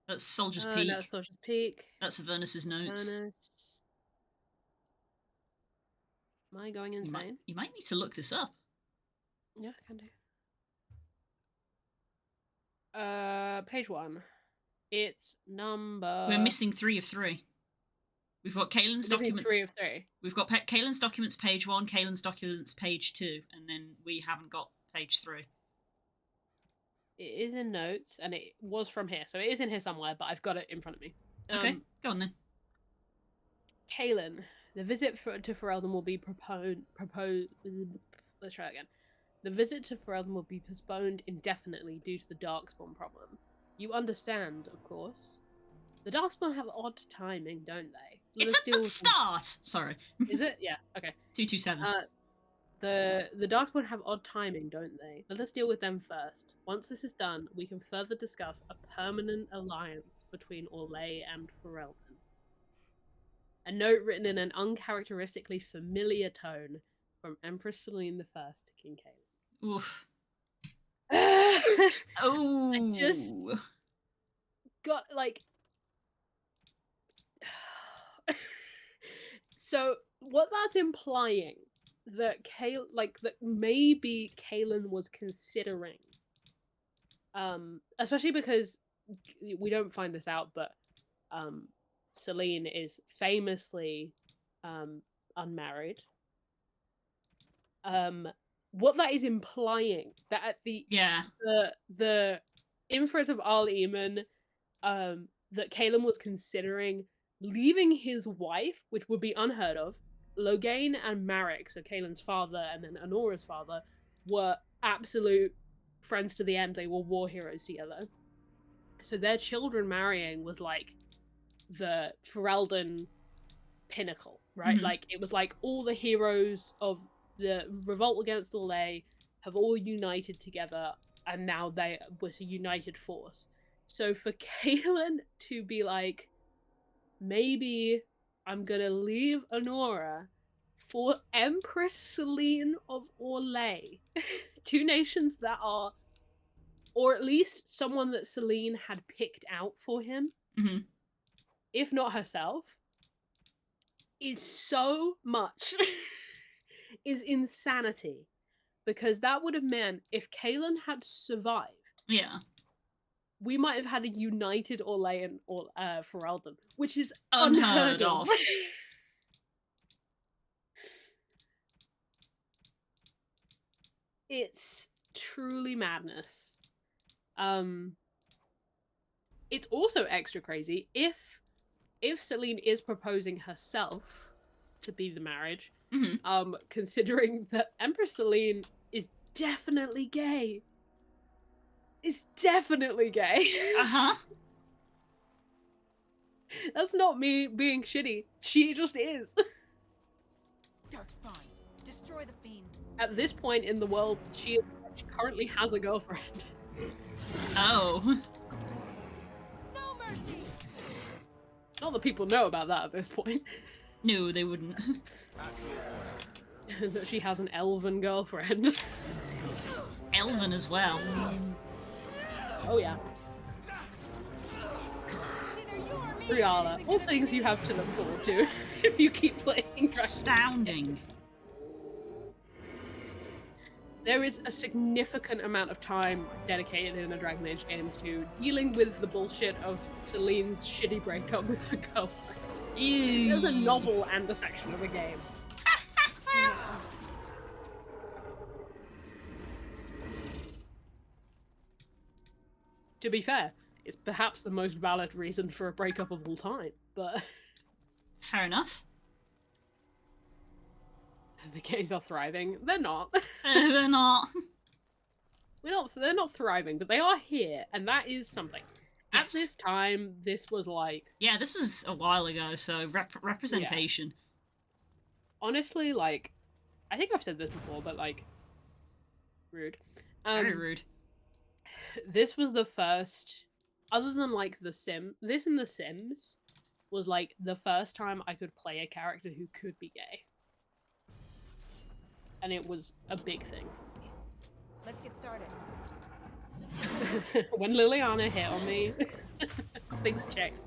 That's Soldier's Peak. No, Soldier's Peak. That's Avernus's notes. Avernus. Am I going insane? You might need to look this up. Yeah, I can do. Page 1. It's number... We're missing 3 of 3. We've got Kaelin's documents. 3 of 3. We've got Kaelin's documents page 1, Kaelin's documents page 2, and then we haven't got page 3. It is in notes, and it was from here, so it is in here somewhere, but I've got it in front of me. Okay, go on then. Kaelin, the visit to Ferelden will be Let's try again. The visit to Ferelden will be postponed indefinitely due to the Darkspawn problem. You understand, of course. The Darkspawn have odd timing, don't they? It's at the start! Sorry. Is it? Yeah, okay. 227. The Darkspawn have odd timing, don't they? Let us deal with them first. Once this is done, we can further discuss a permanent alliance between Orlais and Ferelden. A note written in an uncharacteristically familiar tone from Empress Celine I to King Kaelin. Oof. Oh. I just got, like... So, what that's implying, that that maybe Kaelin was considering, especially because we don't find this out, but Celine is famously unmarried. What that is implying, that at the inference of Arleman, that Kaelin was considering leaving his wife, which would be unheard of. Loghain and Marek, so Kaelin's father and then Anora's father, were absolute friends to the end. They were war heroes together. So their children marrying was like the Ferelden pinnacle, right? Mm-hmm. Like, it was like all the heroes of the revolt against Orlais have all united together, and now they was a united force. So for Kaelin to be like, maybe I'm gonna leave Anora for Empress Celine of Orlais. 2 nations that are, or at least someone that Celine had picked out for him, mm-hmm. if not herself. is so much is insanity, because that would have meant if Kaelin had survived, Yeah. we might have had a united Orlais and Ferelden, which is Unheard of. It's truly madness. It's also extra crazy if Celine is proposing herself to be the marriage, considering that Empress Celine is definitely gay. Is definitely gay. Uh-huh. That's not me being shitty. She just is. Darkspawn, destroy the fiends. At this point in the world, she currently has a girlfriend. Oh. No mercy. Not that people know about that at this point. No, they wouldn't. That she has an elven girlfriend. Elven as well. Oh yeah. Briala, all things you have to look forward to if you keep playing Dragon. Astounding. There is a significant amount of time dedicated in a Dragon Age game to dealing with the bullshit of Celine's shitty breakup with her girlfriend. There's a novel and a section of the game. To be fair, it's perhaps the most valid reason for a breakup of all time, but... Fair enough. The gays are thriving. They're not. They're not. They're not thriving, but they are here, and that is something. Yes. At this time, this was like... Yeah, this was a while ago, so representation. Yeah. Honestly, like... I think I've said this before, but like... Rude. Very rude. This was the first... Other than like The Sims... This and The Sims was like the first time I could play a character who could be gay. And it was a big thing for me. Let's get started. When Liliana hit on me, things checked.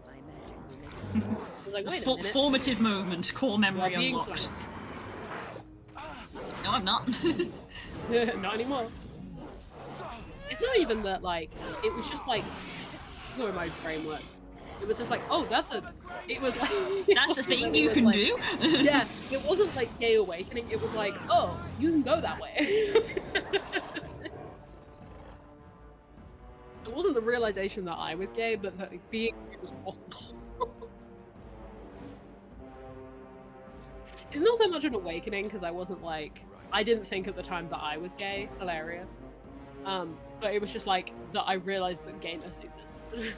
I was like, wait a minute. Formative movement, core memory unlocked. No, I'm not. Not anymore. It's not even that, like, it was just like, this is where my brain works. It was just like, oh, it was like... That's a thing you can do? Yeah, it wasn't like gay awakening, it was like, oh, you can go that way. It wasn't the realization that I was gay, but that being gay was possible. It's not so much an awakening, because I wasn't like... I didn't think at the time that I was gay. Hilarious. But it was just like, that I realized that gayness existed.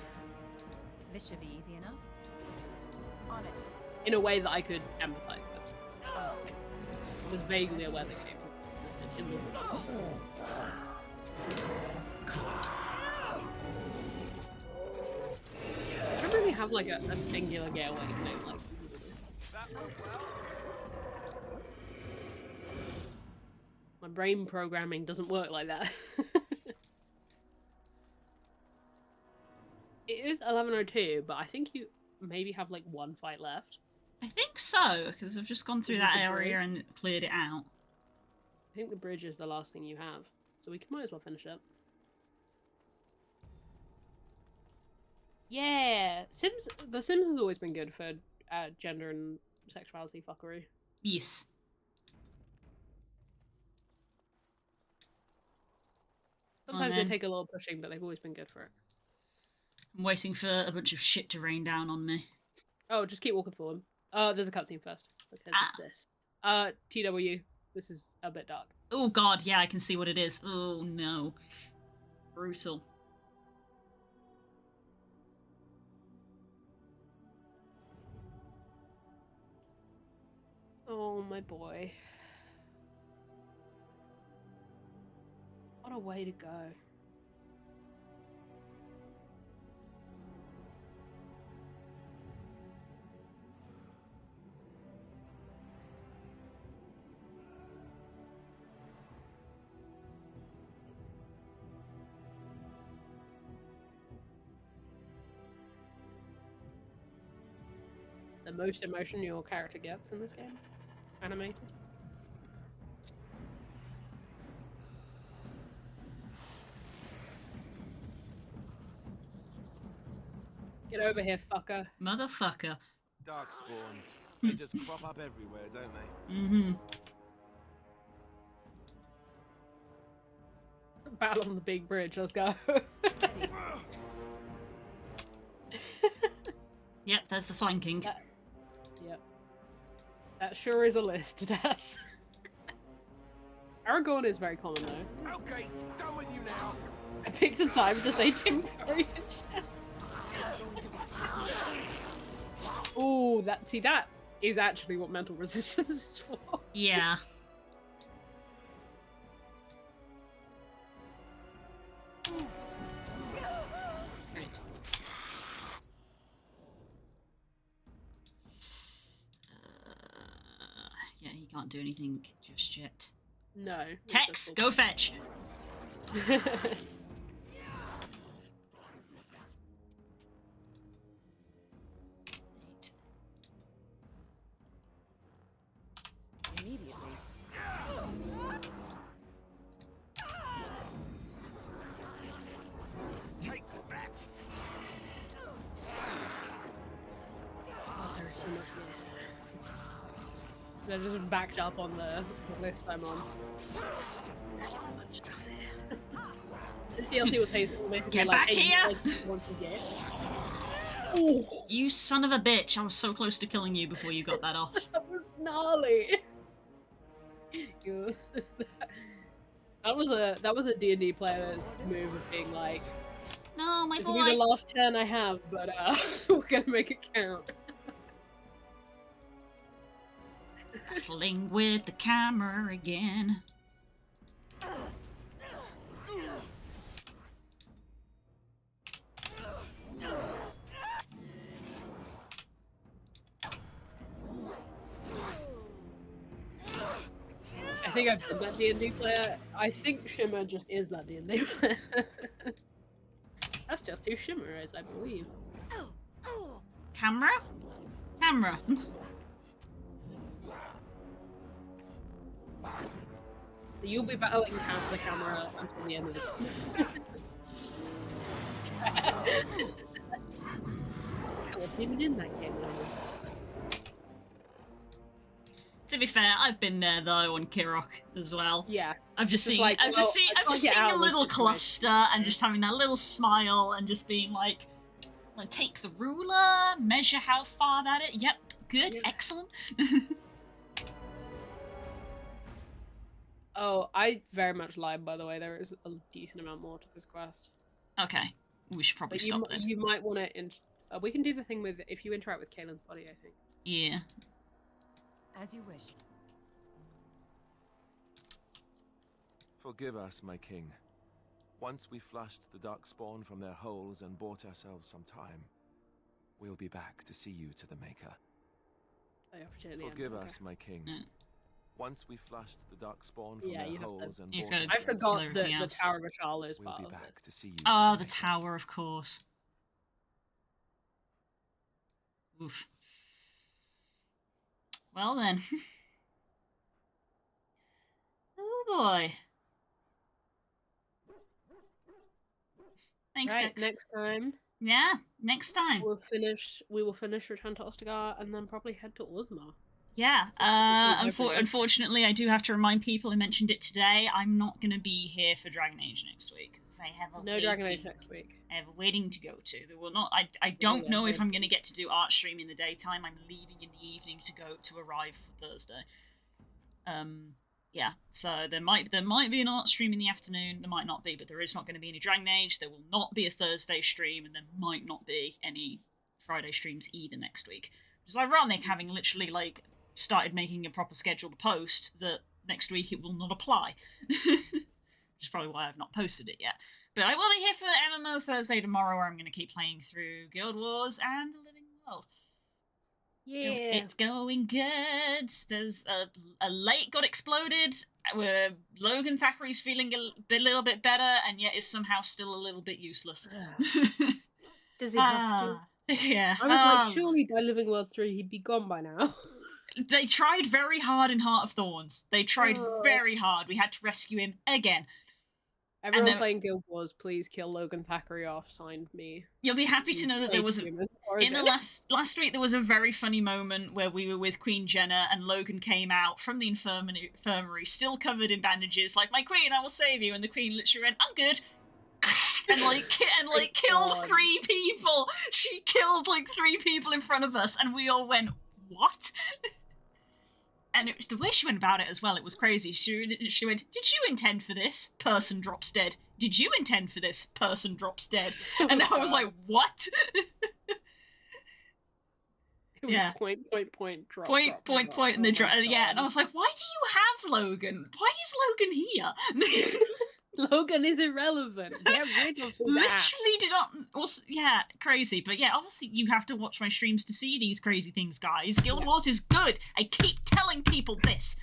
This should be easy enough. On it. In a way that I could empathize with. I was vaguely aware that gay existed in the world. I don't really have like a singular gay awakening, like... My brain programming doesn't work like that. It is 11:02, but I think you maybe have like one fight left. I think so, because I've just gone through that area and cleared it out. I think the bridge is the last thing you have, so we might as well finish it. Yeah! The Sims has always been good for gender and sexuality fuckery. Yes. Sometimes they take a little pushing, but they've always been good for it. I'm waiting for a bunch of shit to rain down on me. Oh, just keep walking forward. There's a cutscene first. Because of this. TW, this is a bit dark. Oh god, yeah, I can see what it is. Oh no. Brutal. Oh, my boy. What a way to go. the most emotion your character gets in this game. Animated. Get over here, fucker. Motherfucker. Darkspawn. They just crop up everywhere, don't they? Mm-hmm. Battle on the big bridge, let's go. Yep, there's the flanking. Yep. That sure is a list, Des. Aragorn is very common though. Okay, done with you now. I picked a time to say Tim Curry. Ooh, that is actually what mental resistance is for. Yeah. Right. Yeah, he can't do anything just yet. No. Tex, go fetch. Immediately. Take that. Oh, there's so much more. So I just backed up on the list I'm on. This DLC will basically Get like, back hey, here! you want to get? Ooh. You son of a bitch! I was so close to killing you before you got that off. That was gnarly. that was a D&D player's move of being like, no, my this boy. will be the last turn I have, but we're gonna make it count. Battling with the camera again. I think I've been that D&D player. I think Shimmer just is that D&D player. That's just who Shimmer is, I believe. Camera? Camera. So you'll be battling the camera until the end of the I wasn't even in that game anymore. To be fair, I've been there though on Kirok as well. Yeah. I've just seen like, I've just seen out a of little this cluster and just having that little smile and just being like take the ruler, measure how far that is. Yep, good, excellent. Oh, I very much lied, by the way. There is a decent amount more to this quest. Okay, we should probably But stop then. you might want to... we can do the thing with... If you interact with Kaylin's body, I think. Yeah. As you wish. Forgive us, my king. Once we flushed the Darkspawn from their holes and bought ourselves some time, we'll be back to see you to the Maker. Forgive us, my king. Once we flushed the Darkspawn from their holes and bought I forgot that the Tower of Ashal is part of back to see you. Oh, the tower, of course. Oof. Well then. Oh boy. Thanks, right, Dex. next time. Yeah, next time. We will finish Return to Ostagar and then probably head to Orzammar. Yeah, unfortunately, I do have to remind people, I mentioned it today, I'm not going to be here for Dragon Age next week, because I have a Dragon Age next week. I have a wedding to go to. There will not. I don't know if I'm going to get to do art stream in the daytime. I'm leaving in the evening to arrive for Thursday. Yeah, so there might be an art stream in the afternoon, there might not be, but there is not going to be any Dragon Age, there will not be a Thursday stream, and there might not be any Friday streams either next week. Which is ironic, having literally, started making a proper schedule to post, that next week it will not apply. Which is probably why I've not posted it yet. But I will be here for MMO Thursday tomorrow, where I'm going to keep playing through Guild Wars and The Living World. Yeah. It's going good. There's a lake got exploded, where Logan Thackeray's feeling a little bit better, and yet is somehow still a little bit useless. Does he have to? Yeah. I was like, surely by Living World 3 he'd be gone by now. They tried very hard in Heart of Thorns. They tried very hard. We had to rescue him again. Everyone playing Guild Wars, please kill Logan Thackeray off. Signed me. You'll be happy to know that there was in the last week there was a very funny moment where we were with Queen Jenna and Logan came out from the infirmary, still covered in bandages, like, "My queen, I will save you," and the queen literally went, "I'm good." and killed 3 people. She killed like 3 people in front of us, and we all went, "What?" And it was the way she went about it as well. It was crazy. She went, "Did you intend for this?" Person drops dead. "Did you intend for this?" Person drops dead. And I was like, "What?" Yeah. Point, drop. Point, and they drop. Yeah, and I was like, "Why do you have Logan? Why is Logan here?" Logan is irrelevant. Get rid of his ass. Literally did not. Also, yeah, crazy. But yeah, obviously you have to watch my streams to see these crazy things, guys. Guild Wars is good. I keep telling people this.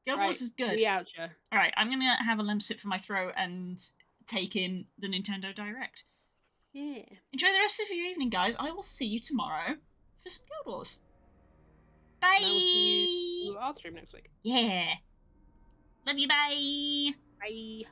Guild Wars is good. All right, I'm gonna have a limp sip for my throat and take in the Nintendo Direct. Yeah. Enjoy the rest of your evening, guys. I will see you tomorrow for some Guild Wars. Bye. And I will see you on stream next week. Yeah. Love you, bye! Bye!